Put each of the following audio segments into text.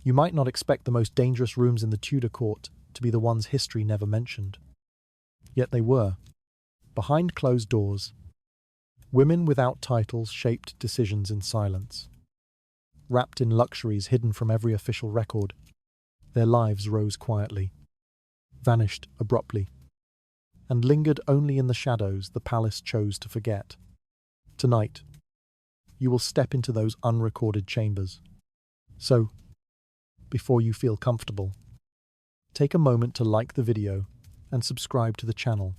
You might not expect the most dangerous rooms in the Tudor court to be the ones history never mentioned. Yet they were. Behind closed doors, women without titles shaped decisions in silence. Wrapped in luxuries hidden from every official record, their lives rose quietly, vanished abruptly, and lingered only in the shadows the palace chose to forget. Tonight, you will step into those unrecorded chambers. So, before you feel comfortable, take a moment to like the video and subscribe to the channel,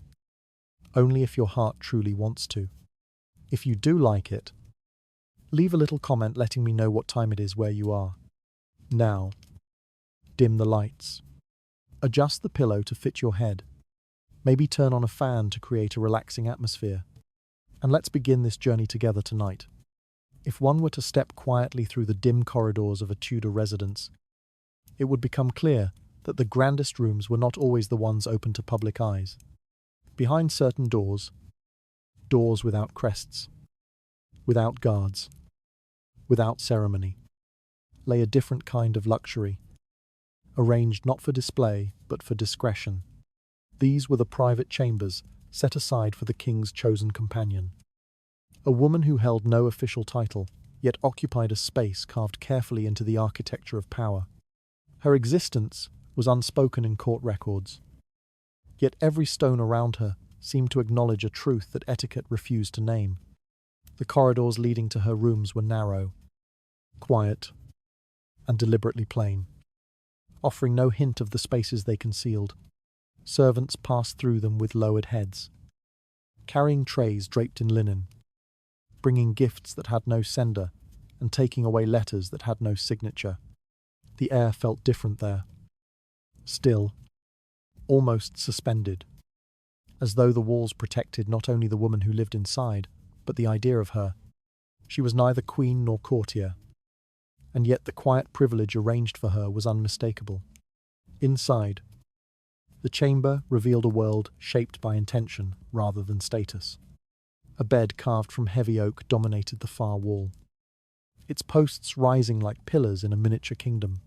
only if your heart truly wants to. If you do like it, leave a little comment letting me know what time it is where you are. Now, dim the lights. Adjust the pillow to fit your head. Maybe turn on a fan to create a relaxing atmosphere. And let's begin this journey together tonight. If one were to step quietly through the dim corridors of a Tudor residence, it would become clear that the grandest rooms were not always the ones open to public eyes. Behind certain doors, doors without crests, without guards, without ceremony, lay a different kind of luxury, arranged not for display but for discretion. These were the private chambers set aside for the king's chosen companion. A woman who held no official title, yet occupied a space carved carefully into the architecture of power. Her existence was unspoken in court records, yet every stone around her seemed to acknowledge a truth that etiquette refused to name. The corridors leading to her rooms were narrow, quiet, and deliberately plain, offering no hint of the spaces they concealed. Servants passed through them with lowered heads, carrying trays draped in linen, bringing gifts that had no sender and taking away letters that had no signature. The air felt different there, still, almost suspended, as though the walls protected not only the woman who lived inside, but the idea of her. She was neither queen nor courtier, and yet the quiet privilege arranged for her was unmistakable. Inside, the chamber revealed a world shaped by intention rather than status. A bed carved from heavy oak dominated the far wall, its posts rising like pillars in a miniature kingdom.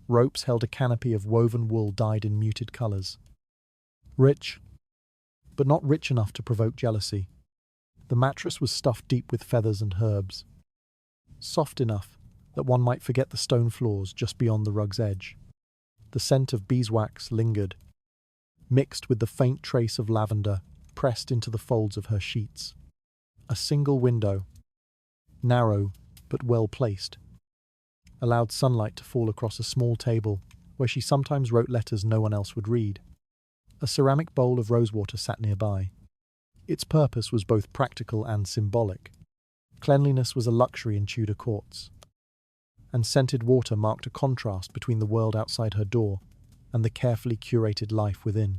Ropes held a canopy of woven wool dyed in muted colours. Rich, but not rich enough to provoke jealousy. The mattress was stuffed deep with feathers and herbs, soft enough that one might forget the stone floors just beyond the rug's edge. The scent of beeswax lingered, mixed with the faint trace of lavender pressed into the folds of her sheets. A single window, narrow but well placed, allowed sunlight to fall across a small table where she sometimes wrote letters no one else would read. A ceramic bowl of rosewater sat nearby. Its purpose was both practical and symbolic. Cleanliness was a luxury in Tudor courts, and scented water marked a contrast between the world outside her door and the carefully curated life within.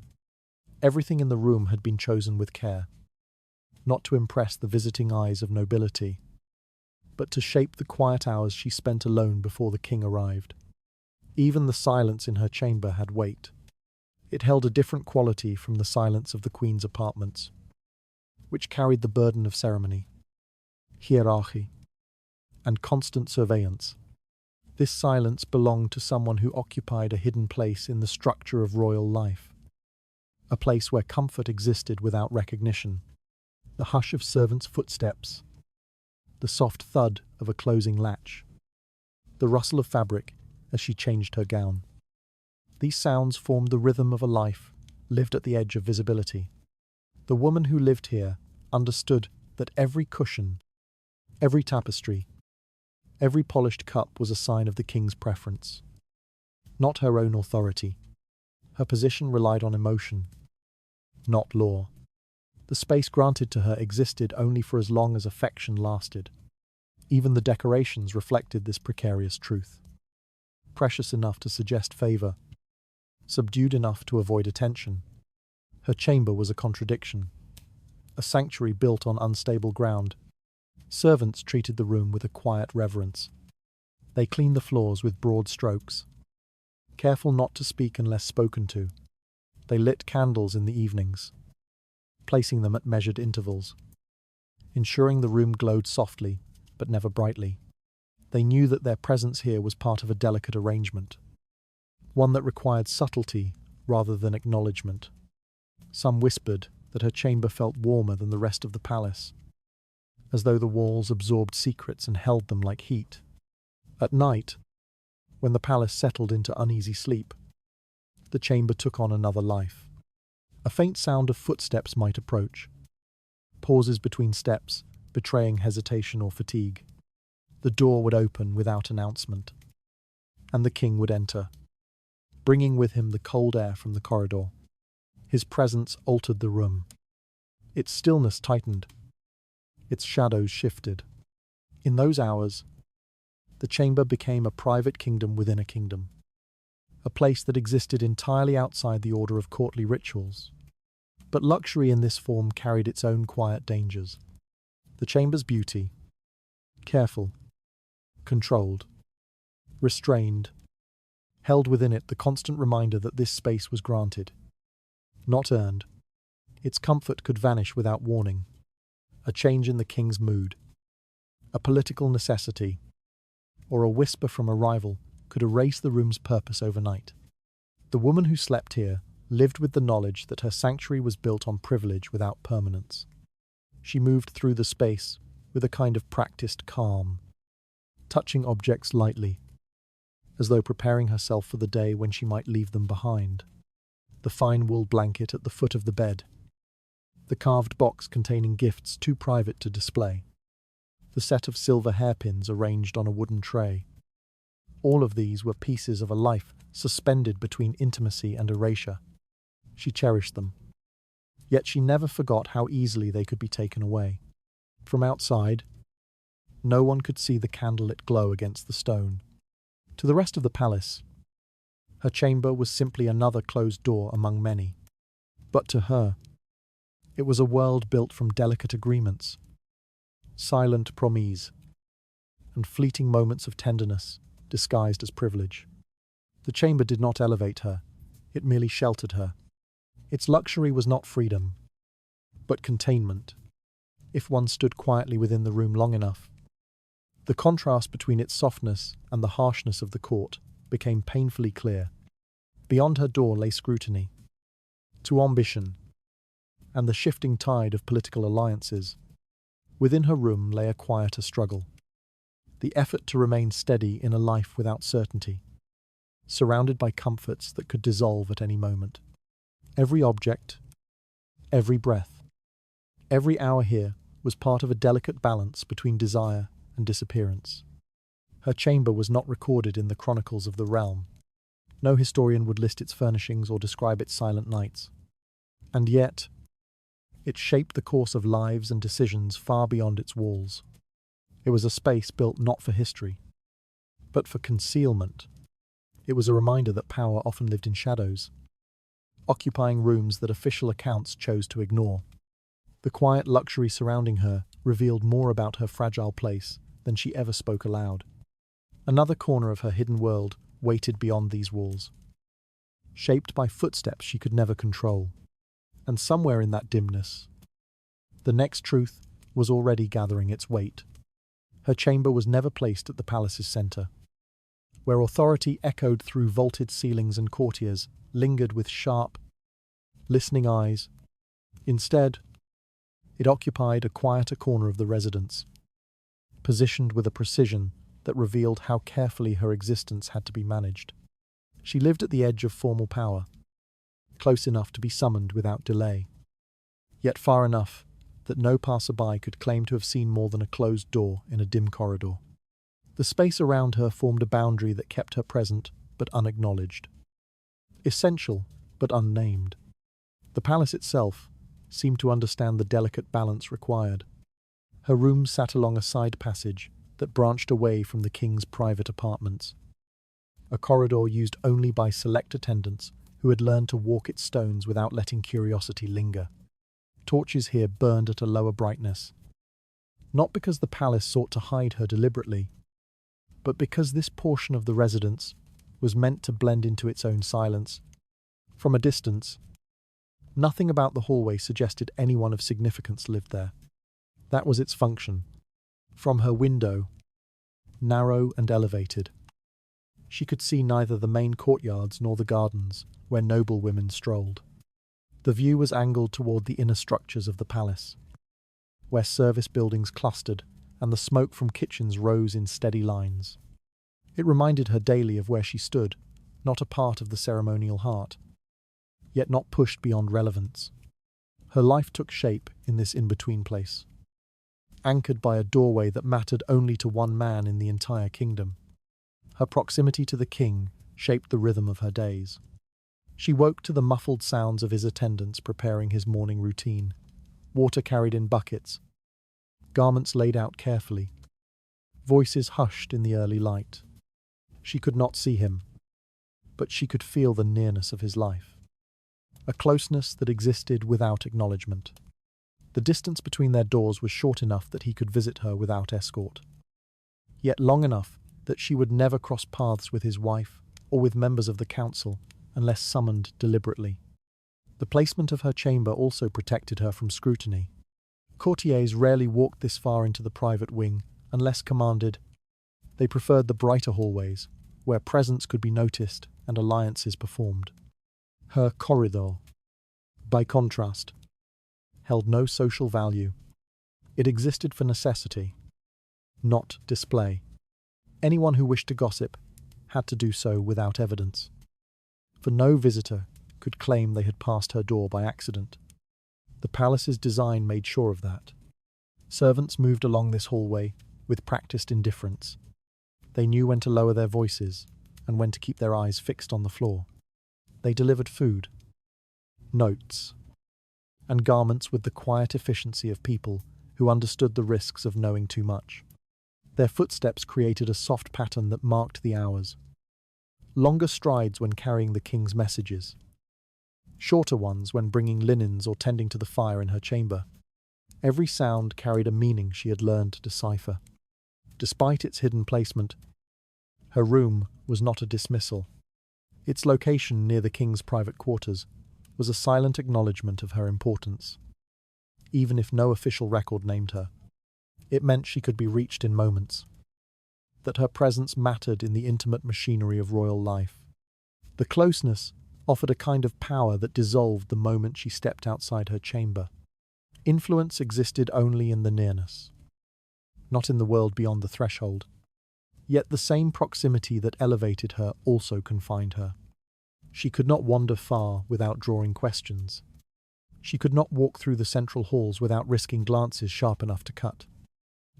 Everything in the room had been chosen with care, not to impress the visiting eyes of nobility, but to shape the quiet hours she spent alone before the king arrived. Even the silence in her chamber had weight. It held a different quality from the silence of the queen's apartments, which carried the burden of ceremony, hierarchy, and constant surveillance. This silence belonged to someone who occupied a hidden place in the structure of royal life, a place where comfort existed without recognition. The hush of servants' footsteps, the soft thud of a closing latch, the rustle of fabric as she changed her gown. These sounds formed the rhythm of a life lived at the edge of visibility. The woman who lived here understood that every cushion, every tapestry, every polished cup was a sign of the king's preference, not her own authority. Her position relied on emotion, not law. The space granted to her existed only for as long as affection lasted. Even the decorations reflected this precarious truth. Precious enough to suggest favour, subdued enough to avoid attention. Her chamber was a contradiction, a sanctuary built on unstable ground. Servants treated the room with a quiet reverence. They cleaned the floors with broad strokes, careful not to speak unless spoken to. They lit candles in the evenings, placing them at measured intervals, ensuring the room glowed softly but never brightly. They knew that their presence here was part of a delicate arrangement, one that required subtlety rather than acknowledgement. Some whispered that her chamber felt warmer than the rest of the palace, as though the walls absorbed secrets and held them like heat. At night, when the palace settled into uneasy sleep, the chamber took on another life. A faint sound of footsteps might approach, pauses between steps betraying hesitation or fatigue. The door would open without announcement, and the king would enter, bringing with him the cold air from the corridor. His presence altered the room. Its stillness tightened. Its shadows shifted. In those hours, the chamber became a private kingdom within a kingdom, a place that existed entirely outside the order of courtly rituals. But luxury in this form carried its own quiet dangers. The chamber's beauty, careful, controlled, restrained, held within it the constant reminder that this space was granted, not earned. Its comfort could vanish without warning. A change in the king's mood, a political necessity, or a whisper from a rival could erase the room's purpose overnight. The woman who slept here lived with the knowledge that her sanctuary was built on privilege without permanence. She moved through the space with a kind of practiced calm, touching objects lightly, as though preparing herself for the day when she might leave them behind. The fine wool blanket at the foot of the bed, the carved box containing gifts too private to display, the set of silver hairpins arranged on a wooden tray. All of these were pieces of a life suspended between intimacy and erasure. She cherished them, yet she never forgot how easily they could be taken away. From outside, no one could see the candlelit glow against the stone. To the rest of the palace, her chamber was simply another closed door among many. But to her, it was a world built from delicate agreements, silent promises, and fleeting moments of tenderness disguised as privilege. The chamber did not elevate her, it merely sheltered her. Its luxury was not freedom, but containment, if one stood quietly within the room long enough. The contrast between its softness and the harshness of the court became painfully clear. Beyond her door lay scrutiny, to ambition, and the shifting tide of political alliances. Within her room lay a quieter struggle, the effort to remain steady in a life without certainty, surrounded by comforts that could dissolve at any moment. Every object, every breath, every hour here was part of a delicate balance between desire and disappearance. Her chamber was not recorded in the chronicles of the realm. No historian would list its furnishings or describe its silent nights. And yet, it shaped the course of lives and decisions far beyond its walls. It was a space built not for history, but for concealment. It was a reminder that power often lived in shadows, occupying rooms that official accounts chose to ignore. The quiet luxury surrounding her revealed more about her fragile place than she ever spoke aloud. Another corner of her hidden world waited beyond these walls, shaped by footsteps she could never control. And somewhere in that dimness, the next truth was already gathering its weight. Her chamber was never placed at the palace's centre, where authority echoed through vaulted ceilings and courtiers lingered with sharp, listening eyes. Instead, it occupied a quieter corner of the residence, positioned with a precision that revealed how carefully her existence had to be managed. She lived at the edge of formal power, close enough to be summoned without delay, yet far enough that no passerby could claim to have seen more than a closed door in a dim corridor. The space around her formed a boundary that kept her present but unacknowledged, essential but unnamed. The palace itself seemed to understand the delicate balance required. Her room sat along a side passage that branched away from the king's private apartments, a corridor used only by select attendants who had learned to walk its stones without letting curiosity linger. Torches here burned at a lower brightness, not because the palace sought to hide her deliberately, but because this portion of the residence was meant to blend into its own silence. From a distance, nothing about the hallway suggested anyone of significance lived there. That was its function. From her window, narrow and elevated. She could see neither the main courtyards nor the gardens where noble women strolled. The view was angled toward the inner structures of the palace, where service buildings clustered and the smoke from kitchens rose in steady lines. It reminded her daily of where she stood, not a part of the ceremonial heart, yet not pushed beyond relevance. Her life took shape in this in-between place, anchored by a doorway that mattered only to one man in the entire kingdom. Her proximity to the king shaped the rhythm of her days. She woke to the muffled sounds of his attendants preparing his morning routine, water carried in buckets, garments laid out carefully, voices hushed in the early light. She could not see him, but she could feel the nearness of his life, a closeness that existed without acknowledgement. The distance between their doors was short enough that he could visit her without escort, yet long enough that she would never cross paths with his wife or with members of the council unless summoned deliberately. The placement of her chamber also protected her from scrutiny. Courtiers rarely walked this far into the private wing unless commanded. They preferred the brighter hallways, where presence could be noticed and alliances performed. Her corridor, by contrast, held no social value. It existed for necessity, not display. Anyone who wished to gossip had to do so without evidence, for no visitor could claim they had passed her door by accident. The palace's design made sure of that. Servants moved along this hallway with practiced indifference. They knew when to lower their voices and when to keep their eyes fixed on the floor. They delivered food, notes, and garments with the quiet efficiency of people who understood the risks of knowing too much. Their footsteps created a soft pattern that marked the hours. Longer strides when carrying the king's messages, shorter ones when bringing linens or tending to the fire in her chamber. Every sound carried a meaning she had learned to decipher. Despite its hidden placement, her room was not a dismissal. Its location near the king's private quarters was a silent acknowledgement of her importance. Even if no official record named her, it meant she could be reached in moments, that her presence mattered in the intimate machinery of royal life. The closeness offered a kind of power that dissolved the moment she stepped outside her chamber. Influence existed only in the nearness, not in the world beyond the threshold. Yet the same proximity that elevated her also confined her. She could not wander far without drawing questions. She could not walk through the central halls without risking glances sharp enough to cut.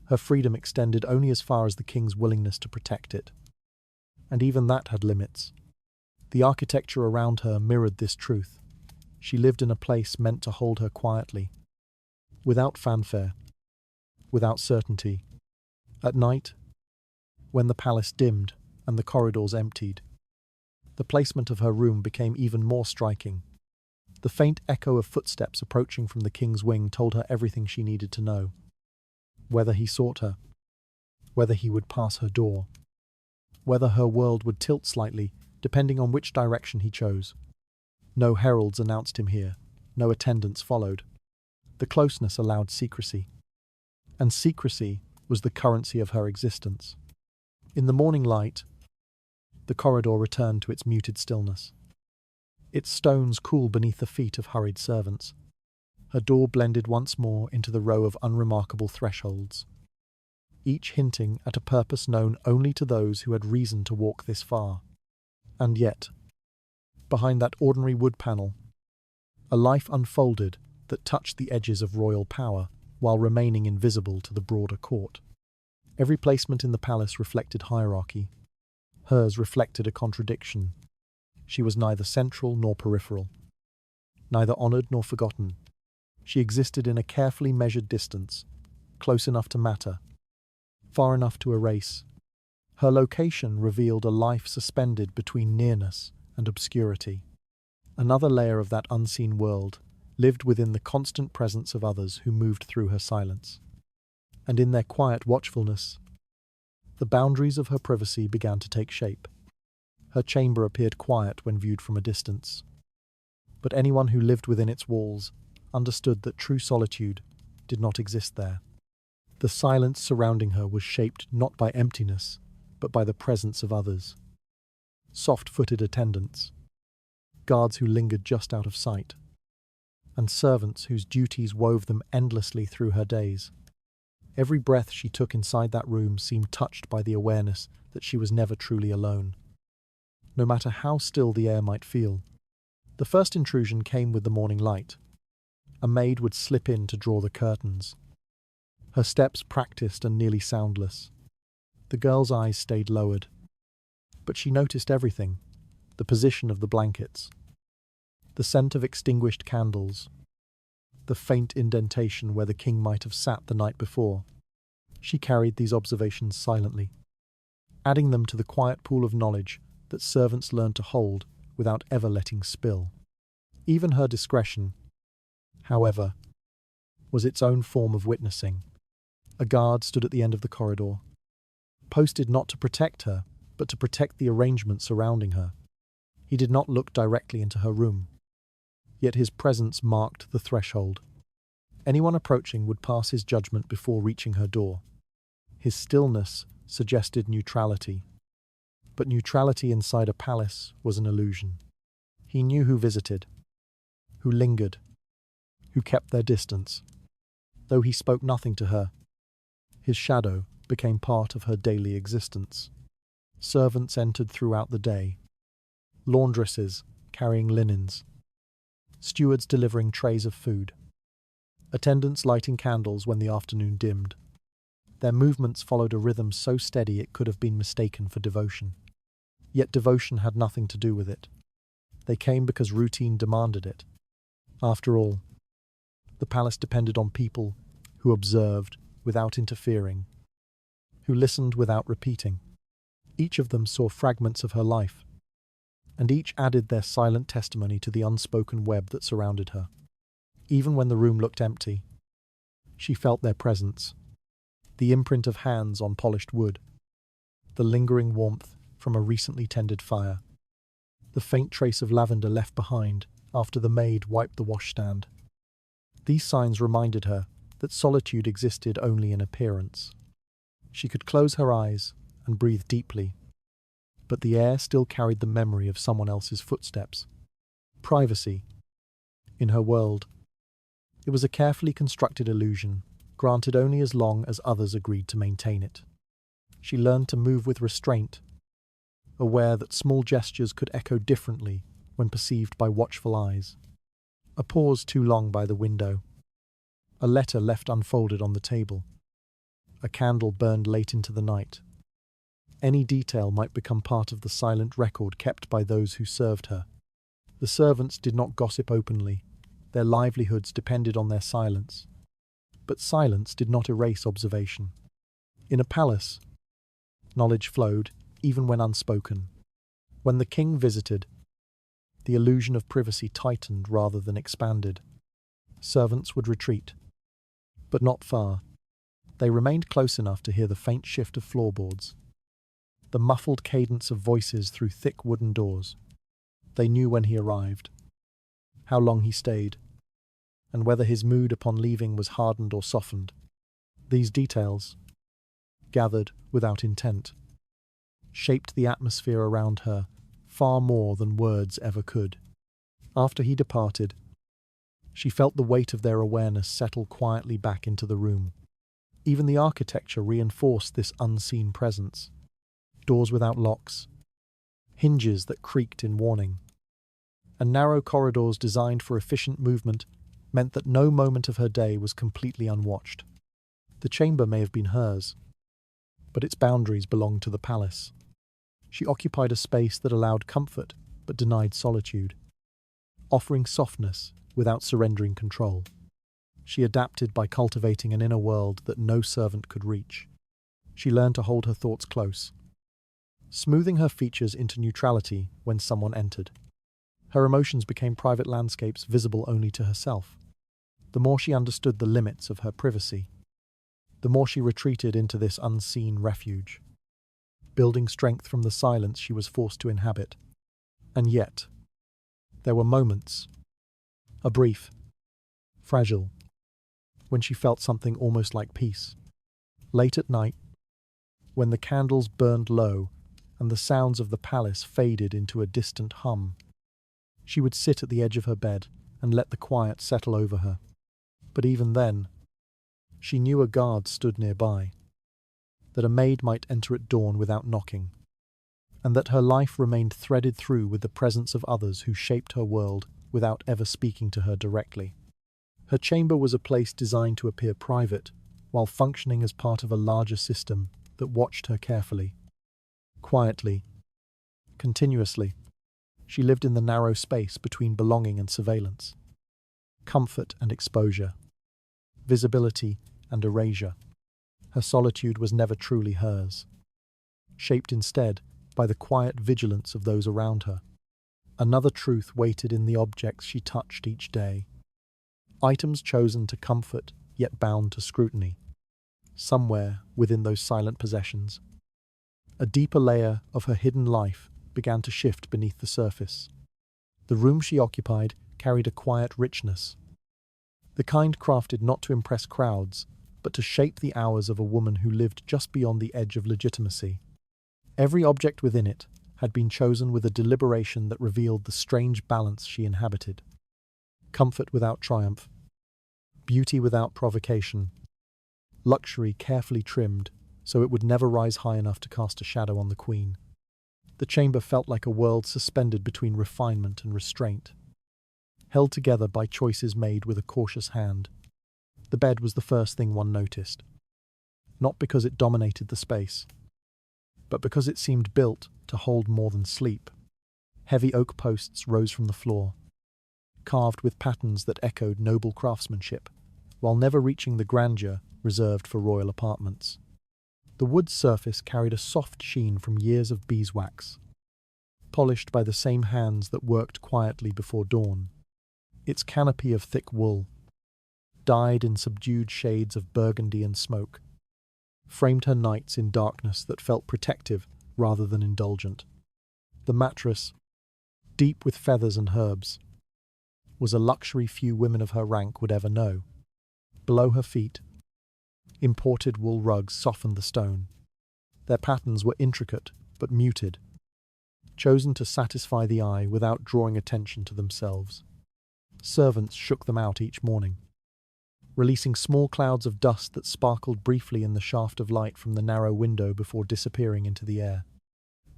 Her freedom extended only as far as the king's willingness to protect it. And even that had limits. The architecture around her mirrored this truth. She lived in a place meant to hold her quietly, without fanfare, without certainty. At night, when the palace dimmed and the corridors emptied, the placement of her room became even more striking. The faint echo of footsteps approaching from the king's wing told her everything she needed to know. Whether he sought her, whether he would pass her door, whether her world would tilt slightly depending on which direction he chose. No heralds announced him here, no attendants followed. The closeness allowed secrecy, and secrecy was the currency of her existence. In the morning light, the corridor returned to its muted stillness. Its stones cool beneath the feet of hurried servants. Her door blended once more into the row of unremarkable thresholds, each hinting at a purpose known only to those who had reason to walk this far. And yet, behind that ordinary wood panel, a life unfolded that touched the edges of royal power while remaining invisible to the broader court. Every placement in the palace reflected hierarchy. Hers reflected a contradiction. She was neither central nor peripheral, neither honoured nor forgotten. She existed in a carefully measured distance, close enough to matter, far enough to erase. Her location revealed a life suspended between nearness and obscurity. Another layer of that unseen world lived within the constant presence of others who moved through her silence. And in their quiet watchfulness, the boundaries of her privacy began to take shape. Her chamber appeared quiet when viewed from a distance, but anyone who lived within its walls understood that true solitude did not exist there. The silence surrounding her was shaped not by emptiness, but by the presence of others. Soft-footed attendants, guards who lingered just out of sight, and servants whose duties wove them endlessly through her days. Every breath she took inside that room seemed touched by the awareness that she was never truly alone, no matter how still the air might feel. The first intrusion came with the morning light. A maid would slip in to draw the curtains. Her steps practiced and nearly soundless. The girl's eyes stayed lowered. But she noticed everything: the position of the blankets, the scent of extinguished candles, the faint indentation where the king might have sat the night before. She carried these observations silently, adding them to the quiet pool of knowledge that servants learn to hold without ever letting spill. Even her discretion, however, was its own form of witnessing. A guard stood at the end of the corridor, posted not to protect her, but to protect the arrangement surrounding her. He did not look directly into her room, yet his presence marked the threshold. Anyone approaching would pass his judgment before reaching her door. His stillness suggested neutrality, but neutrality inside a palace was an illusion. He knew who visited, who lingered, who kept their distance. Though he spoke nothing to her, his shadow became part of her daily existence. Servants entered throughout the day, laundresses carrying linens, stewards delivering trays of food, attendants lighting candles when the afternoon dimmed. Their movements followed a rhythm so steady it could have been mistaken for devotion. Yet devotion had nothing to do with it. They came because routine demanded it. After all, the palace depended on people who observed without interfering, who listened without repeating. Each of them saw fragments of her life, and each added their silent testimony to the unspoken web that surrounded her. Even when the room looked empty, she felt their presence, the imprint of hands on polished wood, the lingering warmth from a recently tended fire, the faint trace of lavender left behind after the maid wiped the washstand. These signs reminded her that solitude existed only in appearance. She could close her eyes and breathe deeply, but the air still carried the memory of someone else's footsteps. Privacy, in her world, it was a carefully constructed illusion, granted only as long as others agreed to maintain it. She learned to move with restraint, aware that small gestures could echo differently when perceived by watchful eyes. A pause too long by the window, a letter left unfolded on the table, a candle burned late into the night. Any detail might become part of the silent record kept by those who served her. The servants did not gossip openly. Their livelihoods depended on their silence. But silence did not erase observation. In a palace, knowledge flowed, even when unspoken. When the king visited, the illusion of privacy tightened rather than expanded. Servants would retreat, but not far. They remained close enough to hear the faint shift of floorboards, the muffled cadence of voices through thick wooden doors. They knew when he arrived, how long he stayed, and whether his mood upon leaving was hardened or softened. These details, gathered without intent, shaped the atmosphere around her far more than words ever could. After he departed, she felt the weight of their awareness settle quietly back into the room. Even the architecture reinforced this unseen presence. Doors without locks, hinges that creaked in warning, and narrow corridors designed for efficient movement meant that no moment of her day was completely unwatched. The chamber may have been hers, but its boundaries belonged to the palace. She occupied a space that allowed comfort but denied solitude, offering softness without surrendering control. She adapted by cultivating an inner world that no servant could reach. She learned to hold her thoughts close, smoothing her features into neutrality when someone entered. Her emotions became private landscapes visible only to herself. The more she understood the limits of her privacy, the more she retreated into this unseen refuge, building strength from the silence she was forced to inhabit. And yet, there were moments, a brief, fragile, when she felt something almost like peace. Late at night, when the candles burned low and the sounds of the palace faded into a distant hum, she would sit at the edge of her bed and let the quiet settle over her. But even then, she knew a guard stood nearby, that a maid might enter at dawn without knocking, and that her life remained threaded through with the presence of others who shaped her world without ever speaking to her directly. Her chamber was a place designed to appear private, while functioning as part of a larger system that watched her carefully. Quietly, continuously, she lived in the narrow space between belonging and surveillance, comfort and exposure, visibility and erasure. Her solitude was never truly hers, shaped instead by the quiet vigilance of those around her. Another truth waited in the objects she touched each day, items chosen to comfort yet bound to scrutiny. Somewhere within those silent possessions, a deeper layer of her hidden life began to shift beneath the surface. The room she occupied carried a quiet richness, the kind crafted not to impress crowds, but to shape the hours of a woman who lived just beyond the edge of legitimacy. Every object within it had been chosen with a deliberation that revealed the strange balance she inhabited. Comfort without triumph, beauty without provocation, luxury carefully trimmed so it would never rise high enough to cast a shadow on the queen. The chamber felt like a world suspended between refinement and restraint, held together by choices made with a cautious hand. The bed was the first thing one noticed, not because it dominated the space, but because it seemed built to hold more than sleep. Heavy oak posts rose from the floor, carved with patterns that echoed noble craftsmanship, while never reaching the grandeur reserved for royal apartments. The wood surface carried a soft sheen from years of beeswax, polished by the same hands that worked quietly before dawn. Its canopy of thick wool, dyed in subdued shades of burgundy and smoke, framed her nights in darkness that felt protective rather than indulgent. The mattress, deep with feathers and herbs, was a luxury few women of her rank would ever know. Below her feet, imported wool rugs softened the stone. Their patterns were intricate but muted, chosen to satisfy the eye without drawing attention to themselves. Servants shook them out each morning, releasing small clouds of dust that sparkled briefly in the shaft of light from the narrow window before disappearing into the air.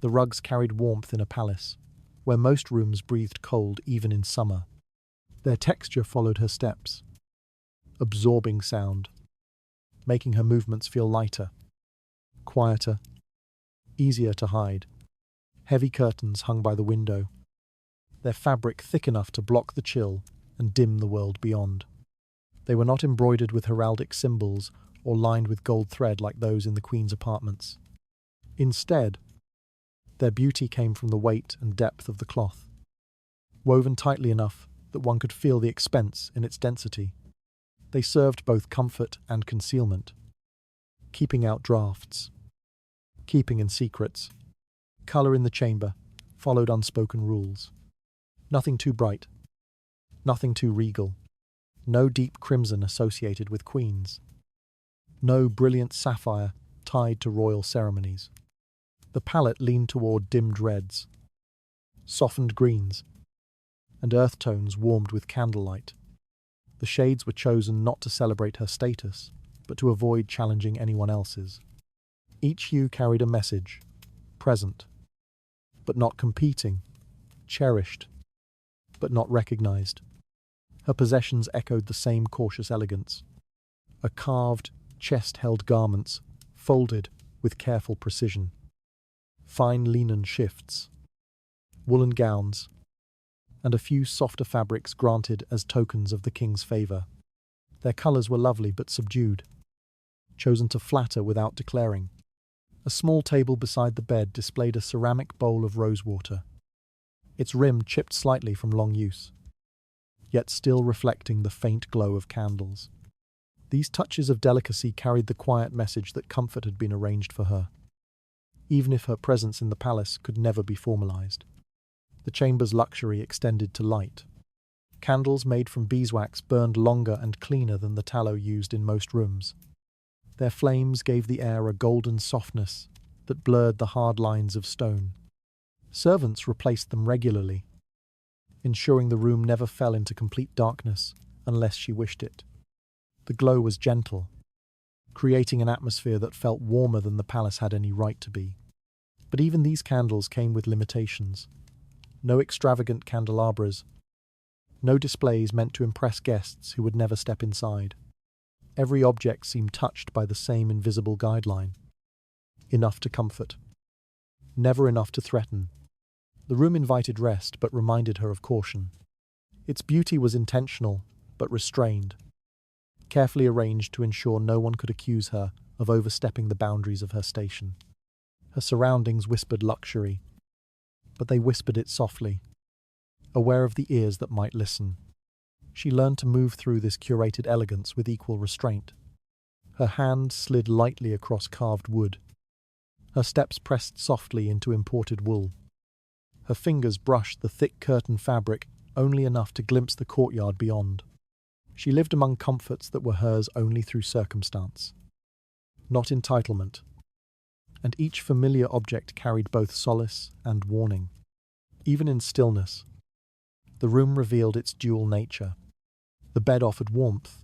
The rugs carried warmth in a palace, where most rooms breathed cold even in summer. Their texture followed her steps, absorbing sound, making her movements feel lighter, quieter, easier to hide. Heavy curtains hung by the window, their fabric thick enough to block the chill and dim the world beyond. They were not embroidered with heraldic symbols or lined with gold thread like those in the Queen's apartments. Instead, their beauty came from the weight and depth of the cloth, woven tightly enough that one could feel the expense in its density. They served both comfort and concealment, keeping out drafts, keeping in secrets. Colour in the chamber followed unspoken rules. Nothing too bright, nothing too regal, no deep crimson associated with queens, no brilliant sapphire tied to royal ceremonies. The palette leaned toward dimmed reds, softened greens, and earth tones warmed with candlelight. The shades were chosen not to celebrate her status, but to avoid challenging anyone else's. Each hue carried a message, present, but not competing, cherished, but not recognized. Her possessions echoed the same cautious elegance. A carved, chest-held garments, folded with careful precision. Fine linen shifts, woolen gowns, and a few softer fabrics granted as tokens of the king's favour. Their colours were lovely but subdued, chosen to flatter without declaring. A small table beside the bed displayed a ceramic bowl of rosewater, its rim chipped slightly from long use, yet still reflecting the faint glow of candles. These touches of delicacy carried the quiet message that comfort had been arranged for her, even if her presence in the palace could never be formalized. The chamber's luxury extended to light. Candles made from beeswax burned longer and cleaner than the tallow used in most rooms. Their flames gave the air a golden softness that blurred the hard lines of stone. Servants replaced them regularly, ensuring the room never fell into complete darkness unless she wished it. The glow was gentle, creating an atmosphere that felt warmer than the palace had any right to be. But even these candles came with limitations. No extravagant candelabras, no displays meant to impress guests who would never step inside. Every object seemed touched by the same invisible guideline. Enough to comfort, never enough to threaten. The room invited rest but reminded her of caution. Its beauty was intentional but restrained, carefully arranged to ensure no one could accuse her of overstepping the boundaries of her station. Her surroundings whispered luxury, but they whispered it softly, aware of the ears that might listen. She learned to move through this curated elegance with equal restraint. Her hand slid lightly across carved wood. Her steps pressed softly into imported wool. Her fingers brushed the thick curtain fabric only enough to glimpse the courtyard beyond. She lived among comforts that were hers only through circumstance, not entitlement, and each familiar object carried both solace and warning. Even in stillness, the room revealed its dual nature. The bed offered warmth,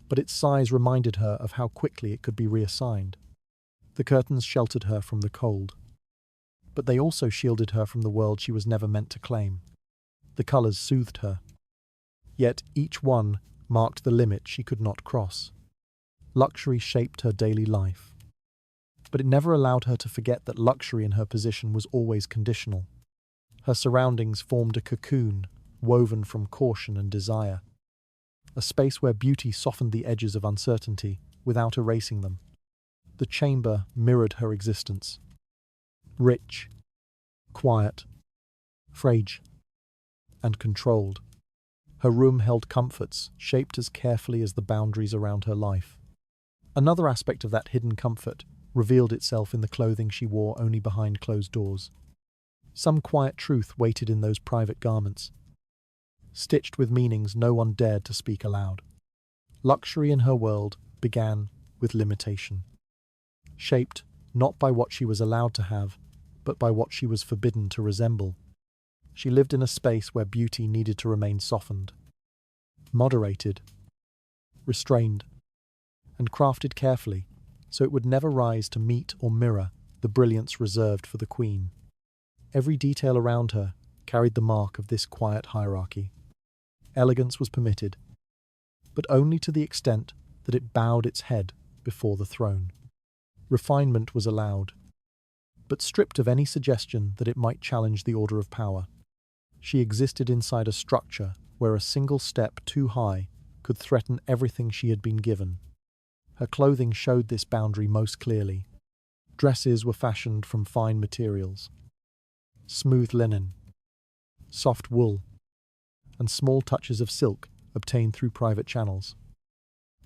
but its size reminded her of how quickly it could be reassigned. The curtains sheltered her from the cold, but they also shielded her from the world she was never meant to claim. The colours soothed her, yet each one marked the limit she could not cross. Luxury shaped her daily life, but it never allowed her to forget that luxury in her position was always conditional. Her surroundings formed a cocoon woven from caution and desire, a space where beauty softened the edges of uncertainty without erasing them. The chamber mirrored her existence. Rich, quiet, fragile, and controlled. Her room held comforts shaped as carefully as the boundaries around her life. Another aspect of that hidden comfort revealed itself in the clothing she wore only behind closed doors. Some quiet truth waited in those private garments, stitched with meanings no one dared to speak aloud. Luxury in her world began with limitation, shaped not by what she was allowed to have, but by what she was forbidden to resemble. She lived in a space where beauty needed to remain softened, moderated, restrained, and crafted carefully so it would never rise to meet or mirror the brilliance reserved for the queen. Every detail around her carried the mark of this quiet hierarchy. Elegance was permitted, but only to the extent that it bowed its head before the throne. Refinement was allowed, but stripped of any suggestion that it might challenge the order of power. She existed inside a structure where a single step too high could threaten everything she had been given. Her clothing showed this boundary most clearly. Dresses were fashioned from fine materials, smooth linen, soft wool, and small touches of silk obtained through private channels.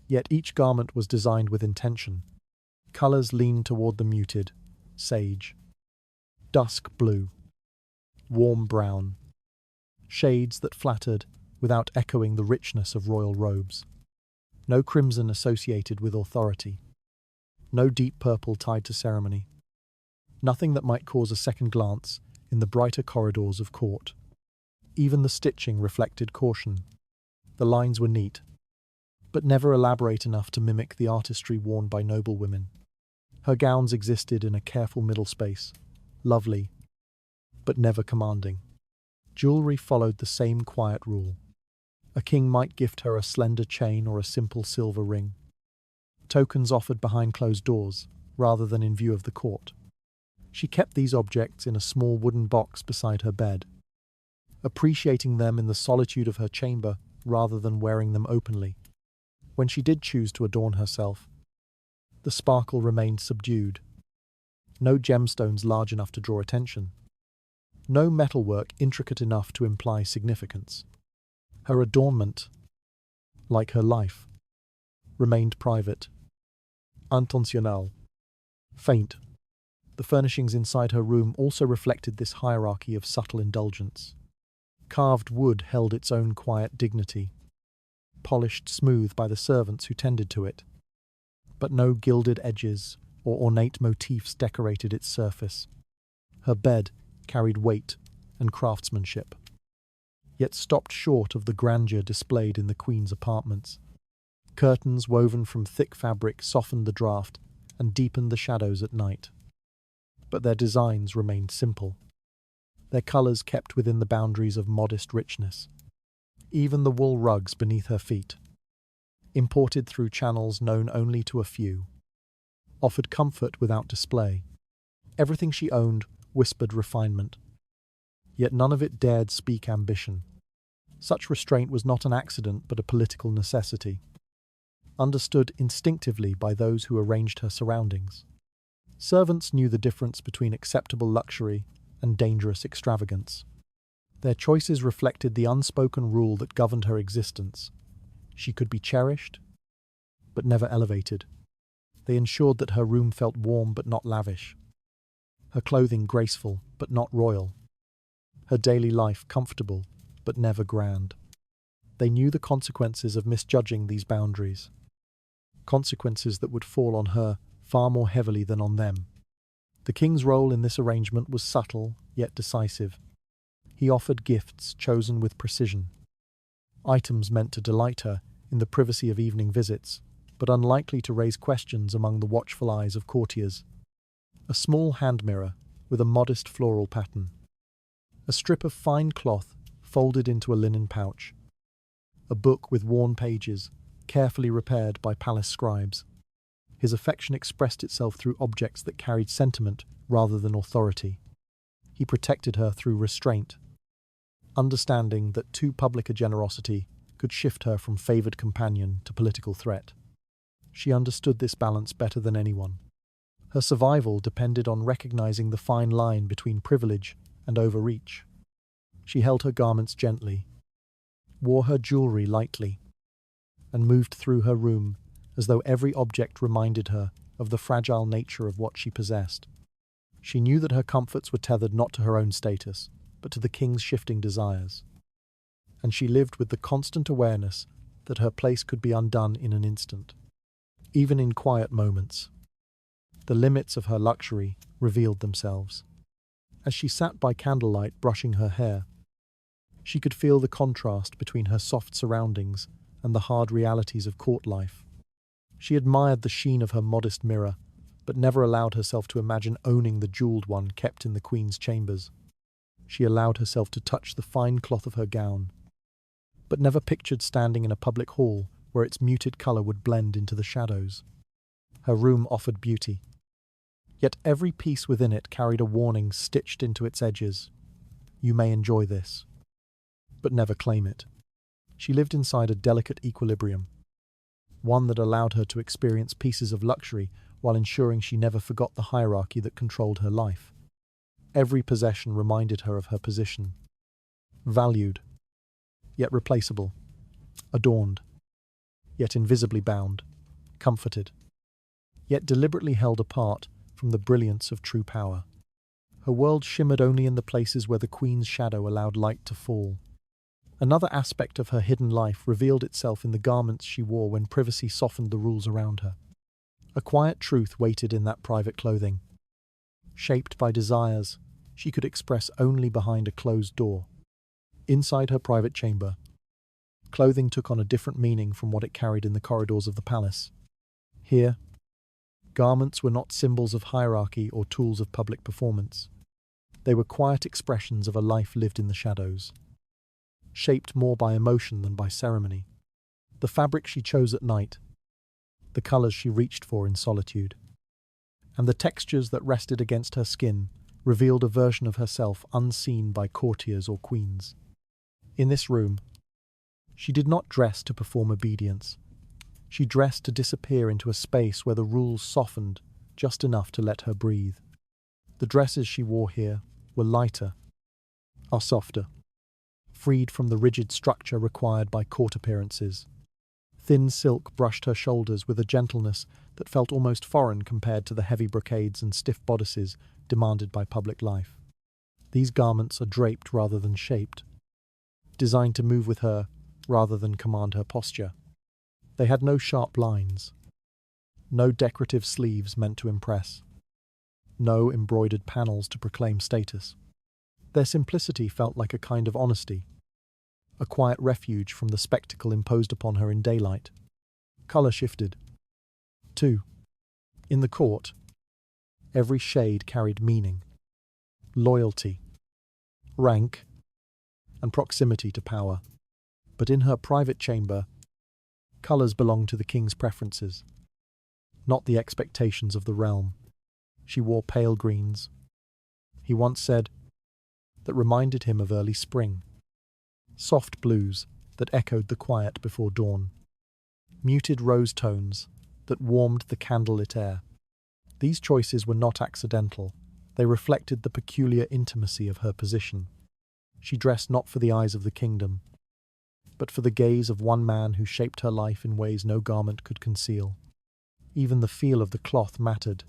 Yet each garment was designed with intention. Colours leaned toward the muted, sage, dusk blue, warm brown, shades that flattered without echoing the richness of royal robes. No crimson associated with authority, no deep purple tied to ceremony, nothing that might cause a second glance in the brighter corridors of court. Even the stitching reflected caution. The lines were neat, but never elaborate enough to mimic the artistry worn by noble women. Her gowns existed in a careful middle space, lovely, but never commanding. Jewellery followed the same quiet rule. A king might gift her a slender chain or a simple silver ring, tokens offered behind closed doors rather than in view of the court. She kept these objects in a small wooden box beside her bed, appreciating them in the solitude of her chamber rather than wearing them openly. When she did choose to adorn herself, the sparkle remained subdued. No gemstones large enough to draw attention. No metalwork intricate enough to imply significance. Her adornment, like her life, remained private, intentionnel, faint. The furnishings inside her room also reflected this hierarchy of subtle indulgence. Carved wood held its own quiet dignity, polished smooth by the servants who tended to it. but no gilded edges or ornate motifs decorated its surface. Her bed carried weight and craftsmanship, yet stopped short of the grandeur displayed in the Queen's apartments. Curtains woven from thick fabric softened the draught and deepened the shadows at night. But their designs remained simple, their colours kept within the boundaries of modest richness. Even the wool rugs beneath her feet, imported through channels known only to a few, offered comfort without display. Everything she owned whispered refinement, yet none of it dared speak ambition. Such restraint was not an accident but a political necessity, understood instinctively by those who arranged her surroundings. Servants knew the difference between acceptable luxury and dangerous extravagance. Their choices reflected the unspoken rule that governed her existence. She could be cherished, but never elevated. They ensured that her room felt warm but not lavish, her clothing graceful but not royal, her daily life comfortable but never grand. They knew the consequences of misjudging these boundaries, consequences that would fall on her far more heavily than on them. The king's role in this arrangement was subtle yet decisive. He offered gifts chosen with precision, items meant to delight her in the privacy of evening visits, but unlikely to raise questions among the watchful eyes of courtiers. A small hand mirror with a modest floral pattern, a strip of fine cloth folded into a linen pouch, a book with worn pages, carefully repaired by palace scribes. His affection expressed itself through objects that carried sentiment rather than authority. He protected her through restraint, understanding that too public a generosity could shift her from favoured companion to political threat. She understood this balance better than anyone. Her survival depended on recognizing the fine line between privilege and overreach. She held her garments gently, wore her jewellery lightly, and moved through her room as though every object reminded her of the fragile nature of what she possessed. She knew that her comforts were tethered not to her own status, but to the king's shifting desires. And she lived with the constant awareness that her place could be undone in an instant. Even in quiet moments, the limits of her luxury revealed themselves. As she sat by candlelight brushing her hair, she could feel the contrast between her soft surroundings and the hard realities of court life. She admired the sheen of her modest mirror, but never allowed herself to imagine owning the jewelled one kept in the Queen's chambers. She allowed herself to touch the fine cloth of her gown, but never pictured standing in a public hall where its muted colour would blend into the shadows. Her room offered beauty, yet every piece within it carried a warning stitched into its edges. You may enjoy this, but never claim it. She lived inside a delicate equilibrium, one that allowed her to experience pieces of luxury while ensuring she never forgot the hierarchy that controlled her life. Every possession reminded her of her position, valued, yet replaceable, adorned, yet invisibly bound, comforted, yet deliberately held apart from the brilliance of true power. Her world shimmered only in the places where the Queen's shadow allowed light to fall. Another aspect of her hidden life revealed itself in the garments she wore when privacy softened the rules around her. A quiet truth waited in that private clothing, shaped by desires she could express only behind a closed door. Inside her private chamber, clothing took on a different meaning from what it carried in the corridors of the palace. Here, garments were not symbols of hierarchy or tools of public performance. They were quiet expressions of a life lived in the shadows, shaped more by emotion than by ceremony. The fabric she chose at night, the colours she reached for in solitude, and the textures that rested against her skin revealed a version of herself unseen by courtiers or queens. In this room, she did not dress to perform obedience. She dressed to disappear into a space where the rules softened just enough to let her breathe. The dresses she wore here were lighter, are softer, freed from the rigid structure required by court appearances. Thin silk brushed her shoulders with a gentleness that felt almost foreign compared to the heavy brocades and stiff bodices demanded by public life. These garments are draped rather than shaped, designed to move with her rather than command her posture. They had no sharp lines, No decorative sleeves meant to impress. No embroidered panels to proclaim status. Their simplicity felt like a kind of honesty, a quiet refuge from the spectacle imposed upon her in daylight. Colour shifted. 2. In the court, every shade carried meaning, loyalty, rank, and proximity to power. But in her private chamber, colours belonged to the king's preferences, not the expectations of the realm. She wore pale greens, he once said, that reminded him of early spring, soft blues that echoed the quiet before dawn, muted rose tones that warmed the candlelit air. These choices were not accidental. They reflected the peculiar intimacy of her position. She dressed not for the eyes of the kingdom, but for the gaze of one man who shaped her life in ways no garment could conceal. Even the feel of the cloth mattered.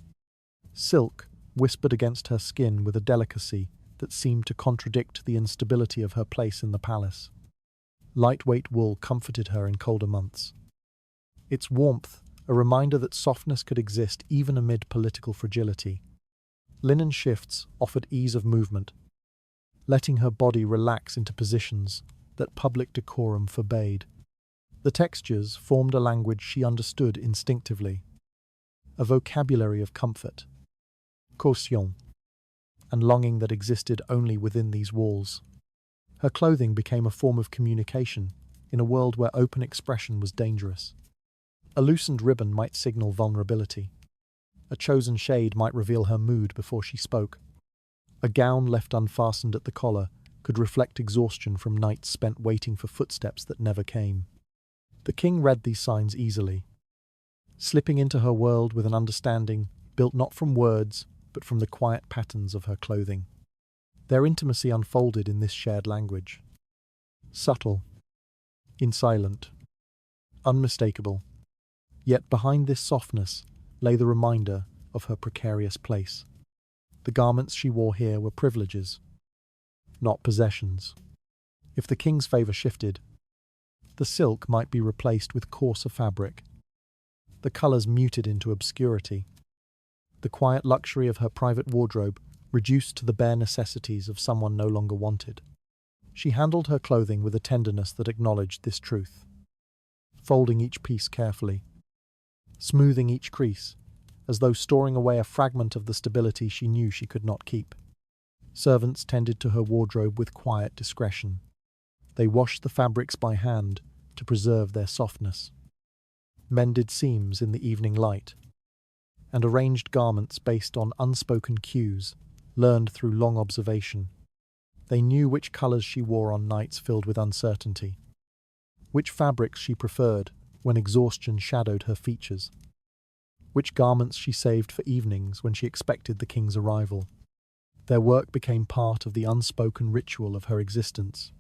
Silk whispered against her skin with a delicacy that seemed to contradict the instability of her place in the palace. Lightweight wool comforted her in colder months. Its warmth, a reminder that softness could exist even amid political fragility. Linen shifts offered ease of movement, letting her body relax into positions that public decorum forbade. The textures formed a language she understood instinctively, a vocabulary of comfort, caution, and longing that existed only within these walls. Her clothing became a form of communication in a world where open expression was dangerous. A loosened ribbon might signal vulnerability. A chosen shade might reveal her mood before she spoke. A gown left unfastened at the collar could reflect exhaustion from nights spent waiting for footsteps that never came. The king read these signs easily, slipping into her world with an understanding built not from words, but from the quiet patterns of her clothing. Their intimacy unfolded in this shared language. Subtle, insilent, unmistakable. Yet behind this softness lay the reminder of her precarious place. The garments she wore here were privileges, not possessions. If the king's favour shifted, the silk might be replaced with coarser fabric, the colours muted into obscurity, the quiet luxury of her private wardrobe reduced to the bare necessities of someone no longer wanted. She handled her clothing with a tenderness that acknowledged this truth, folding each piece carefully, smoothing each crease, as though storing away a fragment of the stability she knew she could not keep. Servants tended to her wardrobe with quiet discretion. They washed the fabrics by hand to preserve their softness, mended seams in the evening light, and arranged garments based on unspoken cues learned through long observation. They knew which colours she wore on nights filled with uncertainty, which fabrics she preferred when exhaustion shadowed her features, which garments she saved for evenings when she expected the king's arrival. Their work became part of the unspoken ritual of her existence,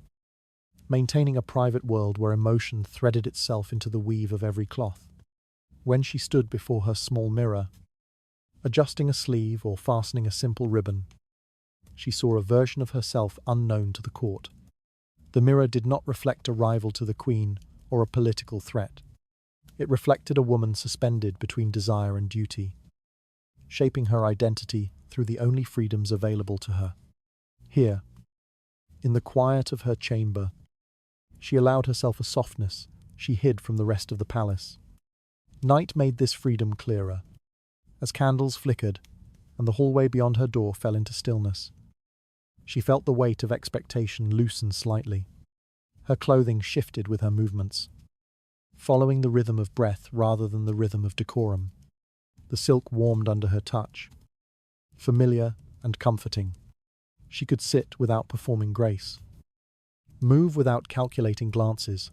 maintaining a private world where emotion threaded itself into the weave of every cloth. When she stood before her small mirror, adjusting a sleeve or fastening a simple ribbon, she saw a version of herself unknown to the court. The mirror did not reflect a rival to the queen or a political threat. It reflected a woman suspended between desire and duty, shaping her identity through the only freedoms available to her. Here, in the quiet of her chamber, she allowed herself a softness she hid from the rest of the palace. Night made this freedom clearer, as candles flickered and the hallway beyond her door fell into stillness. She felt the weight of expectation loosen slightly. Her clothing shifted with her movements, following the rhythm of breath rather than the rhythm of decorum. The silk warmed under her touch, familiar and comforting. She could sit without performing grace, move without calculating glances,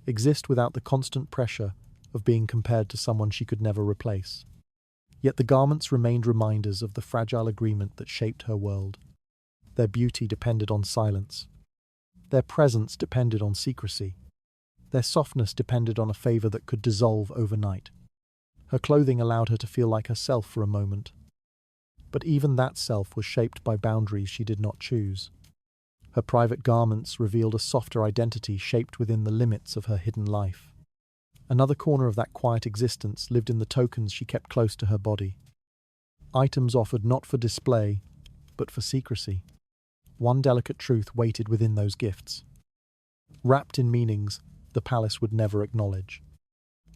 exist without the constant pressure of being compared to someone she could never replace. Yet the garments remained reminders of the fragile agreement that shaped her world. Their beauty depended on silence. Their presence depended on secrecy. Their softness depended on a favour that could dissolve overnight. Her clothing allowed her to feel like herself for a moment. But even that self was shaped by boundaries she did not choose. Her private garments revealed a softer identity shaped within the limits of her hidden life. Another corner of that quiet existence lived in the tokens she kept close to her body. Items offered not for display, but for secrecy. One delicate truth waited within those gifts. Wrapped in meanings the palace would never acknowledge.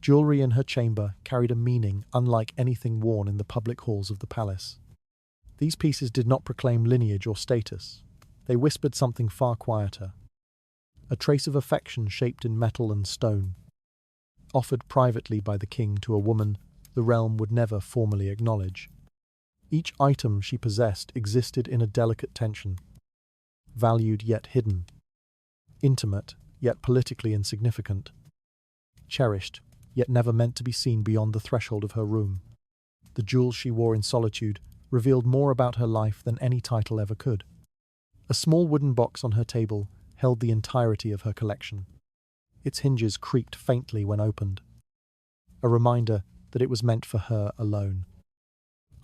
Jewelry in her chamber carried a meaning unlike anything worn in the public halls of the palace. These pieces did not proclaim lineage or status. They whispered something far quieter. A trace of affection shaped in metal and stone. Offered privately by the king to a woman the realm would never formally acknowledge. Each item she possessed existed in a delicate tension. Valued yet hidden. Intimate yet politically insignificant. Cherished yet never meant to be seen beyond the threshold of her room. The jewels she wore in solitude revealed more about her life than any title ever could. A small wooden box on her table held the entirety of her collection. Its hinges creaked faintly when opened. A reminder that it was meant for her alone.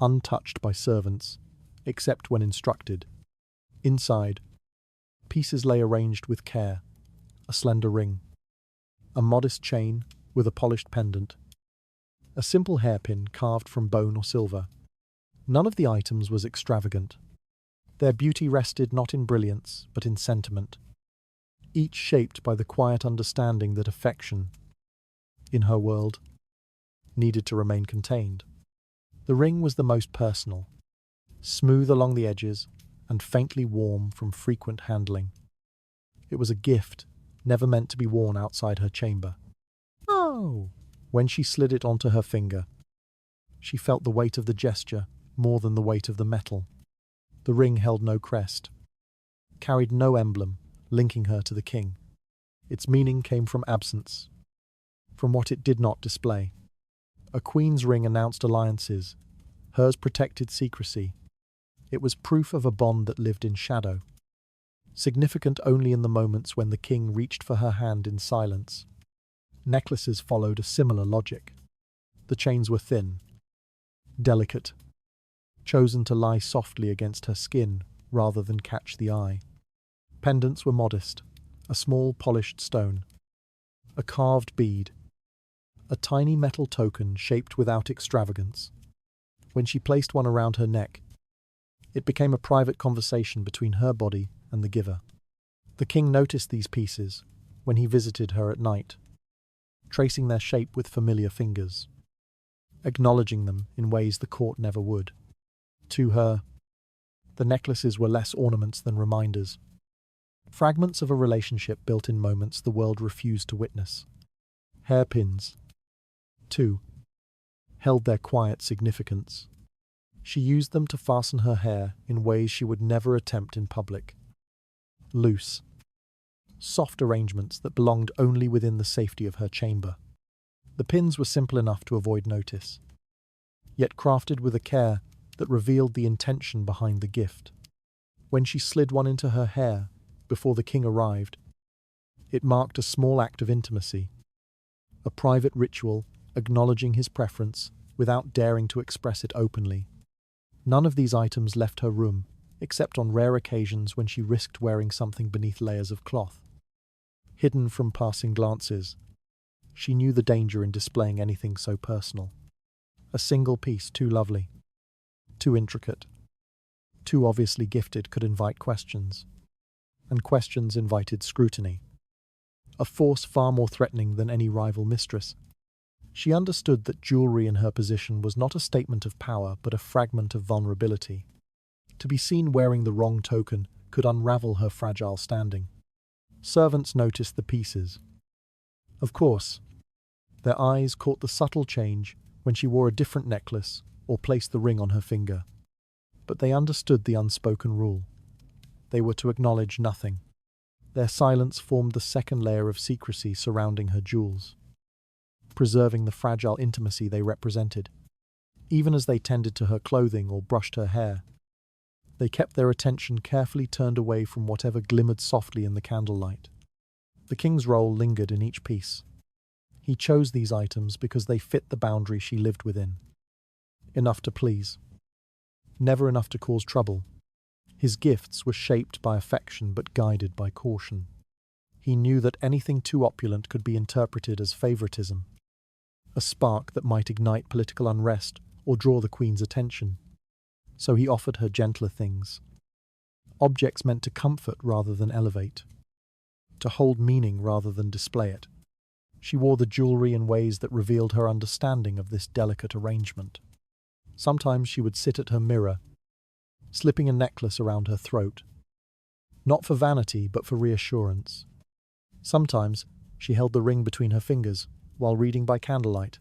Untouched by servants, except when instructed. Inside, pieces lay arranged with care. A slender ring. A modest chain with a polished pendant. A simple hairpin carved from bone or silver. None of the items was extravagant. Their beauty rested not in brilliance, but in sentiment. Each shaped by the quiet understanding that affection, in her world, needed to remain contained. The ring was the most personal, smooth along the edges and faintly warm from frequent handling. It was a gift, never meant to be worn outside her chamber. Oh! When she slid it onto her finger, she felt the weight of the gesture more than the weight of the metal. The ring held no crest, carried no emblem linking her to the king. Its meaning came from absence, from what it did not display. A queen's ring announced alliances, hers protected secrecy. It was proof of a bond that lived in shadow, significant only in the moments when the king reached for her hand in silence. Necklaces followed a similar logic. The chains were thin, delicate, chosen to lie softly against her skin rather than catch the eye. Pendants were modest, a small polished stone, a carved bead, a tiny metal token shaped without extravagance. When she placed one around her neck, it became a private conversation between her body and the giver. The king noticed these pieces when he visited her at night, tracing their shape with familiar fingers, acknowledging them in ways the court never would. To her, the necklaces were less ornaments than reminders, fragments of a relationship built in moments the world refused to witness. Hairpins, too, held their quiet significance. She used them to fasten her hair in ways she would never attempt in public. Loose, soft arrangements that belonged only within the safety of her chamber. The pins were simple enough to avoid notice, yet crafted with a care that revealed the intention behind the gift. When she slid one into her hair before the king arrived, it marked a small act of intimacy, a private ritual acknowledging his preference without daring to express it openly. None of these items left her room, except on rare occasions when she risked wearing something beneath layers of cloth. Hidden from passing glances, she knew the danger in displaying anything so personal. A single piece too lovely, too intricate, too obviously gifted could invite questions, and questions invited scrutiny. A force far more threatening than any rival mistress. She understood that jewelry in her position was not a statement of power but a fragment of vulnerability. To be seen wearing the wrong token could unravel her fragile standing. Servants noticed the pieces. Of course, their eyes caught the subtle change when she wore a different necklace or placed the ring on her finger. But they understood the unspoken rule. They were to acknowledge nothing. Their silence formed the second layer of secrecy surrounding her jewels, preserving the fragile intimacy they represented. Even as they tended to her clothing or brushed her hair, they kept their attention carefully turned away from whatever glimmered softly in the candlelight. The king's role lingered in each piece. He chose these items because they fit the boundary she lived within. Enough to please, never enough to cause trouble. His gifts were shaped by affection but guided by caution. He knew that anything too opulent could be interpreted as favoritism. a spark that might ignite political unrest or draw the Queen's attention. So he offered her gentler things, objects meant to comfort rather than elevate, to hold meaning rather than display it. She wore the jewelry in ways that revealed her understanding of this delicate arrangement. Sometimes she would sit at her mirror, slipping a necklace around her throat, not for vanity but for reassurance. Sometimes she held the ring between her fingers while reading by candlelight,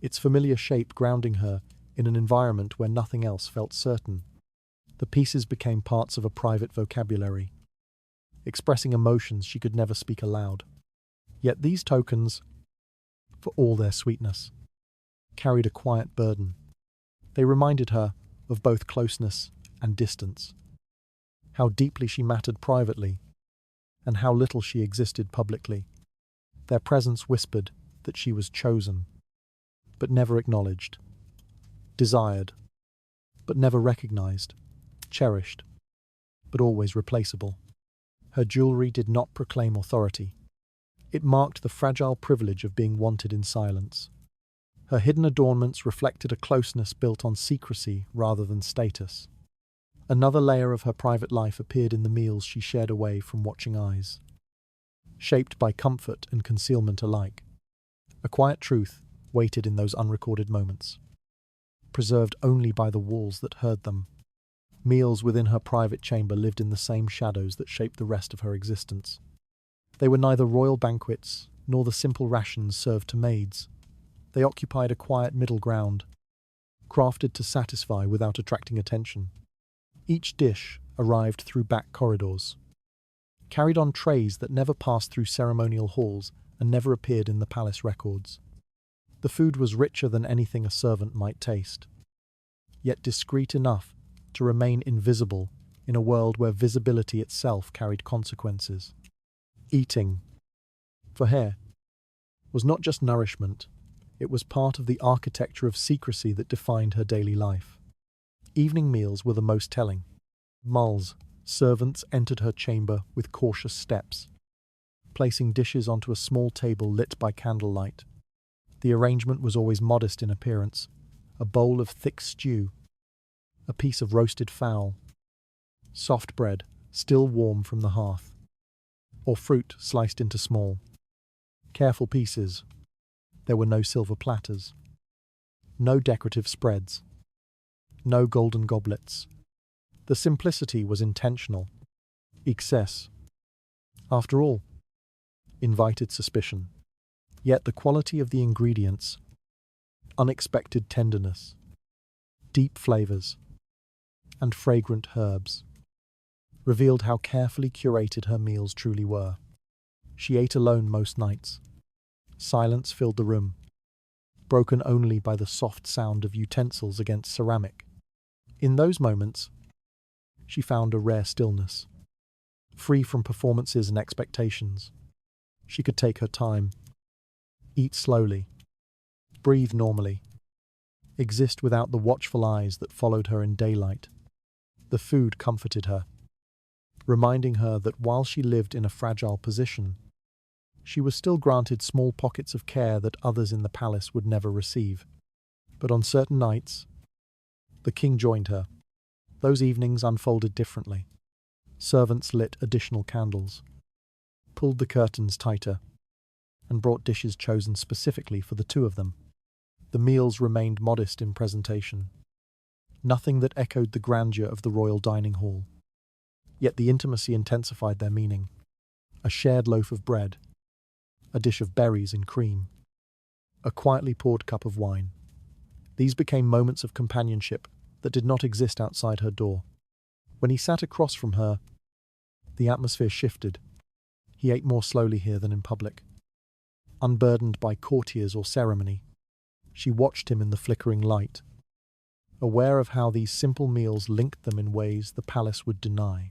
its familiar shape grounding her in an environment where nothing else felt certain. The pieces became parts of a private vocabulary, expressing emotions she could never speak aloud. Yet these tokens, for all their sweetness, carried a quiet burden. They reminded her of both closeness and distance, how deeply she mattered privately, and how little she existed publicly. Their presence whispered that she was chosen, but never acknowledged, desired, but never recognized, cherished, but always replaceable. Her jewelry did not proclaim authority. It marked the fragile privilege of being wanted in silence. Her hidden adornments reflected a closeness built on secrecy rather than status. Another layer of her private life appeared in the meals she shared away from watching eyes, shaped by comfort and concealment alike. A quiet truth waited in those unrecorded moments, preserved only by the walls that heard them. Meals within her private chamber lived in the same shadows that shaped the rest of her existence. They were neither royal banquets nor the simple rations served to maids. They occupied a quiet middle ground, crafted to satisfy without attracting attention. Each dish arrived through back corridors, carried on trays that never passed through ceremonial halls and never appeared in the palace records. The food was richer than anything a servant might taste, yet discreet enough to remain invisible in a world where visibility itself carried consequences. Eating, for her, was not just nourishment, it was part of the architecture of secrecy that defined her daily life. Evening meals were the most telling. Mulls, servants entered her chamber with cautious steps, placing dishes onto a small table lit by candlelight. The arrangement was always modest in appearance: a bowl of thick stew, a piece of roasted fowl, soft bread still warm from the hearth, or fruit sliced into small, careful pieces. There were no silver platters, no decorative spreads, no golden goblets. The simplicity was intentional. Excess, after all, invited suspicion. Yet the quality of the ingredients, unexpected tenderness, deep flavors, and fragrant herbs, revealed how carefully curated her meals truly were. She ate alone most nights. Silence filled the room, broken only by the soft sound of utensils against ceramic. In those moments, she found a rare stillness, free from performances and expectations. She could take her time, eat slowly, breathe normally, exist without the watchful eyes that followed her in daylight. The food comforted her, reminding her that while she lived in a fragile position, she was still granted small pockets of care that others in the palace would never receive. But on certain nights, the king joined her. Those evenings unfolded differently. Servants lit additional candles, pulled the curtains tighter, and brought dishes chosen specifically for the two of them. The meals remained modest in presentation, nothing that echoed the grandeur of the royal dining hall. Yet the intimacy intensified their meaning. A shared loaf of bread, a dish of berries and cream, a quietly poured cup of wine. These became moments of companionship that did not exist outside her door. When he sat across from her, the atmosphere shifted. He ate more slowly here than in public, unburdened by courtiers or ceremony. She watched him in the flickering light, aware of how these simple meals linked them in ways the palace would deny.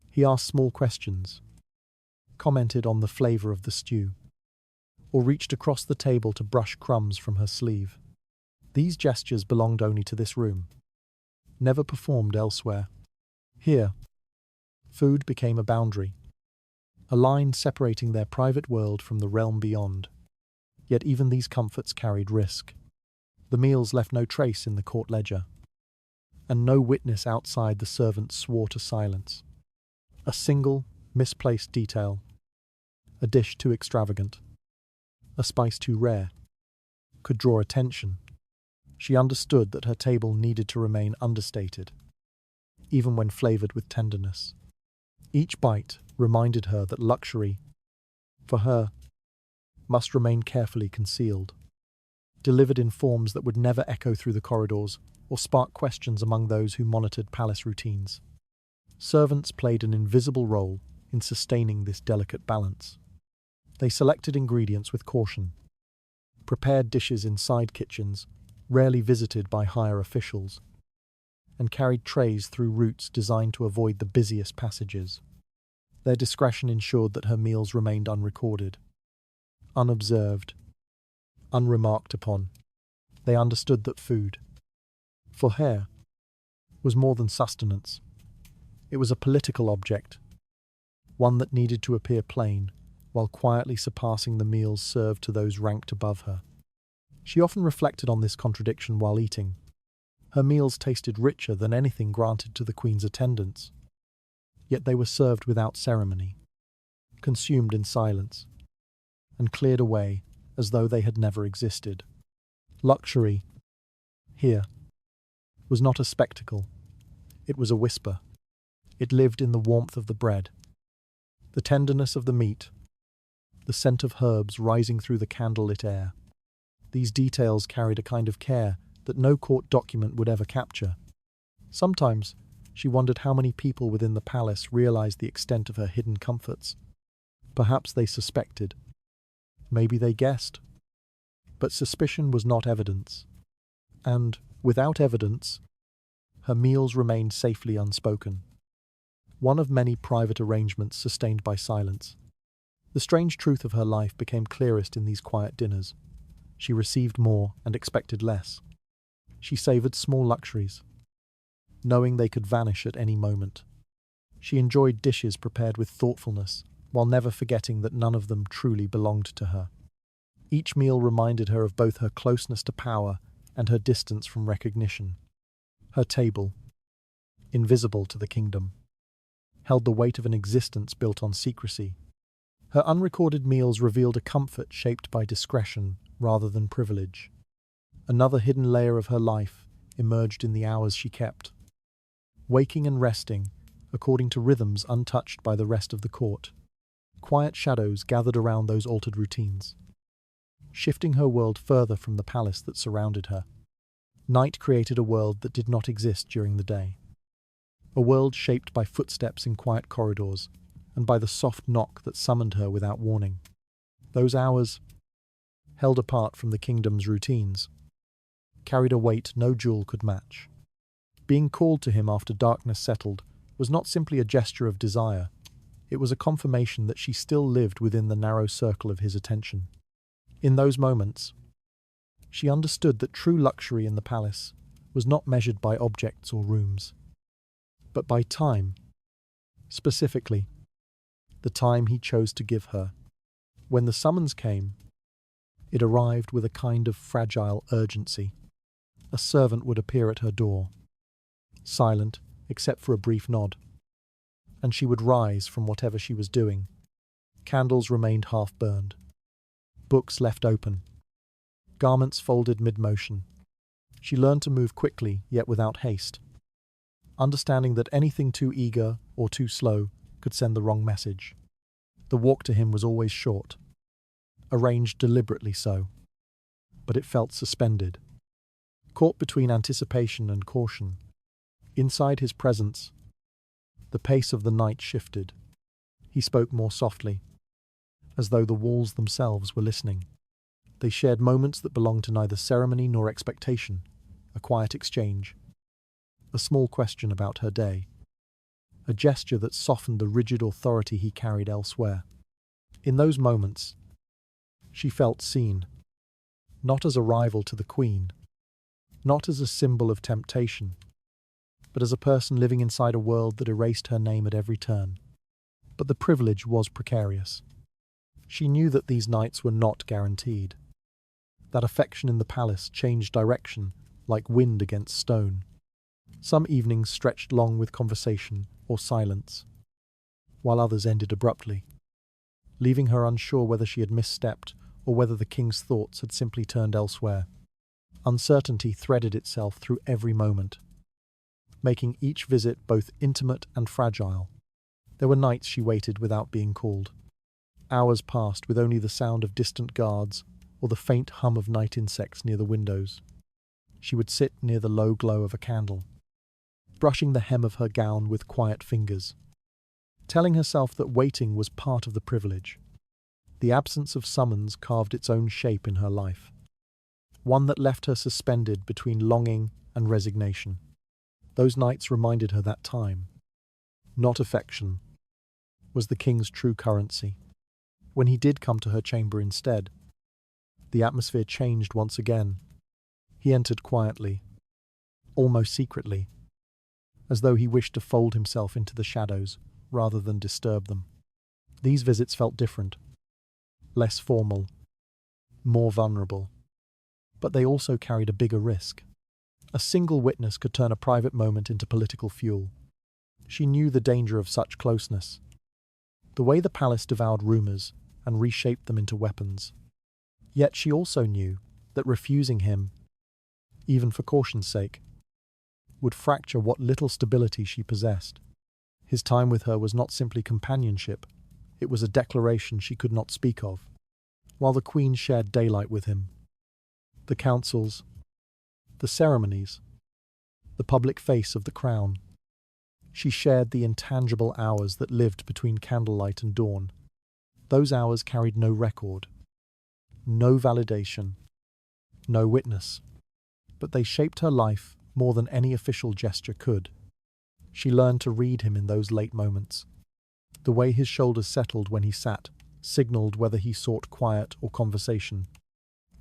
He asked small questions, commented on the flavor of the stew, or reached across the table to brush crumbs from her sleeve. These gestures belonged only to this room, never performed elsewhere. Here, food became a boundary, a line separating their private world from the realm beyond. Yet even these comforts carried risk. The meals left no trace in the court ledger, and no witness outside the servants swore to silence. A single, misplaced detail, a dish too extravagant, a spice too rare, could draw attention. She understood that her table needed to remain understated, even when flavored with tenderness. Each bite reminded her that luxury, for her, must remain carefully concealed, delivered in forms that would never echo through the corridors or spark questions among those who monitored palace routines. Servants played an invisible role in sustaining this delicate balance. They selected ingredients with caution, prepared dishes in side kitchens, rarely visited by higher officials, and carried trays through routes designed to avoid the busiest passages. Their discretion ensured that her meals remained unrecorded, unobserved, unremarked upon. They understood that food, for her, was more than sustenance. It was a political object, one that needed to appear plain, while quietly surpassing the meals served to those ranked above her. She often reflected on this contradiction while eating. Her meals tasted richer than anything granted to the Queen's attendants, yet they were served without ceremony, consumed in silence, and cleared away as though they had never existed. Luxury, here, was not a spectacle. It was a whisper. It lived in the warmth of the bread, the tenderness of the meat, the scent of herbs rising through the candlelit air. These details carried a kind of care that no court document would ever capture. Sometimes she wondered how many people within the palace realized the extent of her hidden comforts. Perhaps they suspected. Maybe they guessed. But suspicion was not evidence. And, without evidence, her meals remained safely unspoken. One of many private arrangements sustained by silence. The strange truth of her life became clearest in these quiet dinners. She received more and expected less. She savoured small luxuries, knowing they could vanish at any moment. She enjoyed dishes prepared with thoughtfulness, while never forgetting that none of them truly belonged to her. Each meal reminded her of both her closeness to power and her distance from recognition. Her table, invisible to the kingdom, held the weight of an existence built on secrecy. Her unrecorded meals revealed a comfort shaped by discretion rather than privilege. Another hidden layer of her life emerged in the hours she kept, waking and resting according to rhythms untouched by the rest of the court. Quiet shadows gathered around those altered routines, shifting her world further from the palace that surrounded her. Night created a world that did not exist during the day, a world shaped by footsteps in quiet corridors and by the soft knock that summoned her without warning. Those hours, held apart from the kingdom's routines, carried a weight no jewel could match. Being called to him after darkness settled was not simply a gesture of desire. It was a confirmation that she still lived within the narrow circle of his attention. In those moments, she understood that true luxury in the palace was not measured by objects or rooms, but by time, specifically, the time he chose to give her. When the summons came, it arrived with a kind of fragile urgency. A servant would appear at her door, silent except for a brief nod, and she would rise from whatever she was doing. Candles remained half-burned, books left open, garments folded mid-motion. She learned to move quickly, yet without haste, understanding that anything too eager or too slow could send the wrong message. The walk to him was always short, arranged deliberately so, but it felt suspended, caught between anticipation and caution. Inside his presence, the pace of the night shifted. He spoke more softly, as though the walls themselves were listening. They shared moments that belonged to neither ceremony nor expectation, a quiet exchange, a small question about her day, a gesture that softened the rigid authority he carried elsewhere. In those moments, she felt seen, not as a rival to the Queen, not as a symbol of temptation, but as a person living inside a world that erased her name at every turn. But the privilege was precarious. She knew that these nights were not guaranteed. That affection in the palace changed direction like wind against stone. Some evenings stretched long with conversation or silence, while others ended abruptly, leaving her unsure whether she had misstepped or whether the king's thoughts had simply turned elsewhere. Uncertainty threaded itself through every moment, making each visit both intimate and fragile. There were nights she waited without being called. Hours passed with only the sound of distant guards or the faint hum of night insects near the windows. She would sit near the low glow of a candle, brushing the hem of her gown with quiet fingers, telling herself that waiting was part of the privilege. The absence of summons carved its own shape in her life, one that left her suspended between longing and resignation. Those nights reminded her that time, not affection, was the king's true currency. When he did come to her chamber instead, the atmosphere changed once again. He entered quietly, almost secretly, as though he wished to fold himself into the shadows rather than disturb them. These visits felt different, less formal, more vulnerable, but they also carried a bigger risk. A single witness could turn a private moment into political fuel. She knew the danger of such closeness, the way the palace devoured rumours and reshaped them into weapons. Yet she also knew that refusing him, even for caution's sake, would fracture what little stability she possessed. His time with her was not simply companionship, it was a declaration she could not speak of. While the Queen shared daylight with him, the councils, the ceremonies, the public face of the crown, she shared the intangible hours that lived between candlelight and dawn. Those hours carried no record, no validation, no witness, but they shaped her life more than any official gesture could. She learned to read him in those late moments. The way his shoulders settled when he sat signaled whether he sought quiet or conversation.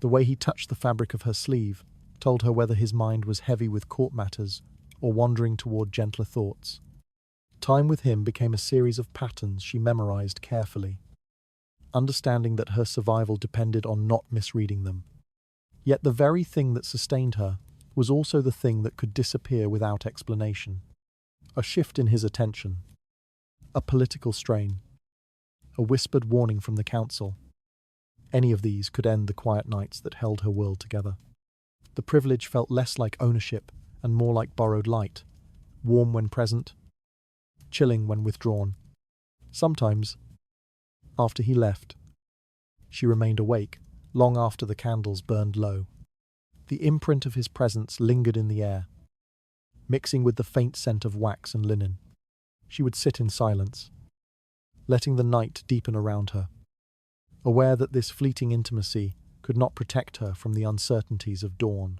The way he touched the fabric of her sleeve told her whether his mind was heavy with court matters or wandering toward gentler thoughts. Time with him became a series of patterns she memorized carefully, understanding that her survival depended on not misreading them. Yet the very thing that sustained her was also the thing that could disappear without explanation. A shift in his attention, a political strain, a whispered warning from the council. Any of these could end the quiet nights that held her world together. The privilege felt less like ownership and more like borrowed light, warm when present, chilling when withdrawn. Sometimes, after he left, she remained awake long after the candles burned low. The imprint of his presence lingered in the air, mixing with the faint scent of wax and linen. She would sit in silence, letting the night deepen around her, aware that this fleeting intimacy could not protect her from the uncertainties of dawn.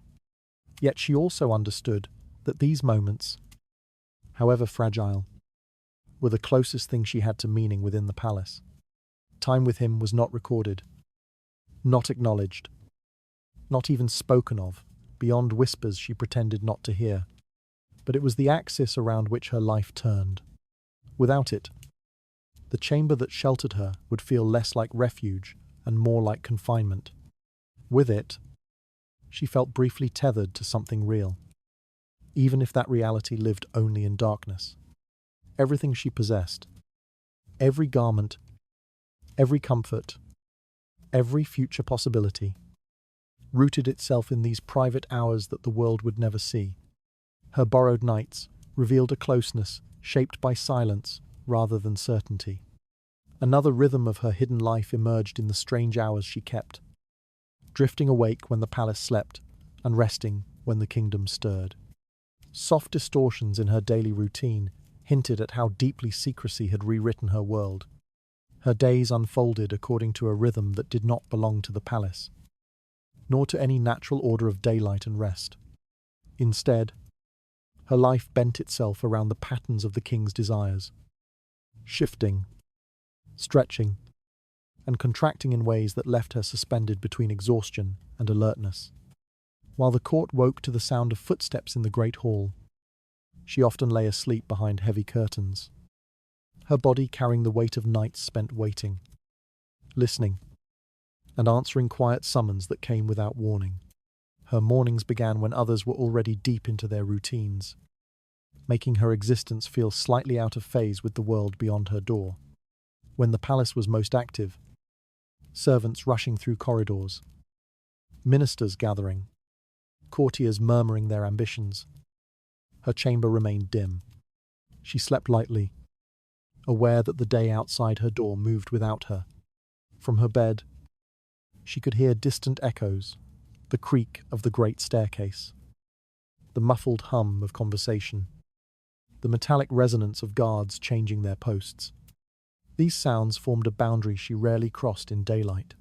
Yet she also understood that these moments, however fragile, were the closest thing she had to meaning within the palace. Time with him was not recorded, not acknowledged, not even spoken of, beyond whispers she pretended not to hear. But it was the axis around which her life turned. Without it, the chamber that sheltered her would feel less like refuge and more like confinement. With it, she felt briefly tethered to something real, even if that reality lived only in darkness. Everything she possessed, every garment, every comfort, every future possibility, rooted itself in these private hours that the world would never see. Her borrowed nights revealed a closeness shaped by silence rather than certainty. Another rhythm of her hidden life emerged in the strange hours she kept, drifting awake when the palace slept and resting when the kingdom stirred. Soft distortions in her daily routine hinted at how deeply secrecy had rewritten her world. Her days unfolded according to a rhythm that did not belong to the palace, nor to any natural order of daylight and rest. Instead, her life bent itself around the patterns of the king's desires, shifting, stretching, and contracting in ways that left her suspended between exhaustion and alertness. While the court woke to the sound of footsteps in the great hall, she often lay asleep behind heavy curtains, her body carrying the weight of nights spent waiting, listening, and answering quiet summons that came without warning. Her mornings began when others were already deep into their routines, making her existence feel slightly out of phase with the world beyond her door. When the palace was most active, servants rushing through corridors, ministers gathering, courtiers murmuring their ambitions, her chamber remained dim. She slept lightly, aware that the day outside her door moved without her. From her bed, she could hear distant echoes, the creak of the great staircase, the muffled hum of conversation, the metallic resonance of guards changing their posts. These sounds formed a boundary she rarely crossed in daylight,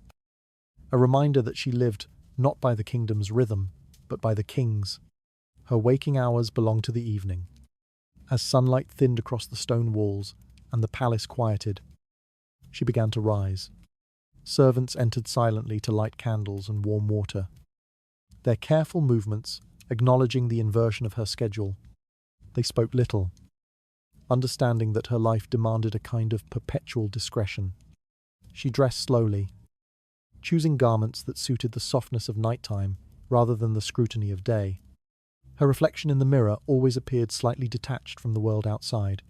a reminder that she lived not by the kingdom's rhythm, but by the king's. Her waking hours belonged to the evening. As sunlight thinned across the stone walls and the palace quieted, she began to rise. Servants entered silently to light candles and warm water, their careful movements acknowledging the inversion of her schedule. They spoke little, understanding that her life demanded a kind of perpetual discretion. She dressed slowly, choosing garments that suited the softness of nighttime rather than the scrutiny of day. Her reflection in the mirror always appeared slightly detached from the world outside,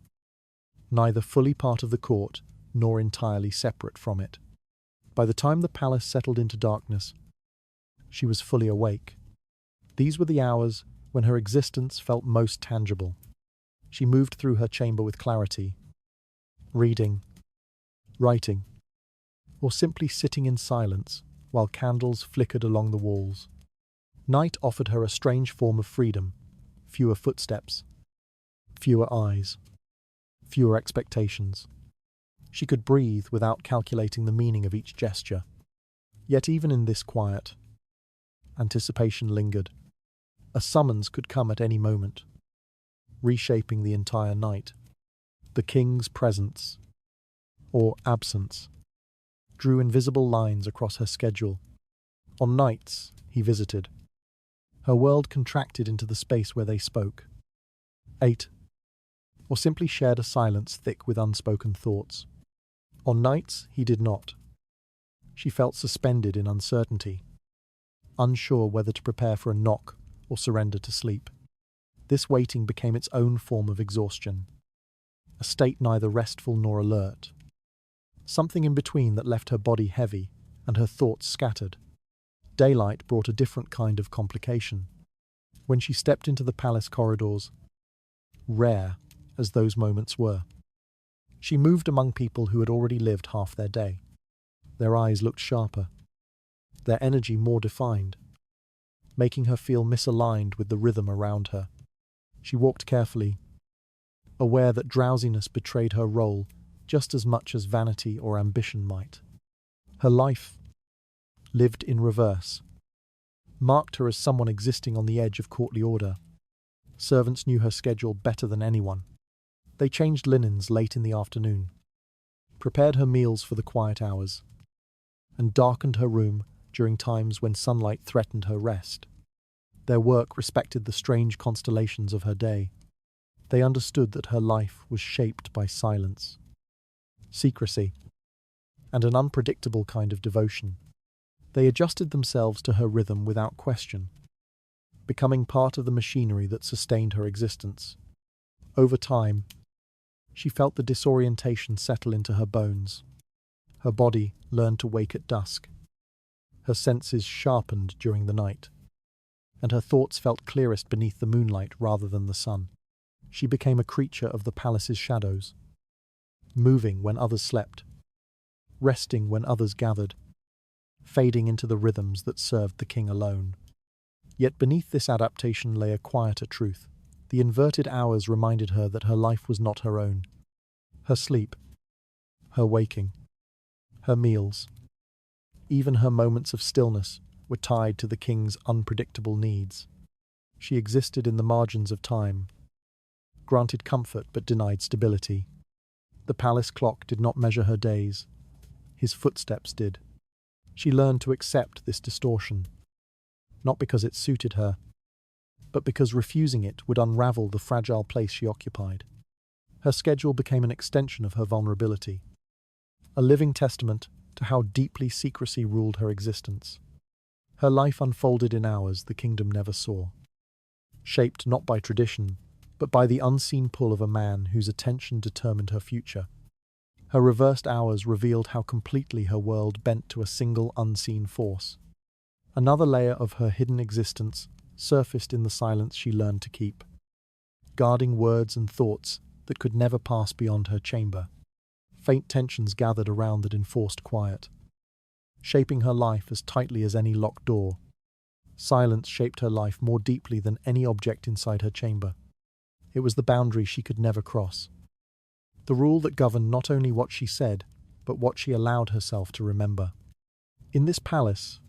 neither fully part of the court nor entirely separate from it. By the time the palace settled into darkness, she was fully awake. These were the hours when her existence felt most tangible. She moved through her chamber with clarity, reading, writing, or simply sitting in silence while candles flickered along the walls. Night offered her a strange form of freedom, fewer footsteps, fewer eyes, fewer expectations. She could breathe without calculating the meaning of each gesture. Yet even in this quiet, anticipation lingered. A summons could come at any moment, reshaping the entire night. The king's presence, or absence, drew invisible lines across her schedule. On nights he visited, her world contracted into the space where they spoke, ate, or simply shared a silence thick with unspoken thoughts. On nights he did not. She felt suspended in uncertainty, unsure whether to prepare for a knock or surrender to sleep. This waiting became its own form of exhaustion, a state neither restful nor alert, something in between that left her body heavy and her thoughts scattered. Daylight brought a different kind of complication. When she stepped into the palace corridors, rare as those moments were, she moved among people who had already lived half their day. Their eyes looked sharper, their energy more defined, making her feel misaligned with the rhythm around her. She walked carefully, aware that drowsiness betrayed her role just as much as vanity or ambition might. Her life, lived in reverse, marked her as someone existing on the edge of courtly order. Servants knew her schedule better than anyone. They changed linens late in the afternoon, prepared her meals for the quiet hours, and darkened her room during times when sunlight threatened her rest. Their work respected the strange constellations of her day. They understood that her life was shaped by silence, secrecy, and an unpredictable kind of devotion. They adjusted themselves to her rhythm without question, becoming part of the machinery that sustained her existence. Over time, she felt the disorientation settle into her bones. Her body learned to wake at dusk. Her senses sharpened during the night, and her thoughts felt clearest beneath the moonlight rather than the sun. She became a creature of the palace's shadows, moving when others slept, resting when others gathered, fading into the rhythms that served the king alone. Yet beneath this adaptation lay a quieter truth. The inverted hours reminded her that her life was not her own. Her sleep, her waking, her meals, even her moments of stillness were tied to the king's unpredictable needs. She existed in the margins of time, granted comfort but denied stability. The palace clock did not measure her days. His footsteps did. She learned to accept this distortion, not because it suited her, but because refusing it would unravel the fragile place she occupied. Her schedule became an extension of her vulnerability, a living testament to how deeply secrecy ruled her existence. Her life unfolded in hours the kingdom never saw, shaped not by tradition, but by the unseen pull of a man whose attention determined her future. Her reversed hours revealed how completely her world bent to a single unseen force. Another layer of her hidden existence surfaced in the silence she learned to keep, guarding words and thoughts that could never pass beyond her chamber. Faint tensions gathered around that enforced quiet, shaping her life as tightly as any locked door. Silence shaped her life more deeply than any object inside her chamber. It was the boundary she could never cross, the rule that governed not only what she said, but what she allowed herself to remember. In this palace,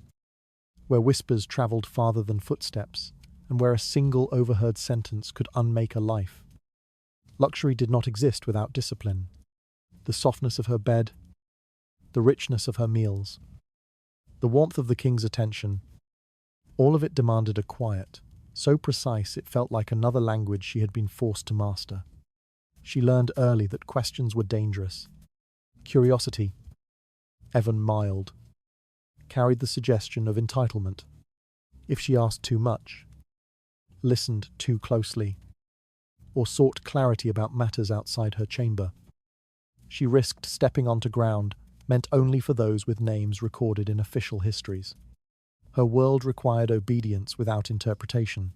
where whispers travelled farther than footsteps, and where a single overheard sentence could unmake a life, luxury did not exist without discipline. The softness of her bed, the richness of her meals, the warmth of the king's attention, all of it demanded a quiet, so precise it felt like another language she had been forced to master. She learned early that questions were dangerous. Curiosity, even mild, carried the suggestion of entitlement. If she asked too much, listened too closely, or sought clarity about matters outside her chamber, she risked stepping onto ground meant only for those with names recorded in official histories. Her world required obedience without interpretation,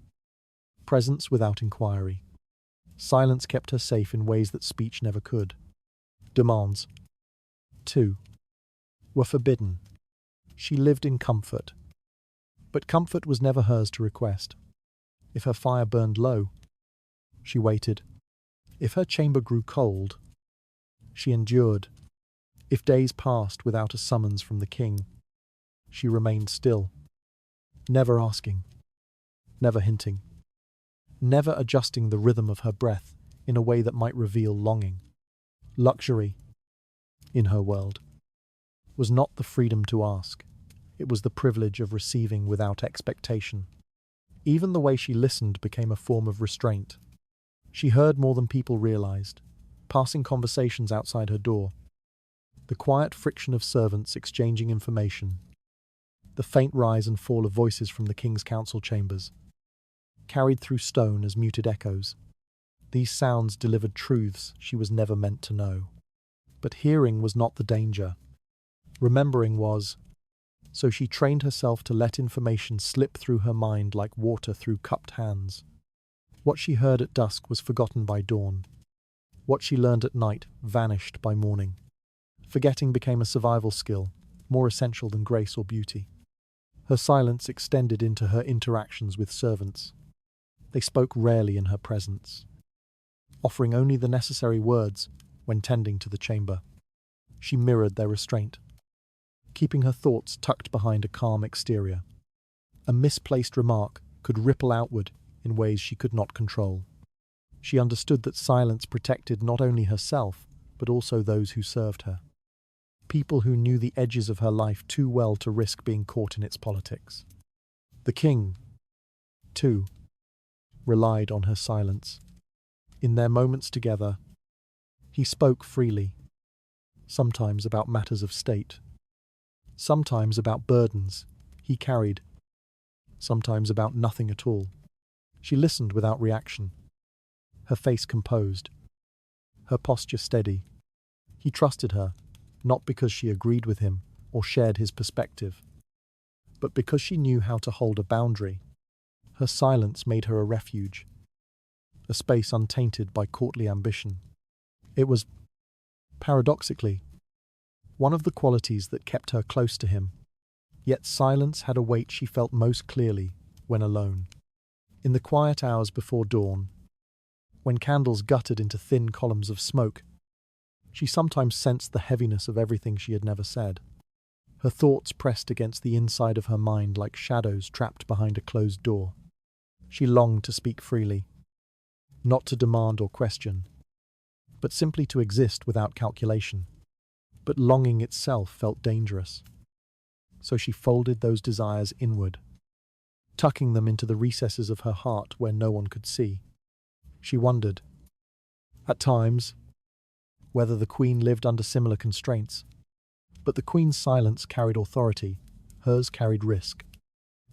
presence without inquiry. Silence kept her safe in ways that speech never could. Demands, too, were forbidden. She lived in comfort, but comfort was never hers to request. If her fire burned low, she waited. If her chamber grew cold, she endured. If days passed without a summons from the king, she remained still, never asking, never hinting, never adjusting the rhythm of her breath in a way that might reveal longing. Luxury, in her world, was not the freedom to ask. It was the privilege of receiving without expectation. Even the way she listened became a form of restraint. She heard more than people realized, passing conversations outside her door, the quiet friction of servants exchanging information, the faint rise and fall of voices from the king's council chambers, carried through stone as muted echoes. These sounds delivered truths she was never meant to know. But hearing was not the danger. Remembering was. So she trained herself to let information slip through her mind like water through cupped hands. What she heard at dusk was forgotten by dawn. What she learned at night vanished by morning. Forgetting became a survival skill, more essential than grace or beauty. Her silence extended into her interactions with servants. They spoke rarely in her presence, offering only the necessary words when tending to the chamber. She mirrored their restraint, keeping her thoughts tucked behind a calm exterior. A misplaced remark could ripple outward in ways she could not control. She understood that silence protected not only herself, but also those who served her. People who knew the edges of her life too well to risk being caught in its politics. The king, too, relied on her silence. In their moments together, he spoke freely, sometimes about matters of state, sometimes about burdens he carried, sometimes about nothing at all. She listened without reaction, her face composed, her posture steady. He trusted her, not because she agreed with him or shared his perspective, but because she knew how to hold a boundary. Her silence made her a refuge, a space untainted by courtly ambition. It was, paradoxically, one of the qualities that kept her close to him. Yet silence had a weight she felt most clearly when alone. In the quiet hours before dawn, when candles guttered into thin columns of smoke, she sometimes sensed the heaviness of everything she had never said. Her thoughts pressed against the inside of her mind like shadows trapped behind a closed door. She longed to speak freely, not to demand or question, but simply to exist without calculation. But longing itself felt dangerous. So she folded those desires inward, tucking them into the recesses of her heart where no one could see. She wondered, at times, whether the queen lived under similar constraints, But the Queen's silence carried authority, hers carried risk.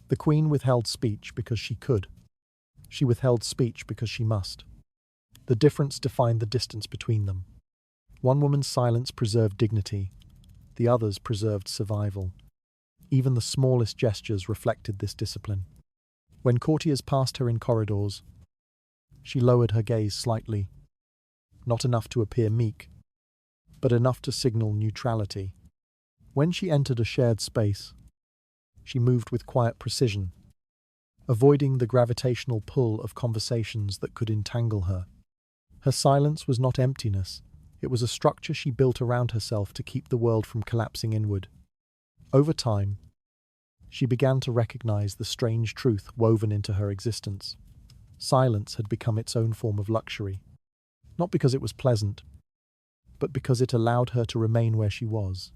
The Queen withheld speech because she could. She withheld speech because she must. The difference defined the distance between them. One woman's silence preserved dignity, the other's preserved survival. Even the smallest gestures reflected this discipline. When courtiers passed her in corridors, she lowered her gaze slightly, not enough to appear meek, but enough to signal neutrality. When she entered a shared space, she moved with quiet precision, avoiding the gravitational pull of conversations that could entangle her. Her silence was not emptiness, it was a structure she built around herself to keep the world from collapsing inward. Over time, she began to recognize the strange truth woven into her existence. Silence had become its own form of luxury, not because it was pleasant, but because it allowed her to remain where she was.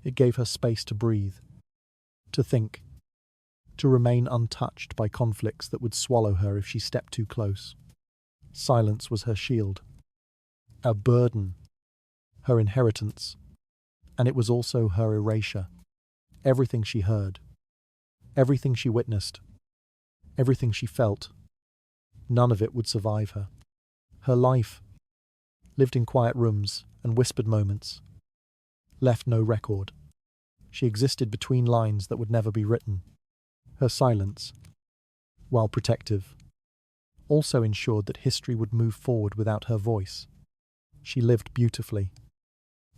It gave her space to breathe, to think, to remain untouched by conflicts that would swallow her if she stepped too close. Silence was her shield, a burden, her inheritance, and it was also her erasure. Everything she heard, everything she witnessed, everything she felt, none of it would survive her. Her life, lived in quiet rooms and whispered moments, left no record. She existed between lines that would never be written. Her silence, while protective, also ensured that history would move forward without her voice. She lived beautifully,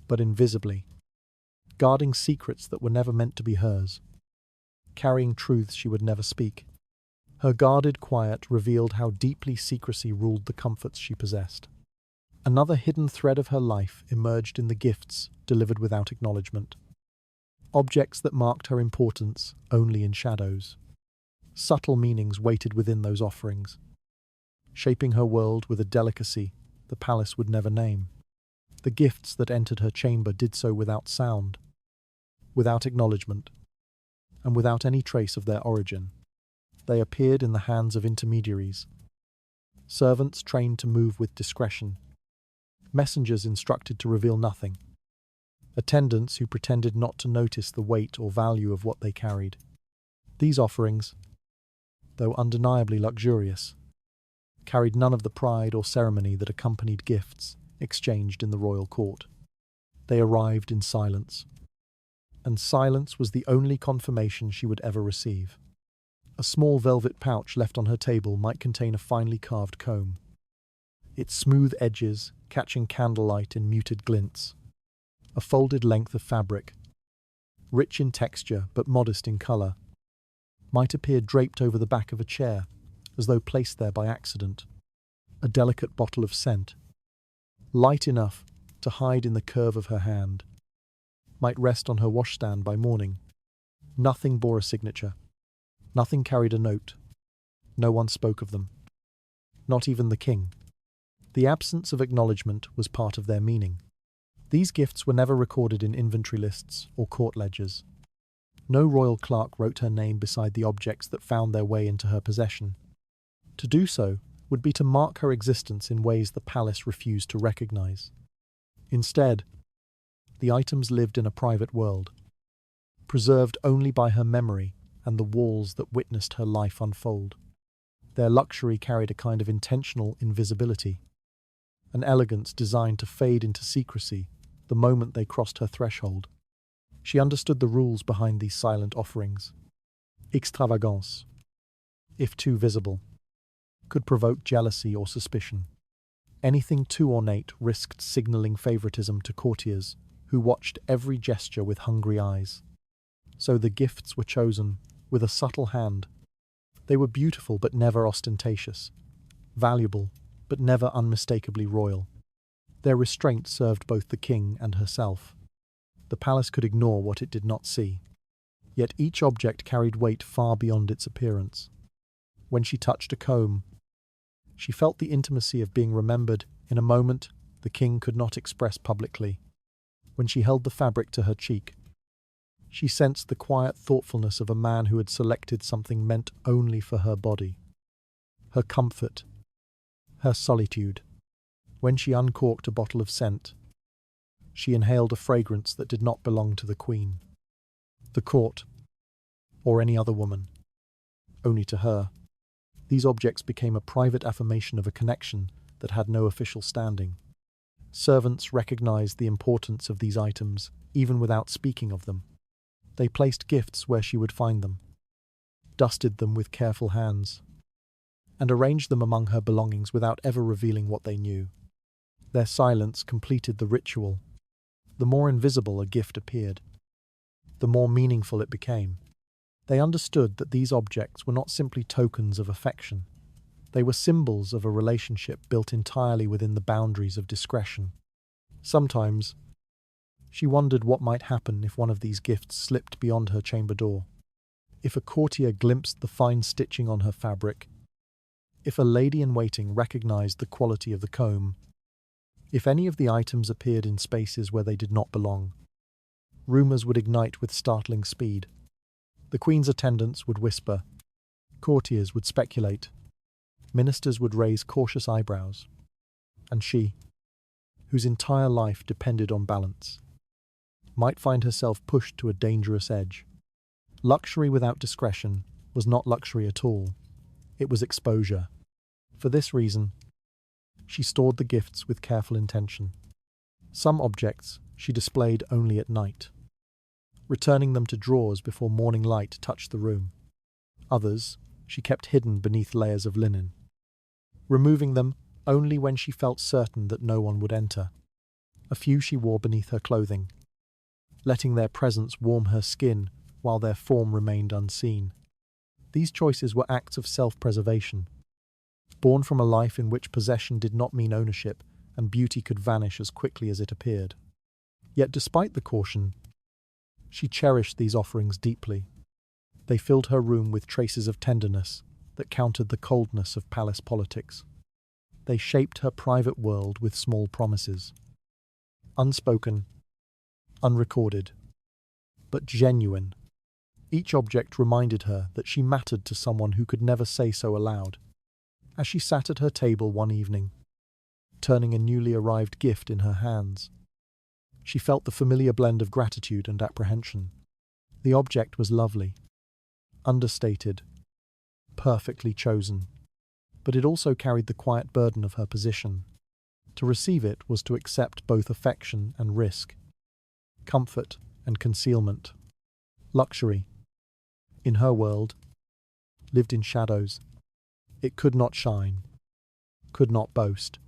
but invisibly, guarding secrets that were never meant to be hers, carrying truths she would never speak. Her guarded quiet revealed how deeply secrecy ruled the comforts she possessed. Another hidden thread of her life emerged in the gifts delivered without acknowledgement. Objects that marked her importance only in shadows. Subtle meanings waited within those offerings, shaping her world with a delicacy the palace would never name. The gifts that entered her chamber did so without sound, without acknowledgement, and without any trace of their origin. They appeared in the hands of intermediaries, servants trained to move with discretion, messengers instructed to reveal nothing, attendants who pretended not to notice the weight or value of what they carried. These offerings, though undeniably luxurious, carried none of the pride or ceremony that accompanied gifts exchanged in the royal court. They arrived in silence, and silence was the only confirmation she would ever receive. A small velvet pouch left on her table might contain a finely carved comb, its smooth edges catching candlelight in muted glints. A folded length of fabric, rich in texture but modest in colour, might appear draped over the back of a chair, as though placed there by accident. A delicate bottle of scent, light enough to hide in the curve of her hand, might rest on her washstand by morning. Nothing bore a signature. Nothing carried a note. No one spoke of them. Not even the king. The absence of acknowledgement was part of their meaning. These gifts were never recorded in inventory lists or court ledgers. No royal clerk wrote her name beside the objects that found their way into her possession. To do so would be to mark her existence in ways the palace refused to recognize. Instead, the items lived in a private world, preserved only by her memory and the walls that witnessed her life unfold. Their luxury carried a kind of intentional invisibility, an elegance designed to fade into secrecy the moment they crossed her threshold. She understood the rules behind these silent offerings. Extravagance, if too visible, could provoke jealousy or suspicion. Anything too ornate risked signaling favoritism to courtiers who watched every gesture with hungry eyes. So the gifts were chosen with a subtle hand. They were beautiful but never ostentatious, valuable but never unmistakably royal. Their restraint served both the king and herself. The palace could ignore what it did not see. Yet each object carried weight far beyond its appearance. When she touched a comb, she felt the intimacy of being remembered in a moment the king could not express publicly. When she held the fabric to her cheek, she sensed the quiet thoughtfulness of a man who had selected something meant only for her body. Her comfort, her solitude. When she uncorked a bottle of scent, She inhaled a fragrance that did not belong to the queen, the court, or any other woman. Only to her. These objects became a private affirmation of a connection that had no official standing. Servants recognized the importance of these items, even without speaking of them. They placed gifts where she would find them, dusted them with careful hands, and arranged them among her belongings without ever revealing what they knew. Their silence completed the ritual. The more invisible a gift appeared, the more meaningful it became. They understood that these objects were not simply tokens of affection. They were symbols of a relationship built entirely within the boundaries of discretion. Sometimes, she wondered what might happen if one of these gifts slipped beyond her chamber door. If a courtier glimpsed the fine stitching on her fabric, if a lady-in-waiting recognized the quality of the comb, if any of the items appeared in spaces where they did not belong, rumors would ignite with startling speed. The queen's attendants would whisper, courtiers would speculate, ministers would raise cautious eyebrows, and she, whose entire life depended on balance, might find herself pushed to a dangerous edge. Luxury without discretion was not luxury at all. It was exposure. For this reason, she stored the gifts with careful intention. Some objects she displayed only at night, returning them to drawers before morning light touched the room. Others she kept hidden beneath layers of linen, removing them only when she felt certain that no one would enter. A few she wore beneath her clothing, letting their presence warm her skin while their form remained unseen. These choices were acts of self-preservation, born from a life in which possession did not mean ownership and beauty could vanish as quickly as it appeared. Yet despite the caution, she cherished these offerings deeply. They filled her room with traces of tenderness that countered the coldness of palace politics. They shaped her private world with small promises, unspoken, unrecorded, but genuine. Each object reminded her that she mattered to someone who could never say so aloud. As she sat at her table one evening, turning a newly arrived gift in her hands, she felt the familiar blend of gratitude and apprehension. The object was lovely, understated, perfectly chosen, but it also carried the quiet burden of her position. To receive it was to accept both affection and risk, comfort and concealment. Luxury, in her world, lived in shadows. It could not shine, could not boast,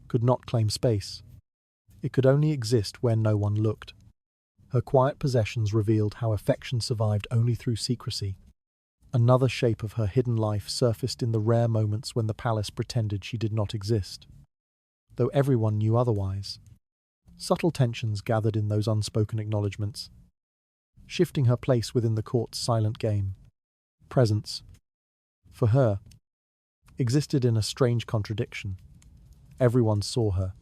could not claim space. It could only exist where no one looked. Her quiet possessions revealed how affection survived only through secrecy. Another shape of her hidden life surfaced in the rare moments when the palace pretended she did not exist, though everyone knew otherwise. Subtle tensions gathered in those unspoken acknowledgements, shifting her place within the court's silent game. Presence, for her, existed in a strange contradiction. Everyone saw her,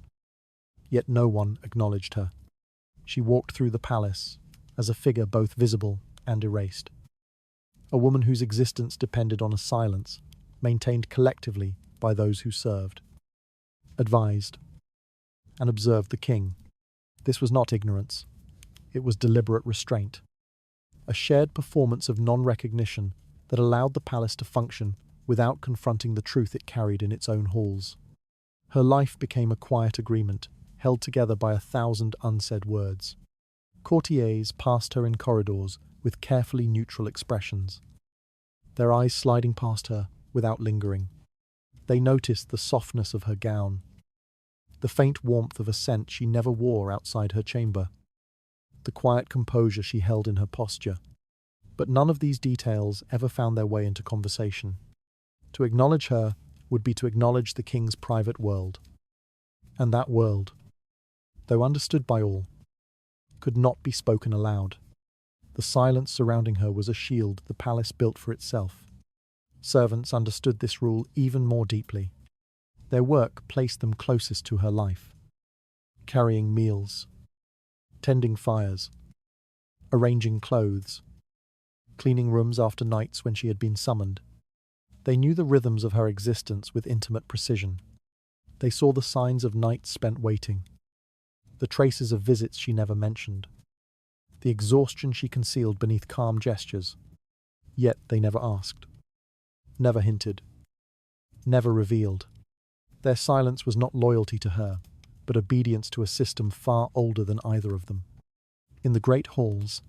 yet no one acknowledged her. She walked through the palace as a figure both visible and erased. A woman whose existence depended on a silence maintained collectively by those who served, advised, and observed the king. This was not ignorance. It was deliberate restraint, a shared performance of non-recognition that allowed the palace to function without confronting the truth it carried in its own halls. Her life became a quiet agreement, held together by 1,000 unsaid words. Courtiers passed her in corridors with carefully neutral expressions, their eyes sliding past her without lingering. They noticed the softness of her gown, the faint warmth of a scent she never wore outside her chamber, the quiet composure she held in her posture. But none of these details ever found their way into conversation. To acknowledge her would be to acknowledge the king's private world. And that world, though understood by all, could not be spoken aloud. The silence surrounding her was a shield the palace built for itself. Servants understood this rule even more deeply. Their work placed them closest to her life, carrying meals, tending fires, arranging clothes, cleaning rooms after nights when she had been summoned. They knew the rhythms of her existence with intimate precision. They saw the signs of nights spent waiting, the traces of visits she never mentioned, the exhaustion she concealed beneath calm gestures. Yet they never asked, never hinted, never revealed. Their silence was not loyalty to her, but obedience to a system far older than either of them. In the great halls,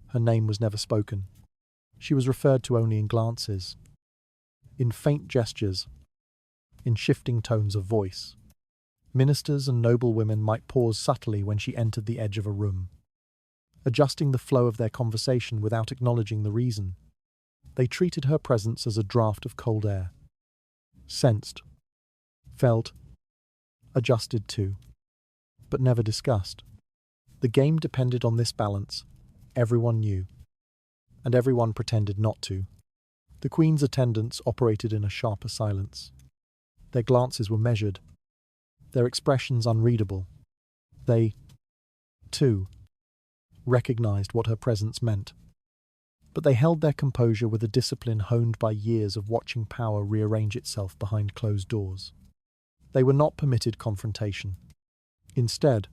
her name was never spoken. She was referred to only in glances, in faint gestures, in shifting tones of voice. Ministers and noblewomen might pause subtly when she entered the edge of a room, adjusting the flow of their conversation without acknowledging the reason. They treated her presence as a draught of cold air, sensed, felt, adjusted to, but never discussed. The game depended on this balance. Everyone knew, and everyone pretended not to. The Queen's attendants operated in a sharper silence. Their glances were measured, their expressions unreadable. They, too, recognized what her presence meant. But they held their composure with a discipline honed by years of watching power rearrange itself behind closed doors. They were not permitted confrontation. Instead,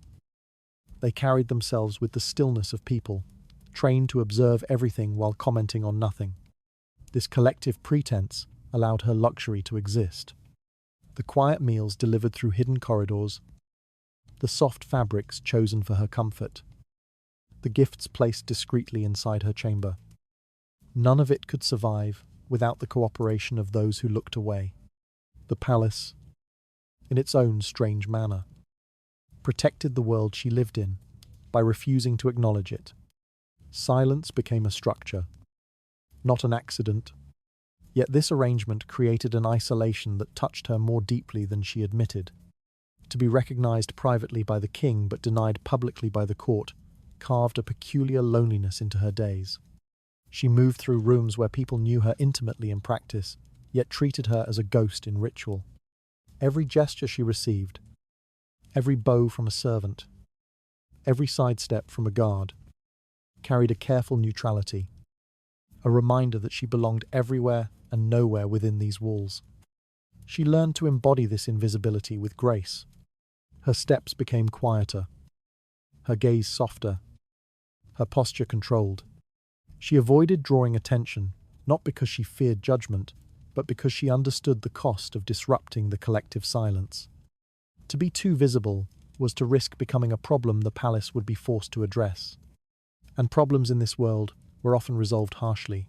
they carried themselves with the stillness of people, trained to observe everything while commenting on nothing. This collective pretense allowed her luxury to exist. The quiet meals delivered through hidden corridors, the soft fabrics chosen for her comfort, the gifts placed discreetly inside her chamber. None of it could survive without the cooperation of those who looked away. The palace, in its own strange manner, protected the world she lived in by refusing to acknowledge it. Silence became a structure, not an accident. Yet this arrangement created an isolation that touched her more deeply than she admitted. To be recognized privately by the king but denied publicly by the court carved a peculiar loneliness into her days. She moved through rooms where people knew her intimately in practice, yet treated her as a ghost in ritual. Every gesture she received, every bow from a servant, every sidestep from a guard, carried a careful neutrality, a reminder that she belonged everywhere and nowhere within these walls. She learned to embody this invisibility with grace. Her steps became quieter, her gaze softer, her posture controlled. She avoided drawing attention, not because she feared judgment, but because she understood the cost of disrupting the collective silence. To be too visible was to risk becoming a problem the palace would be forced to address. And problems in this world were often resolved harshly.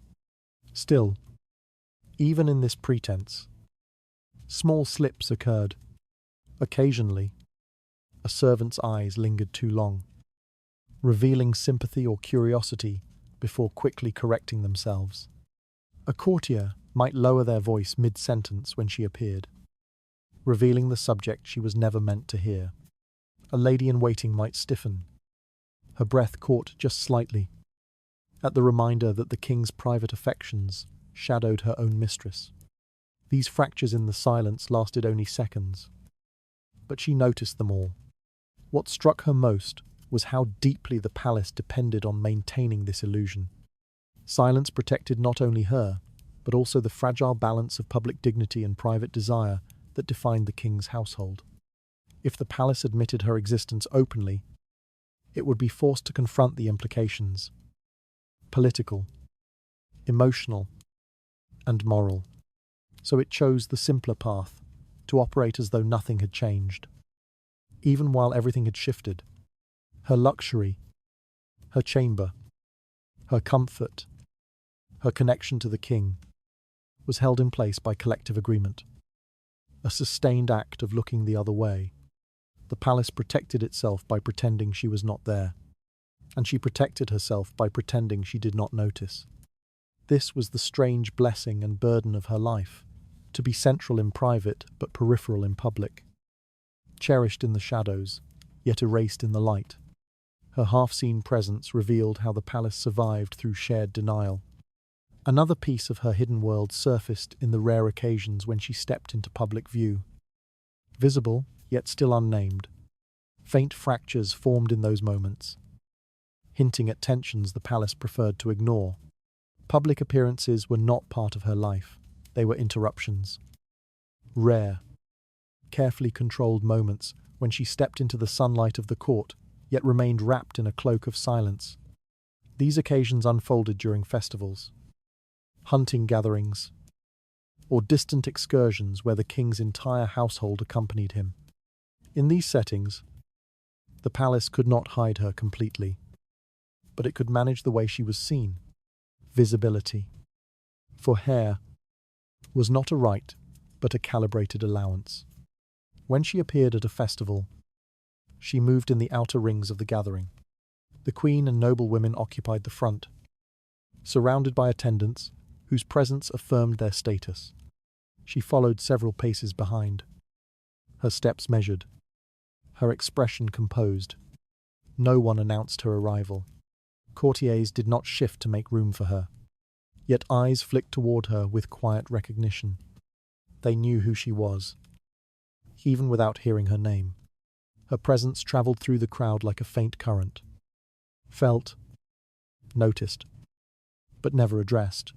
Still, even in this pretense, small slips occurred. Occasionally, a servant's eyes lingered too long, revealing sympathy or curiosity before quickly correcting themselves. A courtier might lower their voice mid-sentence when she appeared, revealing the subject she was never meant to hear. A lady-in-waiting might stiffen, her breath caught just slightly, at the reminder that the king's private affections shadowed her own mistress. These fractures in the silence lasted only seconds, but she noticed them all. What struck her most was how deeply the palace depended on maintaining this illusion. Silence protected not only her, but also the fragile balance of public dignity and private desire that defined the king's household. If the palace admitted her existence openly, it would be forced to confront the implications: political, emotional, and moral. So it chose the simpler path, to operate as though nothing had changed. Even while everything had shifted, her luxury, her chamber, her comfort, her connection to the king, was held in place by collective agreement. A sustained act of looking the other way. The palace protected itself by pretending she was not there, and she protected herself by pretending she did not notice. This was the strange blessing and burden of her life, to be central in private but peripheral in public. Cherished in the shadows, yet erased in the light. Her half-seen presence revealed how the palace survived through shared denial. Another piece of her hidden world surfaced in the rare occasions when she stepped into public view. Visible, yet still unnamed. Faint fractures formed in those moments, hinting at tensions the palace preferred to ignore. Public appearances were not part of her life. They were interruptions. Rare, carefully controlled moments when she stepped into the sunlight of the court, yet remained wrapped in a cloak of silence. These occasions unfolded during festivals, hunting gatherings, or distant excursions where the king's entire household accompanied him. In these settings, the palace could not hide her completely, but it could manage the way she was seen. Visibility. For hair was not a right, but a calibrated allowance. When she appeared at a festival, she moved in the outer rings of the gathering. The queen and noble women occupied the front, surrounded by attendants whose presence affirmed their status. She followed several paces behind, her steps measured, her expression composed. No one announced her arrival. Courtiers did not shift to make room for her, yet eyes flicked toward her with quiet recognition. They knew who she was, even without hearing her name. Her presence traveled through the crowd like a faint current. Felt, noticed, but never addressed.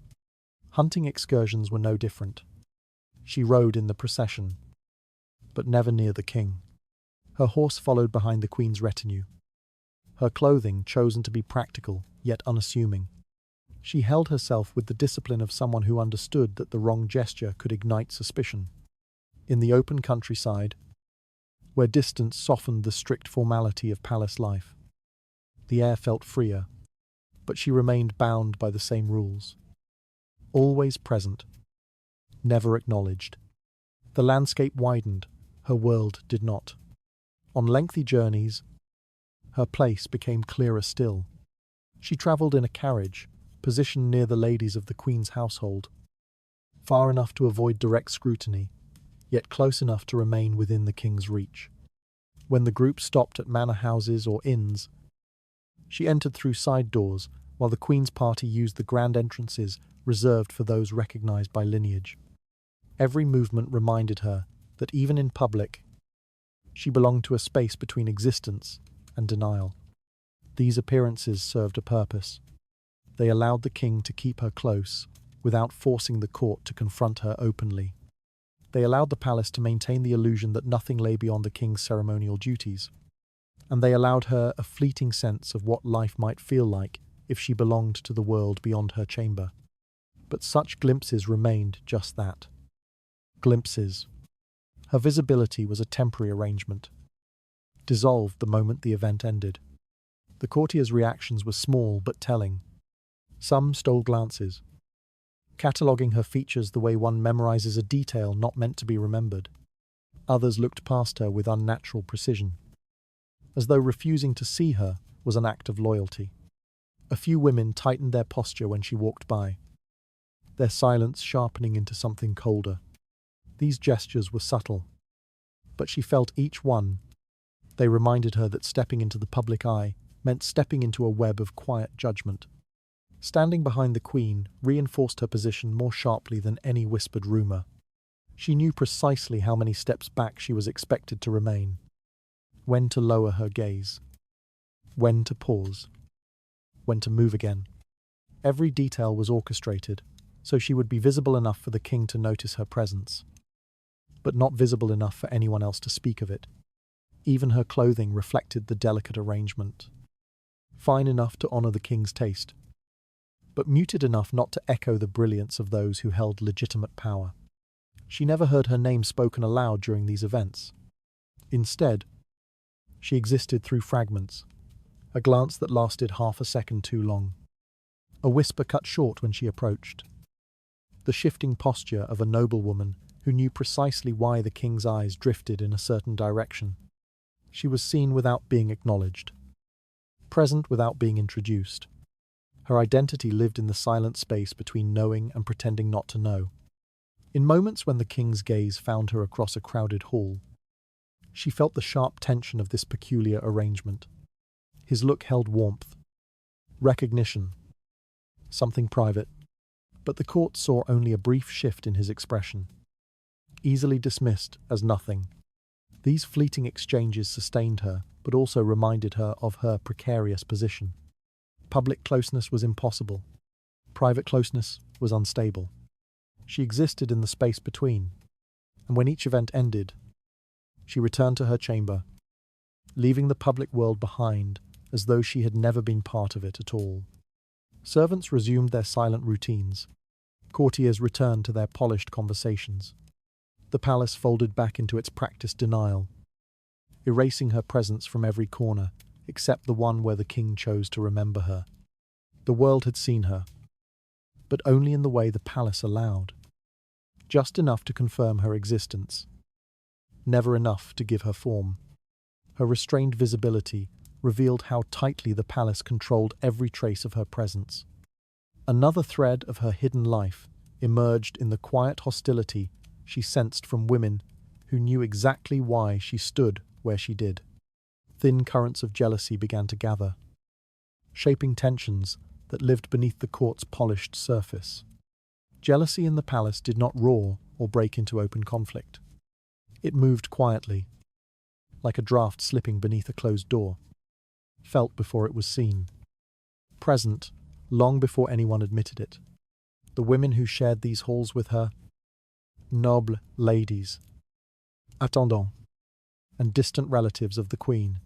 Hunting excursions were no different. She rode in the procession, but never near the king. Her horse followed behind the queen's retinue, her clothing chosen to be practical yet unassuming. She held herself with the discipline of someone who understood that the wrong gesture could ignite suspicion. In the open countryside, where distance softened the strict formality of palace life, the air felt freer, but she remained bound by the same rules. Always present, never acknowledged. The landscape widened, her world did not. On lengthy journeys, her place became clearer still. She travelled in a carriage, positioned near the ladies of the queen's household, far enough to avoid direct scrutiny, yet close enough to remain within the king's reach. When the group stopped at manor houses or inns, she entered through side doors, while the queen's party used the grand entrances reserved for those recognized by lineage. Every movement reminded her that even in public, she belonged to a space between existence and denial. These appearances served a purpose. They allowed the king to keep her close, without forcing the court to confront her openly. They allowed the palace to maintain the illusion that nothing lay beyond the king's ceremonial duties. And they allowed her a fleeting sense of what life might feel like if she belonged to the world beyond her chamber. But such glimpses remained just that. Glimpses. Her visibility was a temporary arrangement, dissolved the moment the event ended. The courtiers' reactions were small but telling. Some stole glances, cataloguing her features the way one memorizes a detail not meant to be remembered. Others looked past her with unnatural precision, as though refusing to see her was an act of loyalty. A few women tightened their posture when she walked by, their silence sharpening into something colder. These gestures were subtle, but she felt each one. They reminded her that stepping into the public eye meant stepping into a web of quiet judgment. Standing behind the queen reinforced her position more sharply than any whispered rumor. She knew precisely how many steps back she was expected to remain, when to lower her gaze, when to pause, when to move again. Every detail was orchestrated, so she would be visible enough for the king to notice her presence, but not visible enough for anyone else to speak of it. Even her clothing reflected the delicate arrangement, fine enough to honor the king's taste, but muted enough not to echo the brilliance of those who held legitimate power. She never heard her name spoken aloud during these events. Instead, she existed through fragments, a glance that lasted half a second too long, a whisper cut short when she approached, the shifting posture of a noblewoman who knew precisely why the king's eyes drifted in a certain direction. She was seen without being acknowledged, present without being introduced. Her identity lived in the silent space between knowing and pretending not to know. In moments when the king's gaze found her across a crowded hall, she felt the sharp tension of this peculiar arrangement. His look held warmth, recognition, something private, but the court saw only a brief shift in his expression, easily dismissed as nothing. These fleeting exchanges sustained her, but also reminded her of her precarious position. Public closeness was impossible. Private closeness was unstable. She existed in the space between, and when each event ended, She returned to her chamber, leaving the public world behind as though she had never been part of it at all. Servants resumed their silent routines. Courtiers returned to their polished conversations. The palace folded back into its practiced denial, erasing her presence from every corner, except the one where the king chose to remember her. The world had seen her, but only in the way the palace allowed. Just enough to confirm her existence, never enough to give her form. Her restrained visibility revealed how tightly the palace controlled every trace of her presence. Another thread of her hidden life emerged in the quiet hostility she sensed from women who knew exactly why she stood where she did. Thin currents of jealousy began to gather, shaping tensions that lived beneath the court's polished surface. Jealousy in the palace did not roar or break into open conflict. It moved quietly, like a draft slipping beneath a closed door, felt before it was seen, present long before anyone admitted it. The women who shared these halls with her, noble ladies, attendants, and distant relatives of the queen,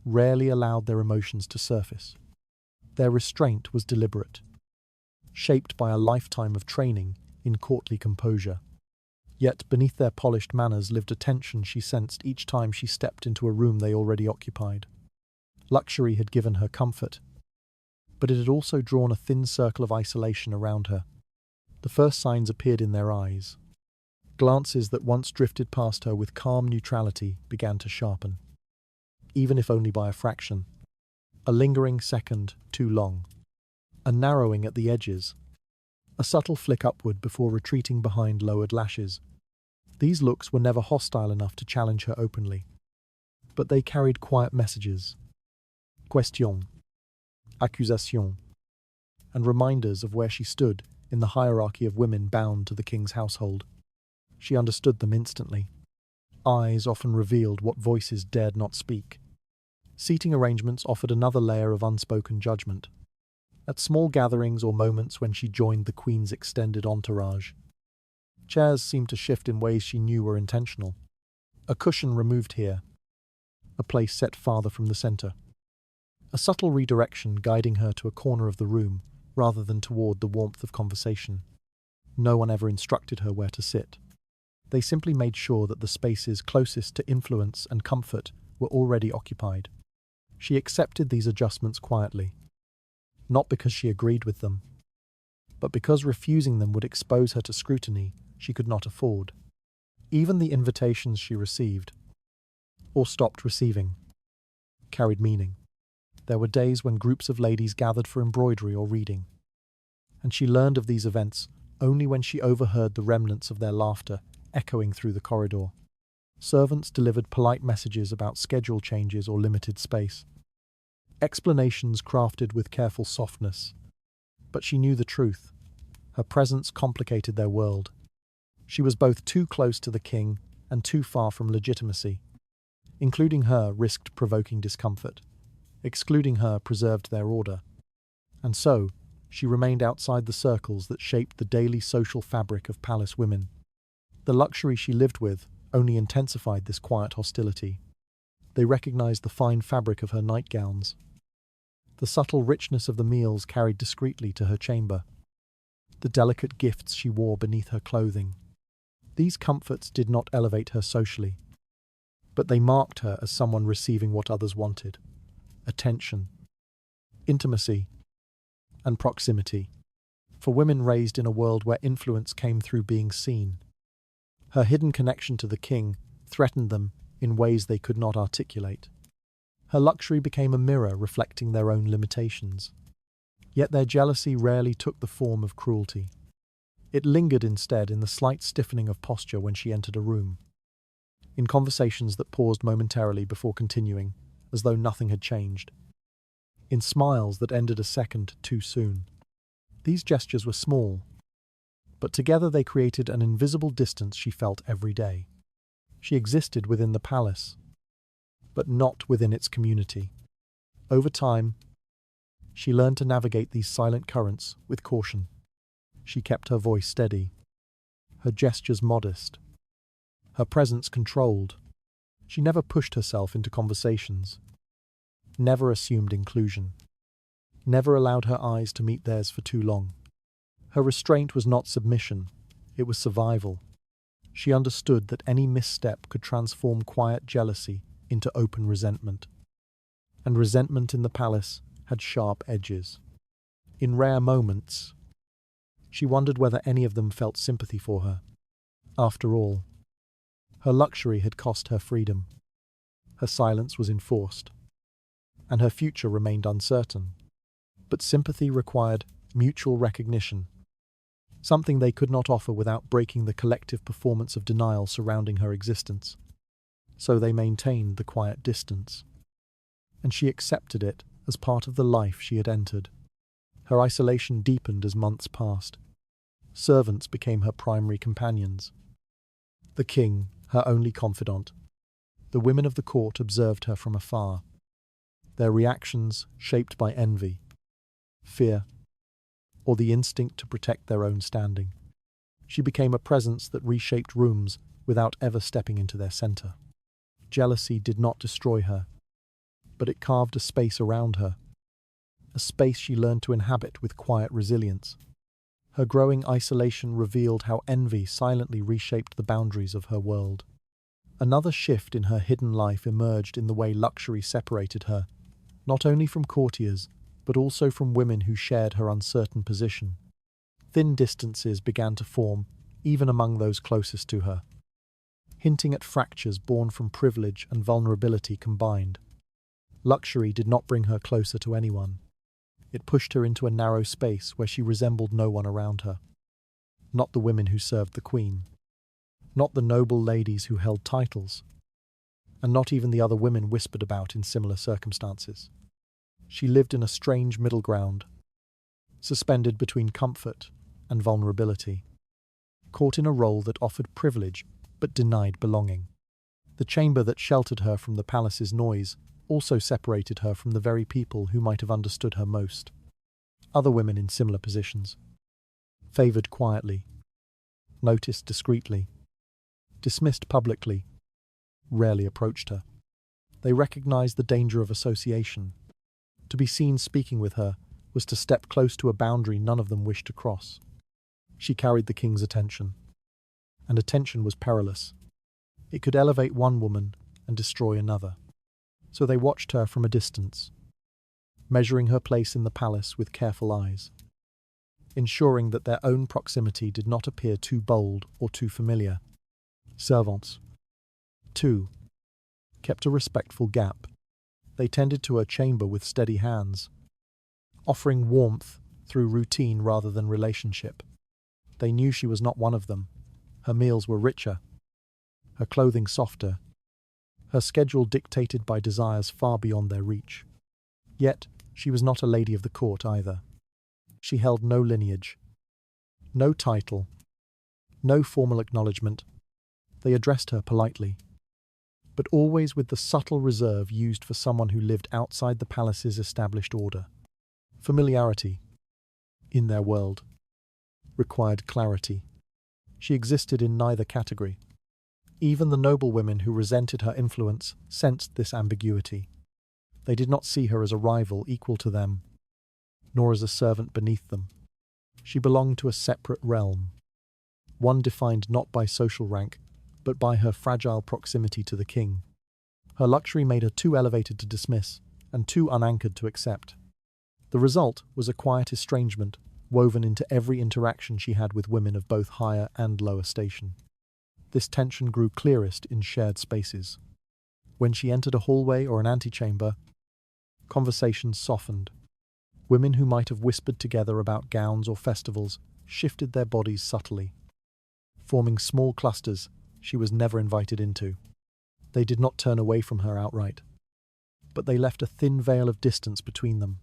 rarely allowed their emotions to surface. Their restraint was deliberate, shaped by a lifetime of training in courtly composure. Yet beneath their polished manners lived a tension she sensed each time she stepped into a room they already occupied. Luxury had given her comfort, but it had also drawn a thin circle of isolation around her. The first signs appeared in their eyes. Glances that once drifted past her with calm neutrality began to sharpen, even if only by a fraction. A lingering second too long. A narrowing at the edges. A subtle flick upward before retreating behind lowered lashes. These looks were never hostile enough to challenge her openly, but they carried quiet messages. Question, accusation, and reminders of where she stood in the hierarchy of women bound to the king's household. She understood them instantly. Eyes often revealed what voices dared not speak. Seating arrangements offered another layer of unspoken judgment. At small gatherings or moments when she joined the queen's extended entourage, chairs seemed to shift in ways she knew were intentional. A cushion removed here, a place set farther from the center. A subtle redirection guiding her to a corner of the room rather than toward the warmth of conversation. No one ever instructed her where to sit. They simply made sure that the spaces closest to influence and comfort were already occupied. She accepted these adjustments quietly, not because she agreed with them, but because refusing them would expose her to scrutiny she could not afford. Even the invitations she received, or stopped receiving, carried meaning. There were days when groups of ladies gathered for embroidery or reading, and she learned of these events only when she overheard the remnants of their laughter echoing through the corridor. Servants delivered polite messages about schedule changes or limited space. Explanations crafted with careful softness. But she knew the truth. Her presence complicated their world. She was both too close to the king and too far from legitimacy. Including her risked provoking discomfort. Excluding her preserved their order. And so, she remained outside the circles that shaped the daily social fabric of palace women. The luxury she lived with only intensified this quiet hostility. They recognized the fine fabric of her nightgowns, the subtle richness of the meals carried discreetly to her chamber, the delicate gifts she wore beneath her clothing. These comforts did not elevate her socially, but they marked her as someone receiving what others wanted: attention, intimacy, and proximity. For women raised in a world where influence came through being seen, her hidden connection to the king threatened them in ways they could not articulate. Her luxury became a mirror reflecting their own limitations. Yet their jealousy rarely took the form of cruelty. It lingered instead in the slight stiffening of posture when she entered a room, in conversations that paused momentarily before continuing, as though nothing had changed, in smiles that ended a second too soon. These gestures were small, but together they created an invisible distance she felt every day. She existed within the palace, but not within its community. Over time, she learned to navigate these silent currents with caution. She kept her voice steady, her gestures modest, her presence controlled, She never pushed herself into conversations, never assumed inclusion, never allowed her eyes to meet theirs for too long. Her restraint was not submission, it was survival. She understood that any misstep could transform quiet jealousy into open resentment. And resentment in the palace had sharp edges. In rare moments, she wondered whether any of them felt sympathy for her. After all, her luxury had cost her freedom. Her silence was enforced, and her future remained uncertain. But sympathy required mutual recognition, something they could not offer without breaking the collective performance of denial surrounding her existence. So they maintained the quiet distance, and she accepted it as part of the life she had entered. Her isolation deepened as months passed. Servants became her primary companions. The king, her only confidant. The women of the court observed her from afar, their reactions shaped by envy, fear, or the instinct to protect their own standing. She became a presence that reshaped rooms without ever stepping into their center. Jealousy did not destroy her, but it carved a space around her, a space she learned to inhabit with quiet resilience. Her growing isolation revealed how envy silently reshaped the boundaries of her world. Another shift in her hidden life emerged in the way luxury separated her, not only from courtiers, but also from women who shared her uncertain position. Thin distances began to form, even among those closest to her, hinting at fractures born from privilege and vulnerability combined. Luxury did not bring her closer to anyone. It pushed her into a narrow space where she resembled no one around her. Not the women who served the queen, not the noble ladies who held titles, and not even the other women whispered about in similar circumstances. She lived in a strange middle ground, suspended between comfort and vulnerability, caught in a role that offered privilege but denied belonging. The chamber that sheltered her from the palace's noise also separated her from the very people who might have understood her most. Other women in similar positions, favored quietly, noticed discreetly, dismissed publicly, rarely approached her. They recognized the danger of association. To be seen speaking with her was to step close to a boundary none of them wished to cross. She carried the king's attention, and attention was perilous. It could elevate one woman and destroy another. So they watched her from a distance, measuring her place in the palace with careful eyes, ensuring that their own proximity did not appear too bold or too familiar. Servants, too, kept a respectful gap. They tended to her chamber with steady hands, offering warmth through routine rather than relationship. They knew she was not one of them. Her meals were richer, her clothing softer, her schedule dictated by desires far beyond their reach. Yet, she was not a lady of the court either. She held no lineage, no title, no formal acknowledgement. They addressed her politely, but always with the subtle reserve used for someone who lived outside the palace's established order. Familiarity, in their world, required clarity. She existed in neither category. Even the noble women who resented her influence sensed this ambiguity. They did not see her as a rival equal to them, nor as a servant beneath them. She belonged to a separate realm, one defined not by social rank, but by her fragile proximity to the king. Her luxury made her too elevated to dismiss, and too unanchored to accept. The result was a quiet estrangement woven into every interaction she had with women of both higher and lower station. This tension grew clearest in shared spaces. When she entered a hallway or an antechamber, conversations softened. Women who might have whispered together about gowns or festivals shifted their bodies subtly, forming small clusters she was never invited into. They did not turn away from her outright, but they left a thin veil of distance between them,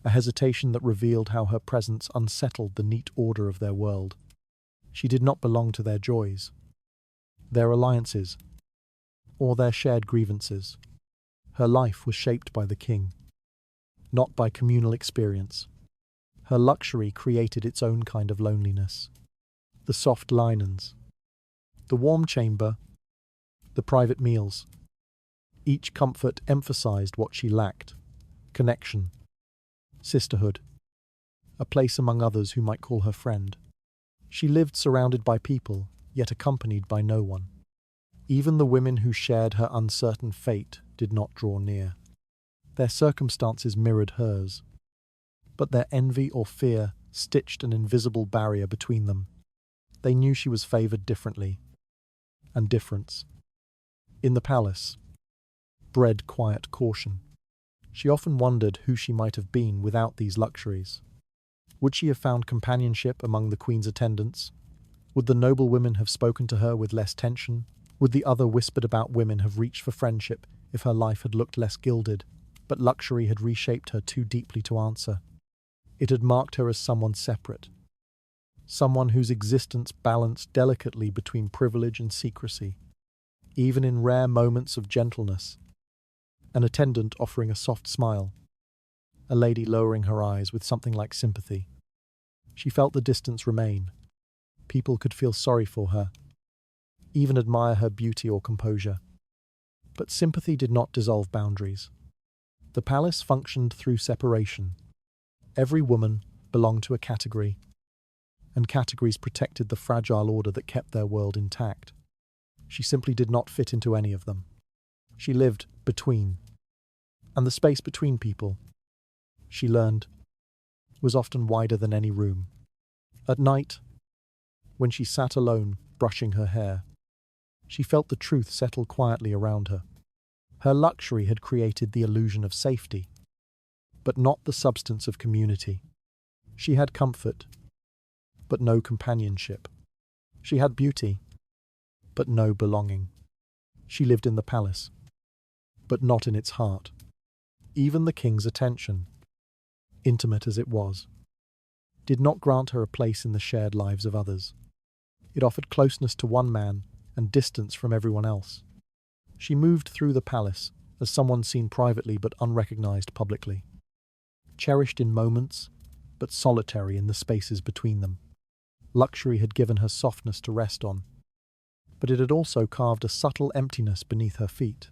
a hesitation that revealed how her presence unsettled the neat order of their world. She did not belong to their joys, their alliances, or their shared grievances. Her life was shaped by the king, not by communal experience. Her luxury created its own kind of loneliness. The soft linens, the warm chamber, The private meals. Each comfort emphasized what she lacked: connection, sisterhood, a place among others who might call her friend. She lived surrounded by people, yet accompanied by no one. Even the women who shared her uncertain fate did not draw near. Their circumstances mirrored hers, but their envy or fear stitched an invisible barrier between them. They knew she was favored differently, and difference, in the palace, bred quiet caution. She often wondered who she might have been without these luxuries. Would she have found companionship among the queen's attendants? Would the noble women have spoken to her with less tension? Would the other whispered about women have reached for friendship if her life had looked less gilded? But luxury had reshaped her too deeply to answer. It had marked her as someone separate, someone whose existence balanced delicately between privilege and secrecy. Even in rare moments of gentleness, an attendant offering a soft smile, a lady lowering her eyes with something like sympathy, she felt the distance remain. People could feel sorry for her, even admire her beauty or composure. But sympathy did not dissolve boundaries. The palace functioned through separation. Every woman belonged to a category, and categories protected the fragile order that kept their world intact. She simply did not fit into any of them. She lived between, and the space between people, she learned, was often wider than any room. At night, when she sat alone, brushing her hair, she felt the truth settle quietly around her. Her luxury had created the illusion of safety, but not the substance of community. She had comfort, but no companionship. She had beauty, but no belonging. She lived in the palace, but not in its heart. Even the king's attention, intimate as it was, did not grant her a place in the shared lives of others. It offered closeness to one man and distance from everyone else. She moved through the palace as someone seen privately but unrecognized publicly, cherished in moments, but solitary in the spaces between them. Luxury had given her softness to rest on, but it had also carved a subtle emptiness beneath her feet.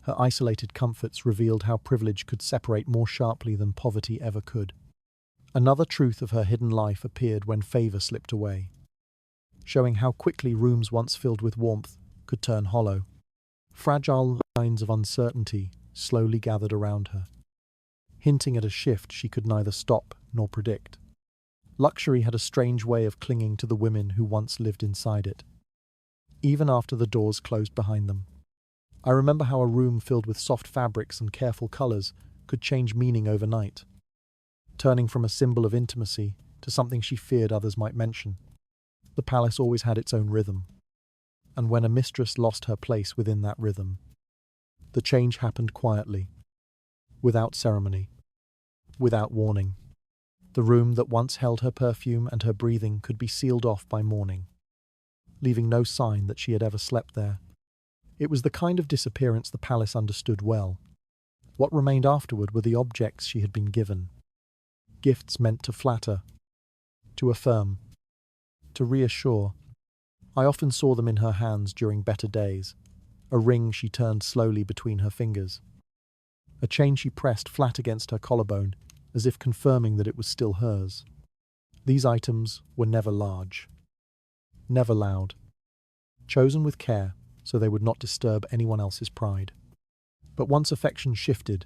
Her isolated comforts revealed how privilege could separate more sharply than poverty ever could. Another truth of her hidden life appeared when favor slipped away, showing how quickly rooms once filled with warmth could turn hollow. Fragile lines of uncertainty slowly gathered around her, hinting at a shift she could neither stop nor predict. Luxury had a strange way of clinging to the women who once lived inside it, even after the doors closed behind them. I remember how a room filled with soft fabrics and careful colors could change meaning overnight, turning from a symbol of intimacy to something she feared others might mention. The palace always had its own rhythm, and when a mistress lost her place within that rhythm, the change happened quietly, without ceremony, without warning. The room that once held her perfume and her breathing could be sealed off by morning, leaving no sign that she had ever slept there. It was the kind of disappearance the palace understood well. What remained afterward were the objects she had been given, gifts meant to flatter, to affirm, to reassure. I often saw them in her hands during better days, a ring she turned slowly between her fingers, a chain she pressed flat against her collarbone, as if confirming that it was still hers. These items were never large, never loud, chosen with care so they would not disturb anyone else's pride. But once affection shifted,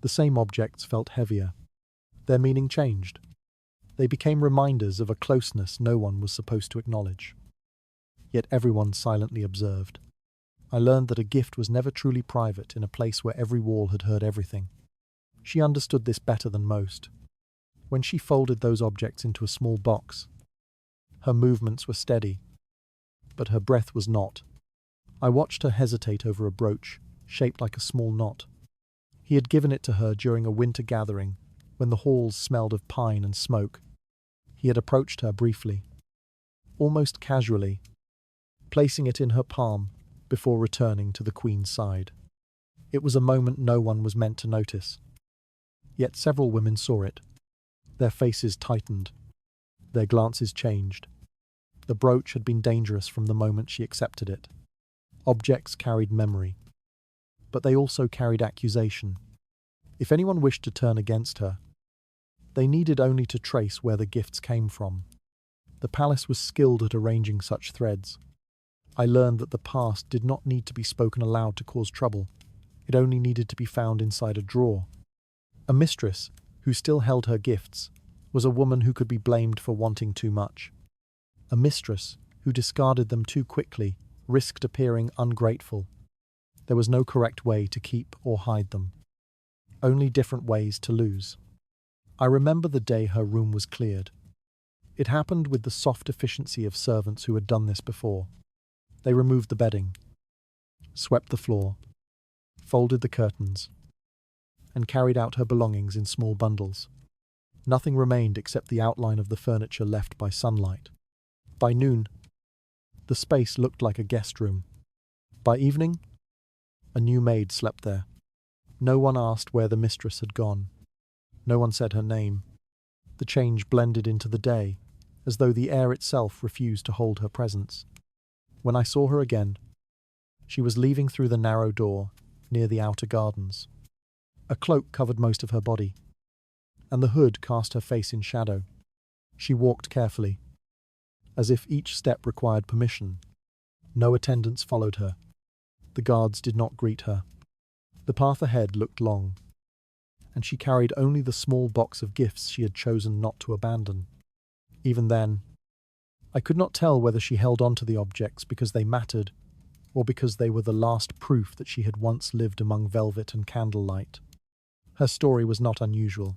the same objects felt heavier. Their meaning changed. They became reminders of a closeness no one was supposed to acknowledge. Yet everyone silently observed. I learned that a gift was never truly private in a place where every wall had heard everything. She understood this better than most. When she folded those objects into a small box, her movements were steady, but her breath was not. I watched her hesitate over a brooch, shaped like a small knot. He had given it to her during a winter gathering, when the halls smelled of pine and smoke. He had approached her briefly, almost casually, placing it in her palm before returning to the queen's side. It was a moment no one was meant to notice. Yet several women saw it. Their faces tightened. Their glances changed. The brooch had been dangerous from the moment she accepted it. Objects carried memory, but they also carried accusation. If anyone wished to turn against her, they needed only to trace where the gifts came from. The palace was skilled at arranging such threads. I learned that the past did not need to be spoken aloud to cause trouble. It only needed to be found inside a drawer. A mistress, who still held her gifts, was a woman who could be blamed for wanting too much. A mistress, who discarded them too quickly, risked appearing ungrateful. There was no correct way to keep or hide them. Only different ways to lose. I remember the day her room was cleared. It happened with the soft efficiency of servants who had done this before. They removed the bedding, swept the floor, folded the curtains, and carried out her belongings in small bundles. Nothing remained except the outline of the furniture left by sunlight. By noon, the space looked like a guest room. By evening, a new maid slept there. No one asked where the mistress had gone. No one said her name. The change blended into the day, as though the air itself refused to hold her presence. When I saw her again, she was leaving through the narrow door near the outer gardens. A cloak covered most of her body, and the hood cast her face in shadow. She walked carefully, as if each step required permission. No attendants followed her. The guards did not greet her. The path ahead looked long, and she carried only the small box of gifts she had chosen not to abandon. Even then, I could not tell whether she held on to the objects because they mattered, or because they were the last proof that she had once lived among velvet and candlelight. Her story was not unusual.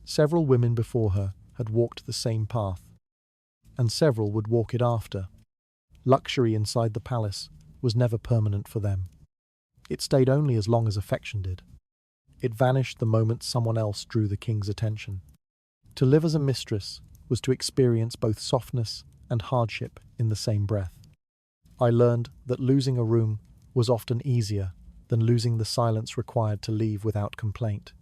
Several women before her had walked the same path, and several would walk it after. Luxury inside the palace was never permanent for them. It stayed only as long as affection did. It vanished the moment someone else drew the king's attention. To live as a mistress was to experience both softness and hardship in the same breath. I learned that losing a room was often easier than losing the silence required to leave without complaint.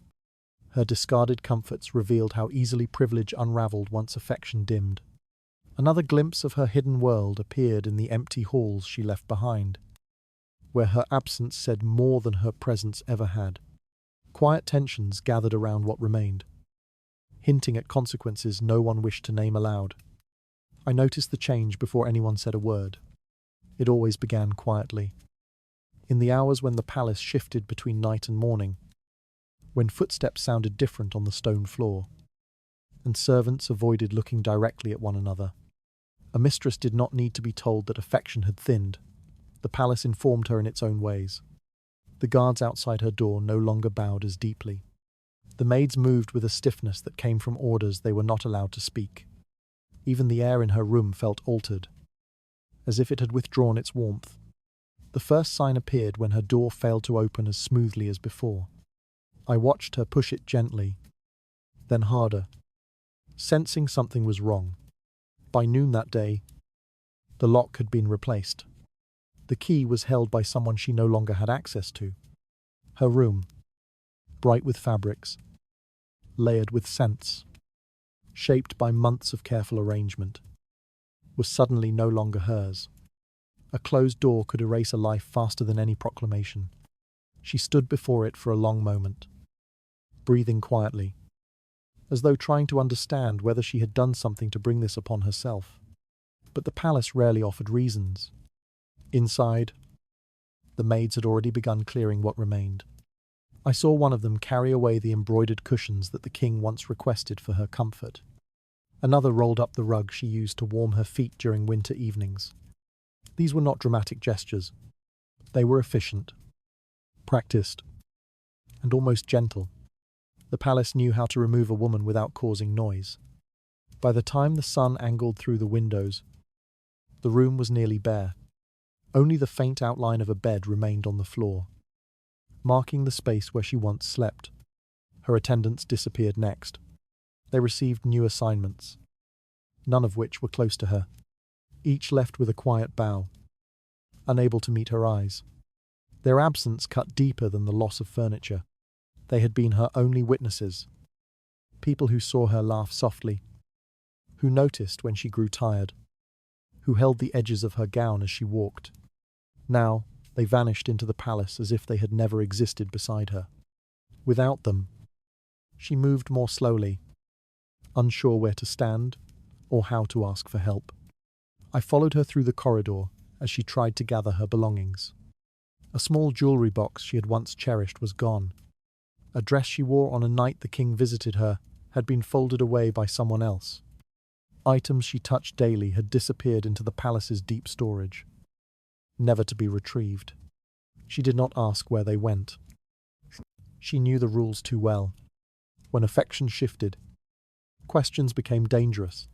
Her discarded comforts revealed how easily privilege unraveled once affection dimmed. Another glimpse of her hidden world appeared in the empty halls she left behind, where her absence said more than her presence ever had. Quiet tensions gathered around what remained, hinting at consequences no one wished to name aloud. I noticed the change before anyone said a word. It always began quietly. In the hours when the palace shifted between night and morning, when footsteps sounded different on the stone floor, and servants avoided looking directly at one another. A mistress did not need to be told that affection had thinned. The palace informed her in its own ways. The guards outside her door no longer bowed as deeply. The maids moved with a stiffness that came from orders they were not allowed to speak. Even the air in her room felt altered, as if it had withdrawn its warmth. The first sign appeared when her door failed to open as smoothly as before. I watched her push it gently, then harder, sensing something was wrong. By noon that day, the lock had been replaced. The key was held by someone she no longer had access to. Her room, bright with fabrics, layered with scents, shaped by months of careful arrangement, was suddenly no longer hers. A closed door could erase a life faster than any proclamation. She stood before it for a long moment, breathing quietly, as though trying to understand whether she had done something to bring this upon herself. But the palace rarely offered reasons. Inside, the maids had already begun clearing what remained. I saw one of them carry away the embroidered cushions that the king once requested for her comfort. Another rolled up the rug she used to warm her feet during winter evenings. These were not dramatic gestures. They were efficient, practiced, and almost gentle. The palace knew how to remove a woman without causing noise. By the time the sun angled through the windows, the room was nearly bare. Only the faint outline of a bed remained on the floor, marking the space where she once slept. Her attendants disappeared next. They received new assignments, none of which were close to her. Each left with a quiet bow, unable to meet her eyes. Their absence cut deeper than the loss of furniture. They had been her only witnesses, people who saw her laugh softly, who noticed when she grew tired, who held the edges of her gown as she walked. Now, they vanished into the palace as if they had never existed beside her. Without them, she moved more slowly, unsure where to stand or how to ask for help. I followed her through the corridor as she tried to gather her belongings. A small jewellery box she had once cherished was gone. A dress she wore on a night the king visited her had been folded away by someone else. Items she touched daily had disappeared into the palace's deep storage, never to be retrieved. She did not ask where they went. She knew the rules too well. When affection shifted, questions became dangerous.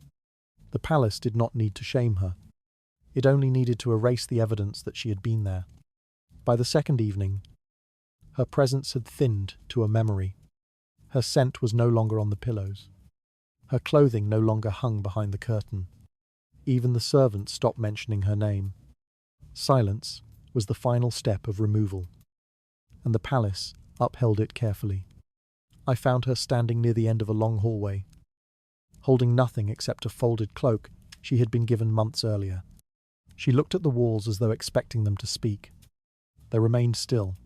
The palace did not need to shame her. It only needed to erase the evidence that she had been there. By the second evening, her presence had thinned to a memory. Her scent was no longer on the pillows. Her clothing no longer hung behind the curtain. Even the servants stopped mentioning her name. Silence was the final step of removal, and the palace upheld it carefully. I found her standing near the end of a long hallway, holding nothing except a folded cloak she had been given months earlier. She looked at the walls as though expecting them to speak. They remained still.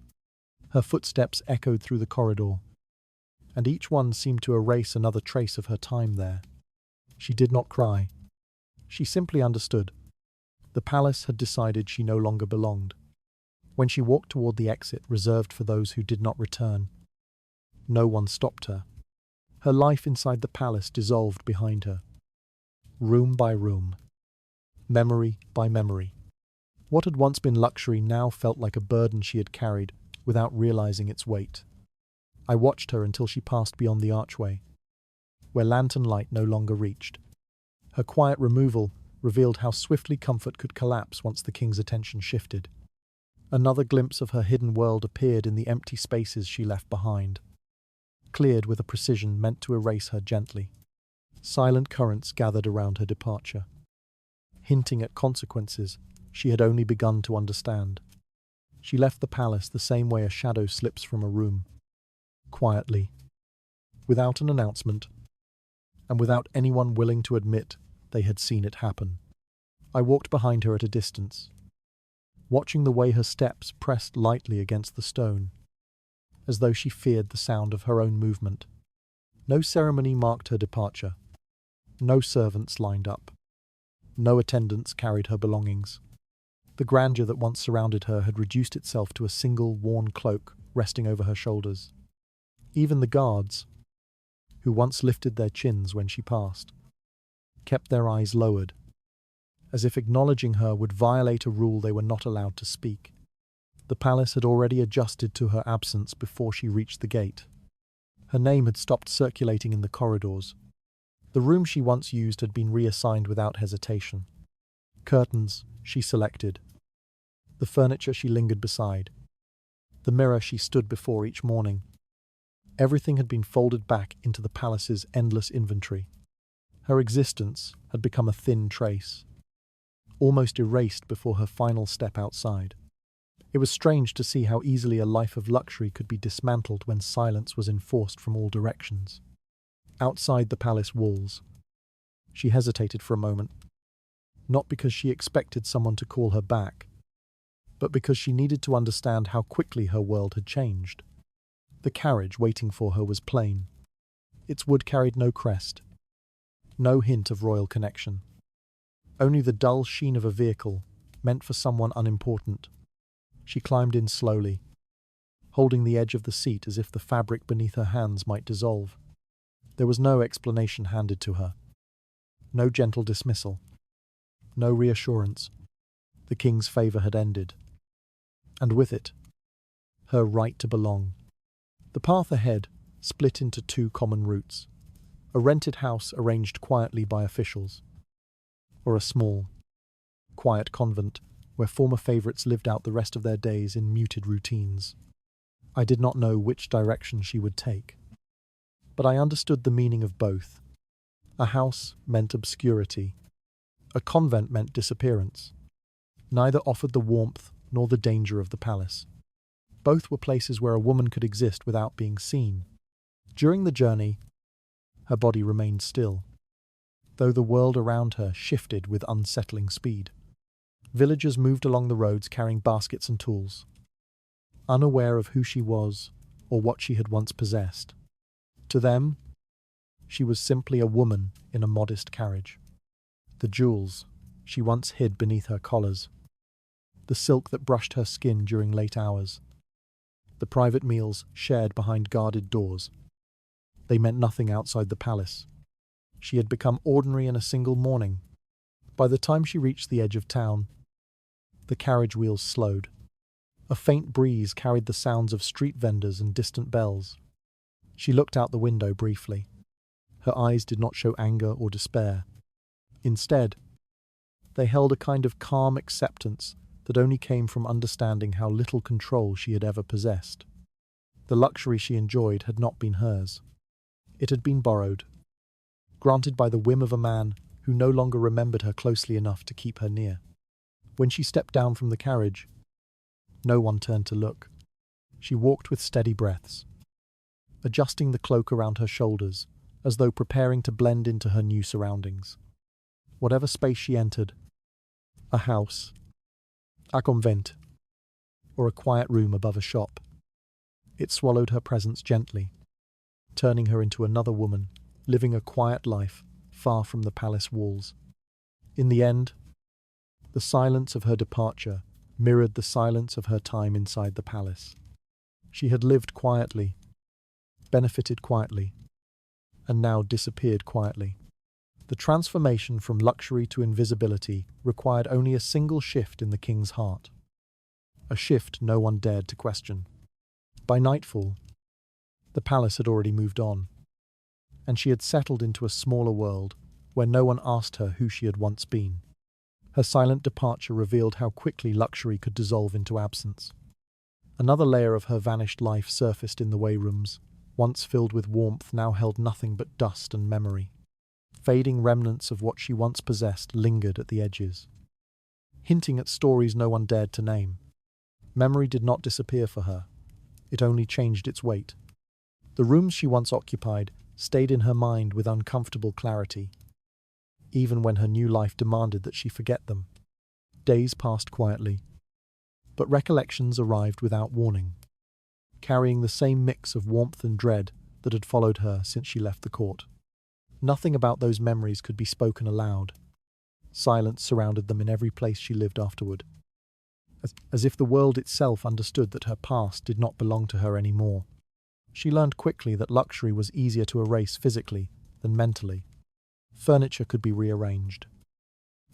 Her footsteps echoed through the corridor, and each one seemed to erase another trace of her time there. She did not cry. She simply understood. The palace had decided she no longer belonged. When she walked toward the exit reserved for those who did not return, no one stopped her. Her life inside the palace dissolved behind her, room by room, memory by memory. What had once been luxury now felt like a burden she had carried without realizing its weight. I watched her until she passed beyond the archway, where lantern light no longer reached. Her quiet removal revealed how swiftly comfort could collapse once the king's attention shifted. Another glimpse of her hidden world appeared in the empty spaces she left behind, cleared with a precision meant to erase her gently. Silent currents gathered around her departure, hinting at consequences she had only begun to understand. She left the palace the same way a shadow slips from a room, quietly, without an announcement, and without anyone willing to admit they had seen it happen. I walked behind her at a distance, watching the way her steps pressed lightly against the stone, as though she feared the sound of her own movement. No ceremony marked her departure. No servants lined up. No attendants carried her belongings. The grandeur that once surrounded her had reduced itself to a single worn cloak resting over her shoulders. Even the guards, who once lifted their chins when she passed, kept their eyes lowered, as if acknowledging her would violate a rule they were not allowed to speak. The palace had already adjusted to her absence before she reached the gate. Her name had stopped circulating in the corridors. The room she once used had been reassigned without hesitation. Curtains she selected. The furniture she lingered beside. The mirror she stood before each morning. Everything had been folded back into the palace's endless inventory. Her existence had become a thin trace, almost erased before her final step outside. It was strange to see how easily a life of luxury could be dismantled when silence was enforced from all directions. Outside the palace walls, she hesitated for a moment, not because she expected someone to call her back, but because she needed to understand how quickly her world had changed. The carriage waiting for her was plain. Its wood carried no crest, no hint of royal connection. Only the dull sheen of a vehicle meant for someone unimportant. She climbed in slowly, holding the edge of the seat as if the fabric beneath her hands might dissolve. There was no explanation handed to her, no gentle dismissal, no reassurance. The king's favour had ended, and with it, her right to belong. The path ahead split into two common routes: a rented house arranged quietly by officials, or a small, quiet convent where former favourites lived out the rest of their days in muted routines. I did not know which direction she would take, but I understood the meaning of both. A house meant obscurity. A convent meant disappearance. Neither offered the warmth nor the danger of the palace. Both were places where a woman could exist without being seen. During the journey, her body remained still, though the world around her shifted with unsettling speed. Villagers moved along the roads carrying baskets and tools, unaware of who she was or what she had once possessed. To them, she was simply a woman in a modest carriage. The jewels she once hid beneath her collars, the silk that brushed her skin during late hours, the private meals shared behind guarded doors. They meant nothing outside the palace. She had become ordinary in a single morning. By the time she reached the edge of town, the carriage wheels slowed. A faint breeze carried the sounds of street vendors and distant bells. She looked out the window briefly. Her eyes did not show anger or despair. Instead, they held a kind of calm acceptance that only came from understanding how little control she had ever possessed. The luxury she enjoyed had not been hers. It had been borrowed, granted by the whim of a man who no longer remembered her closely enough to keep her near. When she stepped down from the carriage, no one turned to look. She walked with steady breaths, adjusting the cloak around her shoulders, as though preparing to blend into her new surroundings. Whatever space she entered, a house, a convent, or a quiet room above a shop, it swallowed her presence gently, turning her into another woman, living a quiet life far from the palace walls. In the end, the silence of her departure mirrored the silence of her time inside the palace. She had lived quietly, benefited quietly, and now disappeared quietly. The transformation from luxury to invisibility required only a single shift in the king's heart, a shift no one dared to question. By nightfall, the palace had already moved on, and she had settled into a smaller world where no one asked her who she had once been. Her silent departure revealed how quickly luxury could dissolve into absence. Another layer of her vanished life surfaced in the wayrooms, once filled with warmth, now held nothing but dust and memory. Fading remnants of what she once possessed lingered at the edges, hinting at stories no one dared to name. Memory did not disappear for her. It only changed its weight. The rooms she once occupied stayed in her mind with uncomfortable clarity, even when her new life demanded that she forget them. Days passed quietly, but recollections arrived without warning, carrying the same mix of warmth and dread that had followed her since she left the court. Nothing about those memories could be spoken aloud. Silence surrounded them in every place she lived afterward, as if the world itself understood that her past did not belong to her anymore. She learned quickly that luxury was easier to erase physically than mentally. Furniture could be rearranged.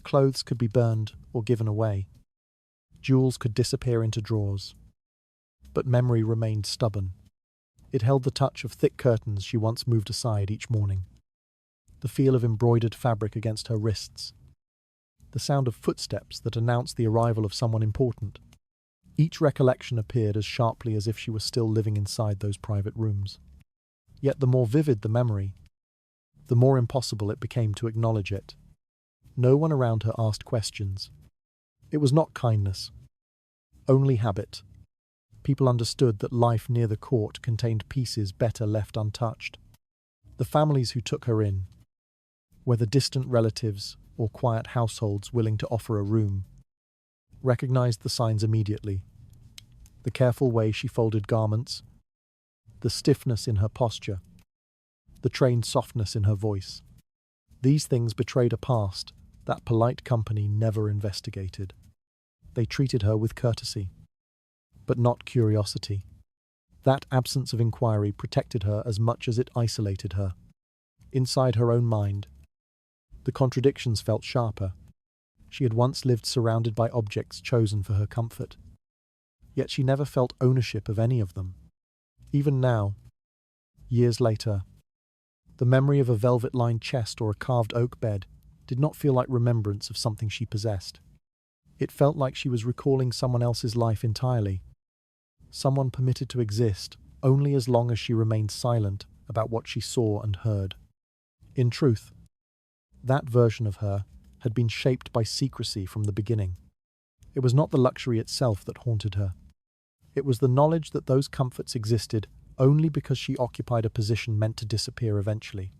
Clothes could be burned or given away. Jewels could disappear into drawers. But memory remained stubborn. It held the touch of thick curtains she once moved aside each morning, the feel of embroidered fabric against her wrists, the sound of footsteps that announced the arrival of someone important. Each recollection appeared as sharply as if she was still living inside those private rooms. Yet the more vivid the memory, the more impossible it became to acknowledge it. No one around her asked questions. It was not kindness, only habit. People understood that life near the court contained pieces better left untouched. The families who took her in, whether distant relatives or quiet households willing to offer a room, recognized the signs immediately. The careful way she folded garments, the stiffness in her posture, the trained softness in her voice. These things betrayed a past that polite company never investigated. They treated her with courtesy, but not curiosity. That absence of inquiry protected her as much as it isolated her. Inside her own mind, the contradictions felt sharper. She had once lived surrounded by objects chosen for her comfort, yet she never felt ownership of any of them. Even now, years later, the memory of a velvet-lined chest or a carved oak bed did not feel like remembrance of something she possessed. It felt like she was recalling someone else's life entirely, someone permitted to exist only as long as she remained silent about what she saw and heard. In truth, that version of her had been shaped by secrecy from the beginning. It was not the luxury itself that haunted her. It was the knowledge that those comforts existed only because she occupied a position meant to disappear eventually.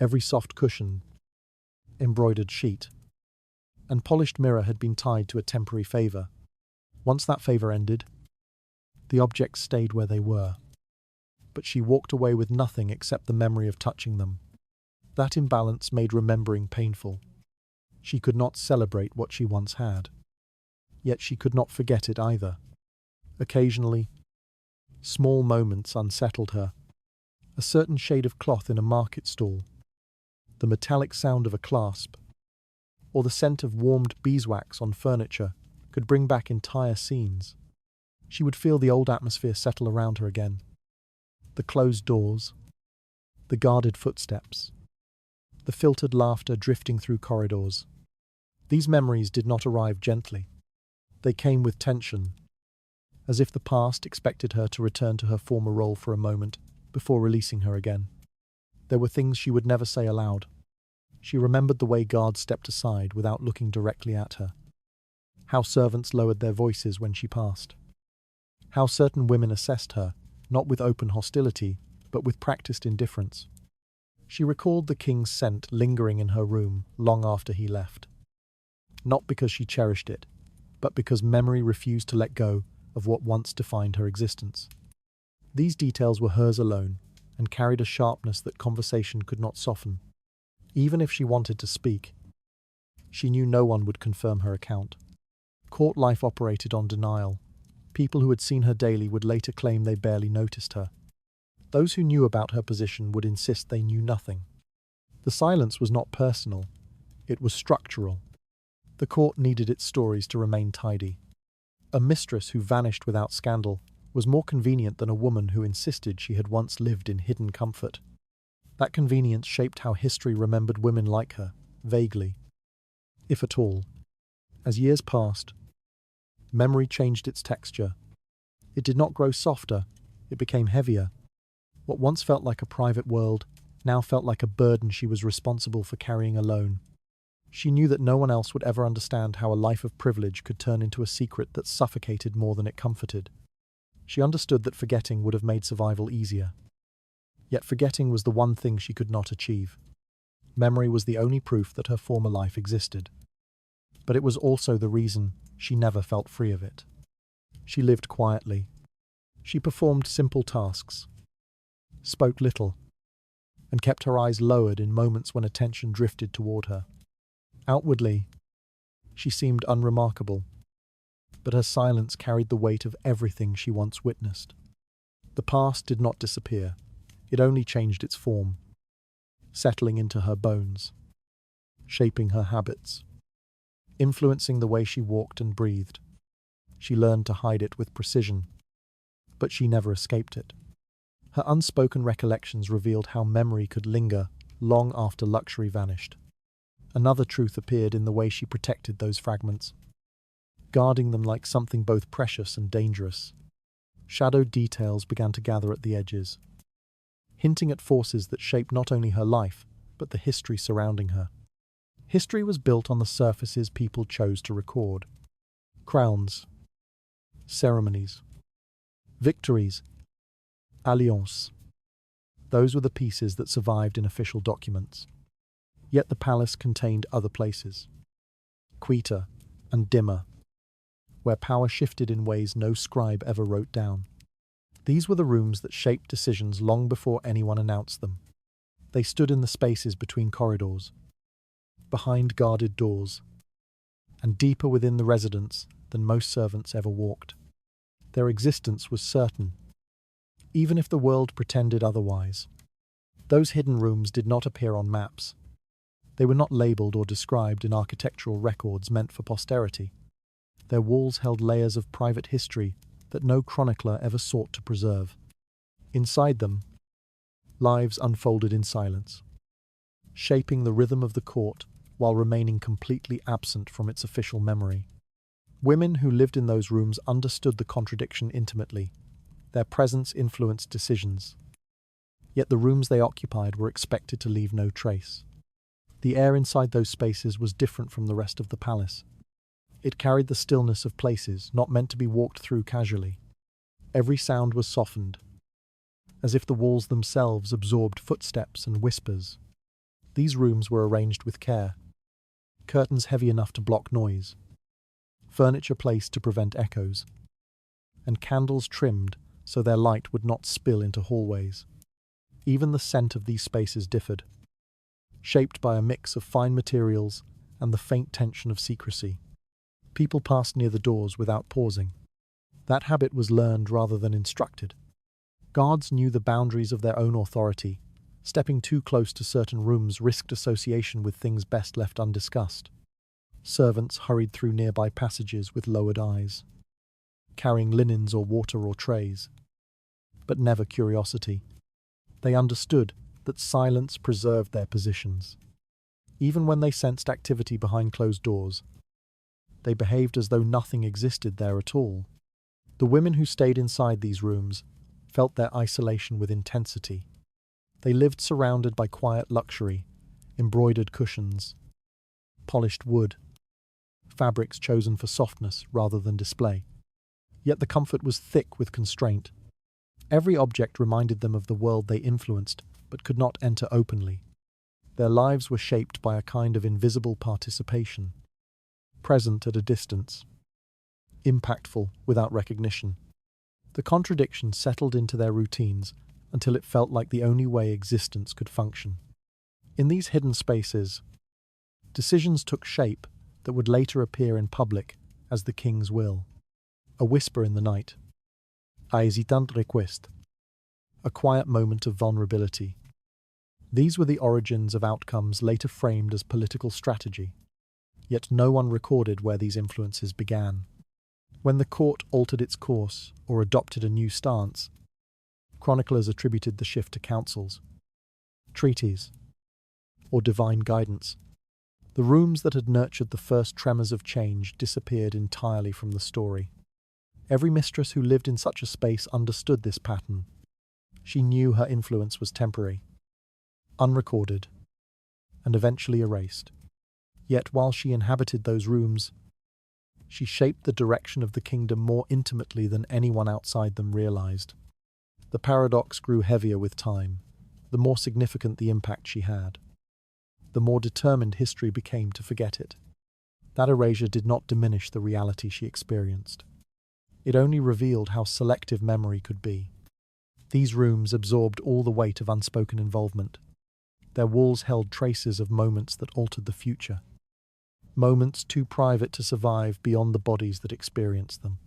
Every soft cushion, embroidered sheet, and polished mirror had been tied to a temporary favor. Once that favor ended, the objects stayed where they were. But she walked away with nothing except the memory of touching them. That imbalance made remembering painful. She could not celebrate what she once had. Yet she could not forget it either. Occasionally, small moments unsettled her. A certain shade of cloth in a market stall, the metallic sound of a clasp, or the scent of warmed beeswax on furniture could bring back entire scenes. She would feel the old atmosphere settle around her again. The closed doors, the guarded footsteps, the filtered laughter drifting through corridors. These memories did not arrive gently. They came with tension, as if the past expected her to return to her former role for a moment before releasing her again. There were things she would never say aloud. She remembered the way guards stepped aside without looking directly at her, how servants lowered their voices when she passed, how certain women assessed her, not with open hostility, but with practiced indifference. She recalled the king's scent lingering in her room long after he left, not because she cherished it, but because memory refused to let go of what once defined her existence. These details were hers alone, and carried a sharpness that conversation could not soften. Even if she wanted to speak, she knew no one would confirm her account. Court life operated on denial. People who had seen her daily would later claim they barely noticed her. Those who knew about her position would insist they knew nothing. The silence was not personal, it was structural. The court needed its stories to remain tidy. A mistress who vanished without scandal was more convenient than a woman who insisted she had once lived in hidden comfort. That convenience shaped how history remembered women like her, vaguely, if at all. As years passed, memory changed its texture. It did not grow softer, it became heavier. What once felt like a private world now felt like a burden she was responsible for carrying alone. She knew that no one else would ever understand how a life of privilege could turn into a secret that suffocated more than it comforted. She understood that forgetting would have made survival easier. Yet forgetting was the one thing she could not achieve. Memory was the only proof that her former life existed. But it was also the reason she never felt free of it. She lived quietly. She performed simple tasks, spoke little, and kept her eyes lowered in moments when attention drifted toward her. Outwardly, she seemed unremarkable, but her silence carried the weight of everything she once witnessed. The past did not disappear, it only changed its form, settling into her bones, shaping her habits, influencing the way she walked and breathed. She learned to hide it with precision, but she never escaped it. Her unspoken recollections revealed how memory could linger long after luxury vanished. Another truth appeared in the way she protected those fragments, guarding them like something both precious and dangerous. Shadowed details began to gather at the edges, hinting at forces that shaped not only her life, but the history surrounding her. History was built on the surfaces people chose to record. Crowns, ceremonies, victories, alliances. Those were the pieces that survived in official documents. Yet the palace contained other places, quieter and dimmer, where power shifted in ways no scribe ever wrote down. These were the rooms that shaped decisions long before anyone announced them. They stood in the spaces between corridors, behind guarded doors, and deeper within the residence than most servants ever walked. Their existence was certain, even if the world pretended otherwise. Those hidden rooms did not appear on maps. They were not labelled or described in architectural records meant for posterity. Their walls held layers of private history that no chronicler ever sought to preserve. Inside them, lives unfolded in silence, shaping the rhythm of the court while remaining completely absent from its official memory. Women who lived in those rooms understood the contradiction intimately. Their presence influenced decisions, yet the rooms they occupied were expected to leave no trace. The air inside those spaces was different from the rest of the palace. It carried the stillness of places not meant to be walked through casually. Every sound was softened, as if the walls themselves absorbed footsteps and whispers. These rooms were arranged with care, curtains heavy enough to block noise, furniture placed to prevent echoes, and candles trimmed so their light would not spill into hallways. Even the scent of these spaces differed, shaped by a mix of fine materials and the faint tension of secrecy. People passed near the doors without pausing. That habit was learned rather than instructed. Guards knew the boundaries of their own authority. Stepping too close to certain rooms risked association with things best left undiscussed. Servants hurried through nearby passages with lowered eyes, carrying linens or water or trays, but never curiosity. They understood that silence preserved their positions. Even when they sensed activity behind closed doors, they behaved as though nothing existed there at all. The women who stayed inside these rooms felt their isolation with intensity. They lived surrounded by quiet luxury, embroidered cushions, polished wood, fabrics chosen for softness rather than display. Yet the comfort was thick with constraint. Every object reminded them of the world they influenced but could not enter openly. Their lives were shaped by a kind of invisible participation, present at a distance, impactful without recognition. The contradiction settled into their routines until it felt like the only way existence could function. In these hidden spaces, decisions took shape that would later appear in public as the king's will. A whisper in the night, a hesitant request, a quiet moment of vulnerability. These were the origins of outcomes later framed as political strategy, yet no one recorded where these influences began. When the court altered its course or adopted a new stance, chroniclers attributed the shift to councils, treaties, or divine guidance. The rooms that had nurtured the first tremors of change disappeared entirely from the story. Every mistress who lived in such a space understood this pattern. She knew her influence was temporary, unrecorded, and eventually erased. Yet while she inhabited those rooms, she shaped the direction of the kingdom more intimately than anyone outside them realized. The paradox grew heavier with time, the more significant the impact she had. The more determined history became to forget it. That erasure did not diminish the reality she experienced. It only revealed how selective memory could be. These rooms absorbed all the weight of unspoken involvement. Their walls held traces of moments that altered the future. Moments too private to survive beyond the bodies that experienced them.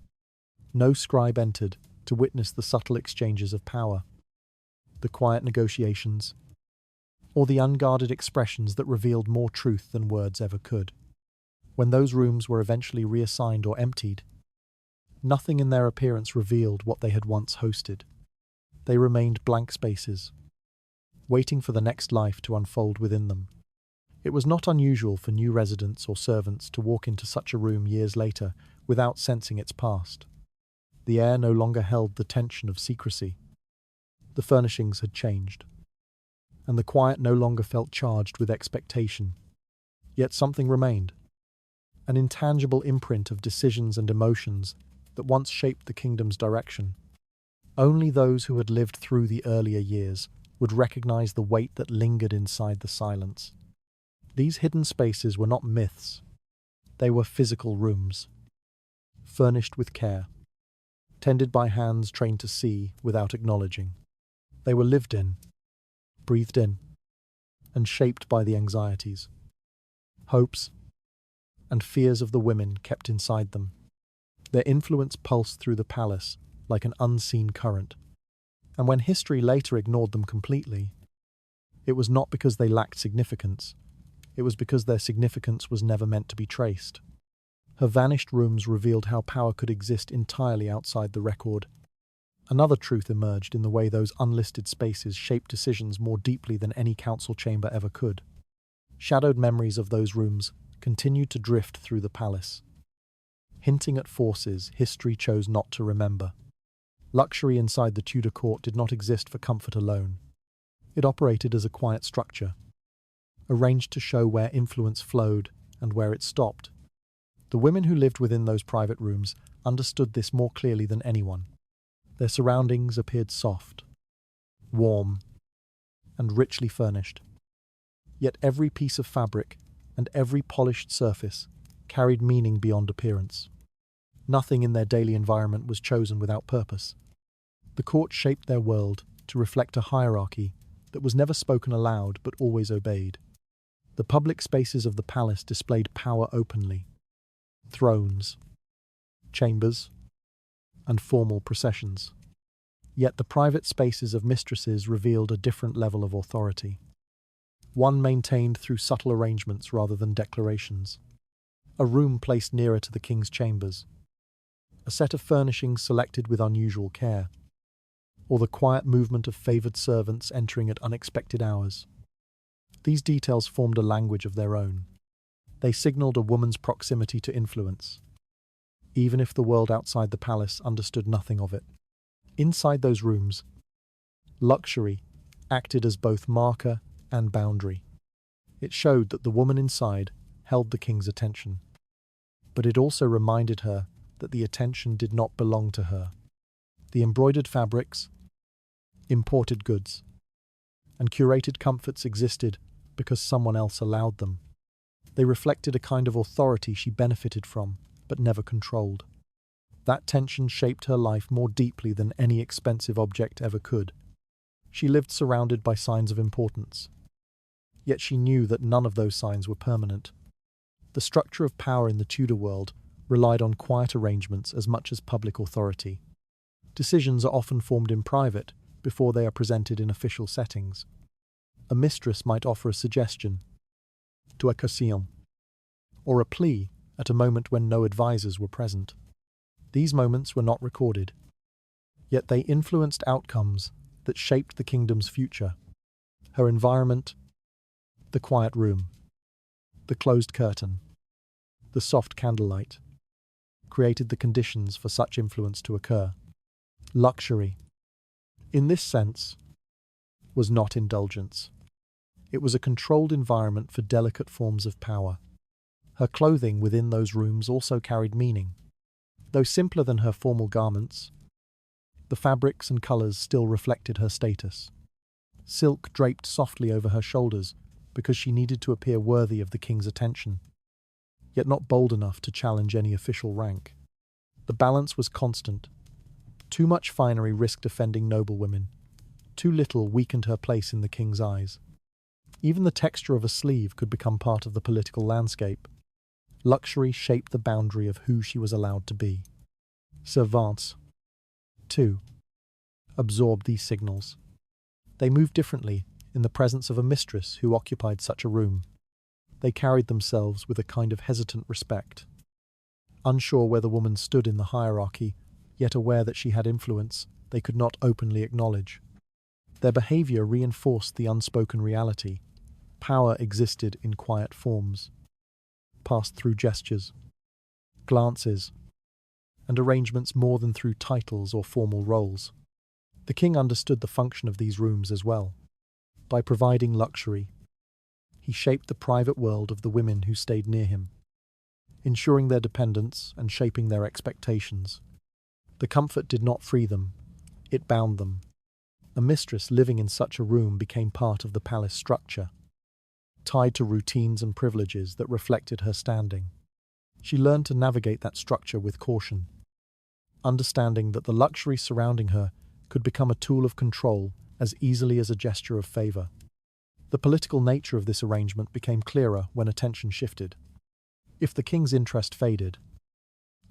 No scribe entered to witness the subtle exchanges of power, the quiet negotiations, or the unguarded expressions that revealed more truth than words ever could. When those rooms were eventually reassigned or emptied, nothing in their appearance revealed what they had once hosted. They remained blank spaces, waiting for the next life to unfold within them. It was not unusual for new residents or servants to walk into such a room years later without sensing its past. The air no longer held the tension of secrecy. The furnishings had changed, and the quiet no longer felt charged with expectation. Yet something remained, an intangible imprint of decisions and emotions that once shaped the kingdom's direction. Only those who had lived through the earlier years would recognize the weight that lingered inside the silence. These hidden spaces were not myths. They were physical rooms, furnished with care, tended by hands trained to see without acknowledging. They were lived in, breathed in, and shaped by the anxieties, hopes, and fears of the women kept inside them. Their influence pulsed through the palace like an unseen current, and when history later ignored them completely, it was not because they lacked significance. It was because their significance was never meant to be traced. Her vanished rooms revealed how power could exist entirely outside the record. Another truth emerged in the way those unlisted spaces shaped decisions more deeply than any council chamber ever could. Shadowed memories of those rooms continued to drift through the palace, hinting at forces history chose not to remember. Luxury inside the Tudor court did not exist for comfort alone. It operated as a quiet structure, arranged to show where influence flowed and where it stopped. The women who lived within those private rooms understood this more clearly than anyone. Their surroundings appeared soft, warm, and richly furnished. Yet every piece of fabric, and every polished surface carried meaning beyond appearance. Nothing in their daily environment was chosen without purpose. The court shaped their world to reflect a hierarchy that was never spoken aloud but always obeyed. The public spaces of the palace displayed power openly. Thrones, chambers, and formal processions. Yet the private spaces of mistresses revealed a different level of authority. One maintained through subtle arrangements rather than declarations. A room placed nearer to the king's chambers. A set of furnishings selected with unusual care. Or the quiet movement of favoured servants entering at unexpected hours. These details formed a language of their own. They signalled a woman's proximity to influence, even if the world outside the palace understood nothing of it. Inside those rooms, luxury acted as both marker and boundary. It showed that the woman inside held the king's attention, but it also reminded her that the attention did not belong to her. The embroidered fabrics, imported goods, and curated comforts existed because someone else allowed them. They reflected a kind of authority she benefited from, but never controlled. That tension shaped her life more deeply than any expensive object ever could. She lived surrounded by signs of importance. Yet she knew that none of those signs were permanent. The structure of power in the Tudor world relied on quiet arrangements as much as public authority. Decisions are often formed in private before they are presented in official settings. A mistress might offer a suggestion, to a caution, or a plea at a moment when no advisors were present. These moments were not recorded, yet they influenced outcomes that shaped the kingdom's future. Her environment, the quiet room, the closed curtain, the soft candlelight, created the conditions for such influence to occur. Luxury, in this sense, was not indulgence. It was a controlled environment for delicate forms of power. Her clothing within those rooms also carried meaning. Though simpler than her formal garments, the fabrics and colours still reflected her status. Silk draped softly over her shoulders because she needed to appear worthy of the king's attention, yet not bold enough to challenge any official rank. The balance was constant. Too much finery risked offending noblewomen. Too little weakened her place in the king's eyes. Even the texture of a sleeve could become part of the political landscape. Luxury shaped the boundary of who she was allowed to be. Servants, too, absorbed these signals. They moved differently in the presence of a mistress who occupied such a room. They carried themselves with a kind of hesitant respect. Unsure where the woman stood in the hierarchy, yet aware that she had influence they could not openly acknowledge. Their behaviour reinforced the unspoken reality. Power existed in quiet forms, passed through gestures, glances, and arrangements more than through titles or formal roles. The king understood the function of these rooms as well. By providing luxury, he shaped the private world of the women who stayed near him, ensuring their dependence and shaping their expectations. The comfort did not free them, it bound them. A mistress living in such a room became part of the palace structure, tied to routines and privileges that reflected her standing. She learned to navigate that structure with caution, understanding that the luxury surrounding her could become a tool of control as easily as a gesture of favour. The political nature of this arrangement became clearer when attention shifted. If the king's interest faded,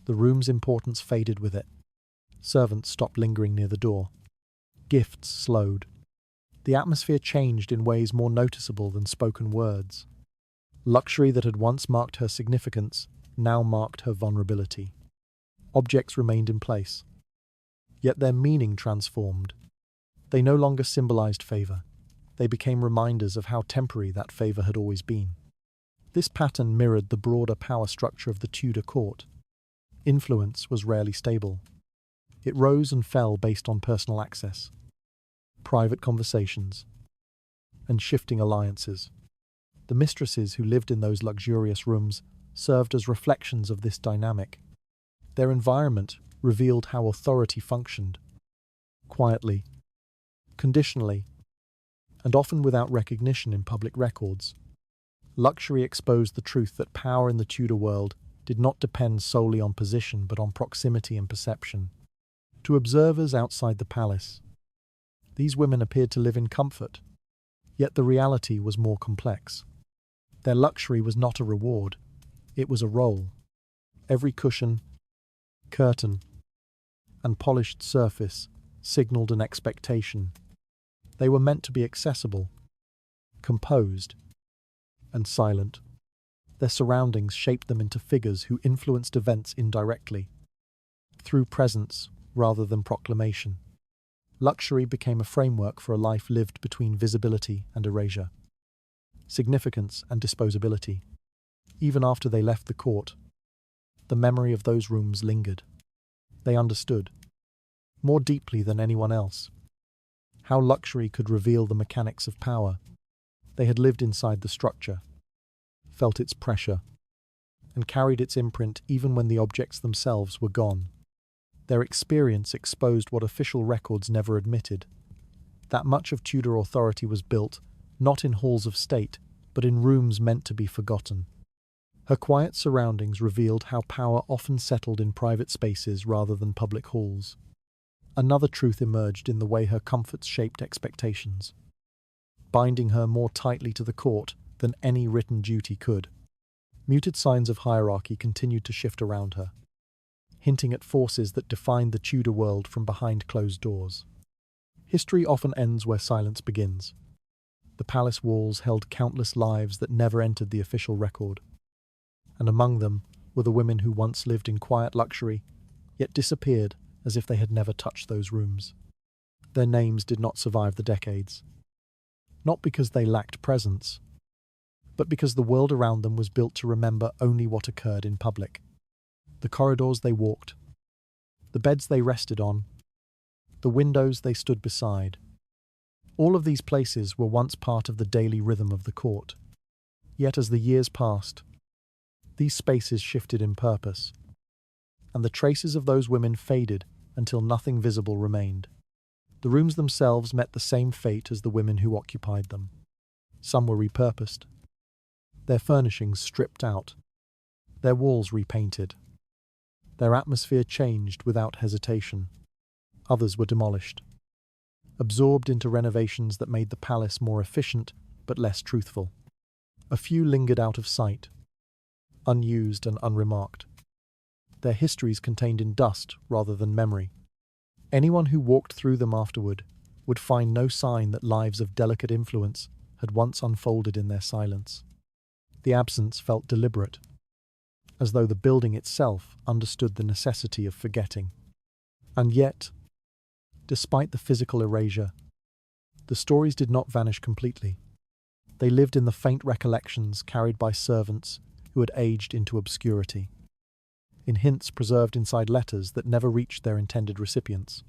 the room's importance faded with it. Servants stopped lingering near the door. Gifts slowed. The atmosphere changed in ways more noticeable than spoken words. Luxury that had once marked her significance now marked her vulnerability. Objects remained in place, yet their meaning transformed. They no longer symbolized favor. They became reminders of how temporary that favor had always been. This pattern mirrored the broader power structure of the Tudor court. Influence was rarely stable. It rose and fell based on personal access, private conversations, and shifting alliances. The mistresses who lived in those luxurious rooms served as reflections of this dynamic. Their environment revealed how authority functioned, quietly, conditionally, and often without recognition in public records. Luxury exposed the truth that power in the Tudor world did not depend solely on position but on proximity and perception. To observers outside the palace, these women appeared to live in comfort, yet the reality was more complex. Their luxury was not a reward, it was a role. Every cushion, curtain, and polished surface signaled an expectation. They were meant to be accessible, composed, and silent. Their surroundings shaped them into figures who influenced events indirectly, through presence rather than proclamation. Luxury became a framework for a life lived between visibility and erasure, significance and disposability. Even after they left the court, the memory of those rooms lingered. They understood, more deeply than anyone else, how luxury could reveal the mechanics of power. They had lived inside the structure, felt its pressure, and carried its imprint even when the objects themselves were gone. Their experience exposed what official records never admitted, that much of Tudor authority was built not in halls of state, but in rooms meant to be forgotten. Her quiet surroundings revealed how power often settled in private spaces rather than public halls. Another truth emerged in the way her comforts shaped expectations, binding her more tightly to the court than any written duty could. Muted signs of hierarchy continued to shift around her, hinting at forces that defined the Tudor world from behind closed doors. History often ends where silence begins. The palace walls held countless lives that never entered the official record, and among them were the women who once lived in quiet luxury, yet disappeared as if they had never touched those rooms. Their names did not survive the decades, not because they lacked presence, but because the world around them was built to remember only what occurred in public. The corridors they walked, the beds they rested on, the windows they stood beside. All of these places were once part of the daily rhythm of the court. Yet as the years passed, these spaces shifted in purpose, and the traces of those women faded until nothing visible remained. The rooms themselves met the same fate as the women who occupied them. Some were repurposed, their furnishings stripped out, their walls repainted. Their atmosphere changed without hesitation. Others were demolished, absorbed into renovations that made the palace more efficient but less truthful. A few lingered out of sight, unused and unremarked, their histories contained in dust rather than memory. Anyone who walked through them afterward would find no sign that lives of delicate influence had once unfolded in their silence. The absence felt deliberate, as though the building itself understood the necessity of forgetting. And yet, despite the physical erasure, the stories did not vanish completely. They lived in the faint recollections carried by servants who had aged into obscurity, in hints preserved inside letters that never reached their intended recipients,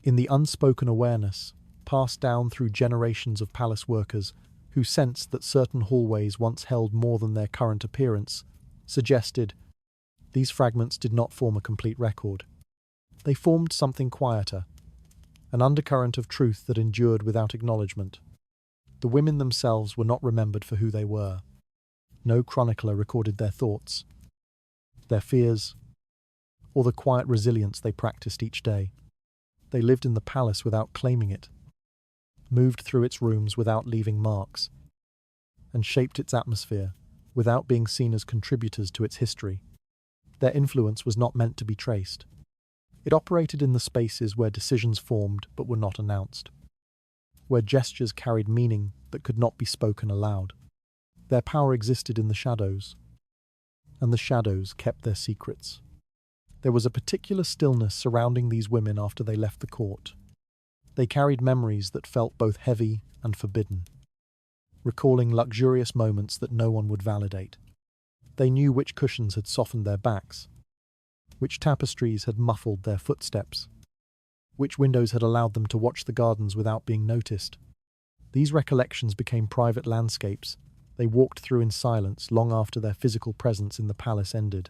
in the unspoken awareness passed down through generations of palace workers who sensed that certain hallways once held more than their current appearance, suggested these fragments did not form a complete record. They formed something quieter, an undercurrent of truth that endured without acknowledgement. The women themselves were not remembered for who they were. No chronicler recorded their thoughts, their fears, or the quiet resilience they practiced each day. They lived in the palace without claiming it, moved through its rooms without leaving marks, and shaped its atmosphere without being seen as contributors to its history. Their influence was not meant to be traced. It operated in the spaces where decisions formed but were not announced, where gestures carried meaning that could not be spoken aloud. Their power existed in the shadows, and the shadows kept their secrets. There was a particular stillness surrounding these women after they left the court. They carried memories that felt both heavy and forbidden, recalling luxurious moments that no one would validate. They knew which cushions had softened their backs, which tapestries had muffled their footsteps, which windows had allowed them to watch the gardens without being noticed. These recollections became private landscapes they walked through in silence long after their physical presence in the palace ended.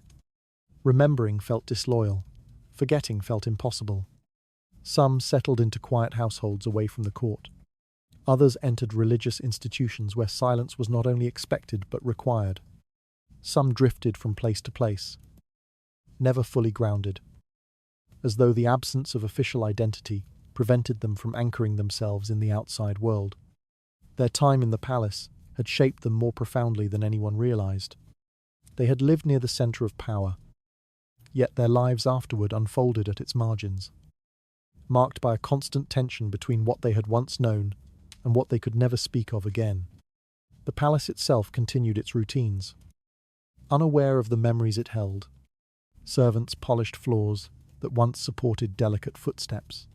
Remembering felt disloyal, forgetting felt impossible. Some settled into quiet households away from the court. Others entered religious institutions where silence was not only expected but required. Some drifted from place to place, never fully grounded, as though the absence of official identity prevented them from anchoring themselves in the outside world. Their time in the palace had shaped them more profoundly than anyone realized. They had lived near the center of power, yet their lives afterward unfolded at its margins, marked by a constant tension between what they had once known and what they could never speak of again. The palace itself continued its routines, unaware of the memories it held. Servants polished floors that once supported delicate footsteps,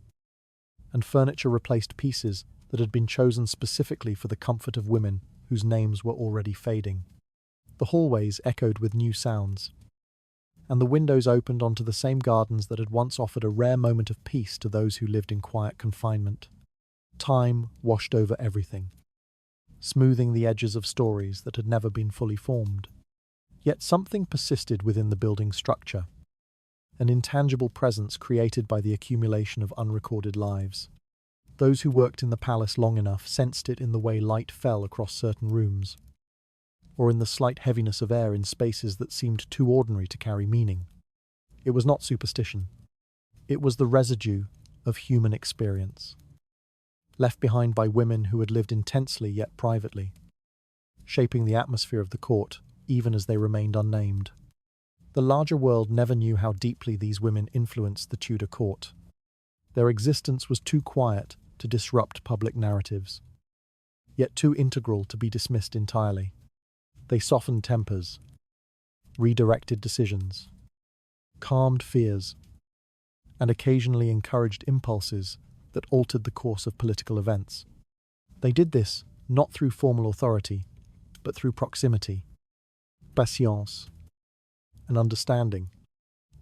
and furniture replaced pieces that had been chosen specifically for the comfort of women whose names were already fading. The hallways echoed with new sounds, and the windows opened onto the same gardens that had once offered a rare moment of peace to those who lived in quiet confinement. Time washed over everything, smoothing the edges of stories that had never been fully formed. Yet something persisted within the building's structure, an intangible presence created by the accumulation of unrecorded lives. Those who worked in the palace long enough sensed it in the way light fell across certain rooms, or in the slight heaviness of air in spaces that seemed too ordinary to carry meaning. It was not superstition. It was the residue of human experience, left behind by women who had lived intensely yet privately, shaping the atmosphere of the court even as they remained unnamed. The larger world never knew how deeply these women influenced the Tudor court. Their existence was too quiet to disrupt public narratives, yet too integral to be dismissed entirely. They softened tempers, redirected decisions, calmed fears, and occasionally encouraged impulses that altered the course of political events. They did this not through formal authority, but through proximity, patience, and understanding.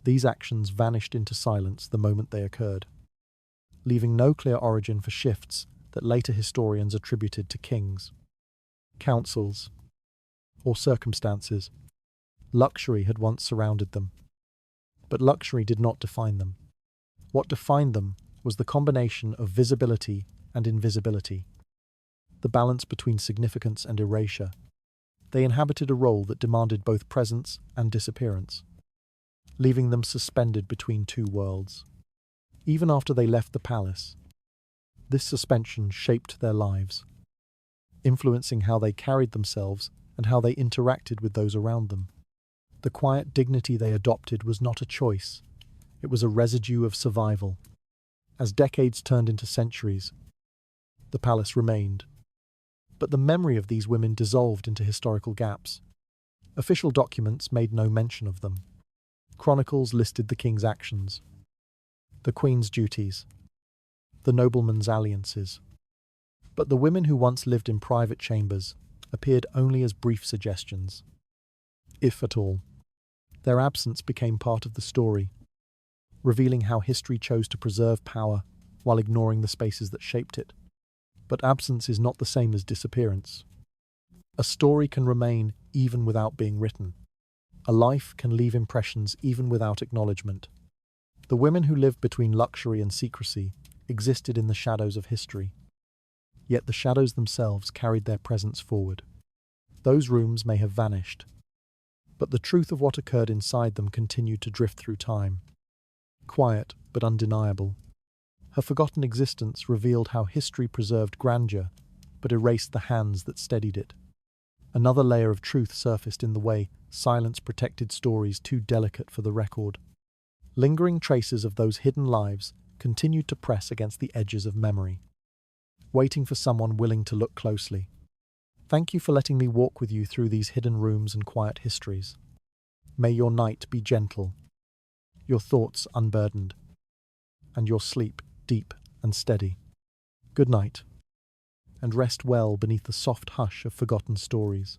These actions vanished into silence the moment they occurred, leaving no clear origin for shifts that later historians attributed to kings, councils, or circumstances. Luxury had once surrounded them, but luxury did not define them. What defined them was the combination of visibility and invisibility, the balance between significance and erasure. They inhabited a role that demanded both presence and disappearance, leaving them suspended between two worlds. Even after they left the palace, this suspension shaped their lives, influencing how they carried themselves and how they interacted with those around them. The quiet dignity they adopted was not a choice, it was a residue of survival. As decades turned into centuries, the palace remained, but the memory of these women dissolved into historical gaps. Official documents made no mention of them. Chronicles listed the king's actions, the queen's duties, the noblemen's alliances. But the women who once lived in private chambers appeared only as brief suggestions, if at all. Their absence became part of the story, revealing how history chose to preserve power while ignoring the spaces that shaped it. But absence is not the same as disappearance. A story can remain even without being written. A life can leave impressions even without acknowledgement. The women who lived between luxury and secrecy existed in the shadows of history. Yet the shadows themselves carried their presence forward. Those rooms may have vanished, but the truth of what occurred inside them continued to drift through time. Quiet but undeniable. Her forgotten existence revealed how history preserved grandeur, but erased the hands that steadied it. Another layer of truth surfaced in the way silence protected stories too delicate for the record. Lingering traces of those hidden lives continued to press against the edges of memory, waiting for someone willing to look closely. Thank you for letting me walk with you through these hidden rooms and quiet histories. May your night be gentle, your thoughts unburdened, and your sleep deep and steady. Good night, and rest well beneath the soft hush of forgotten stories.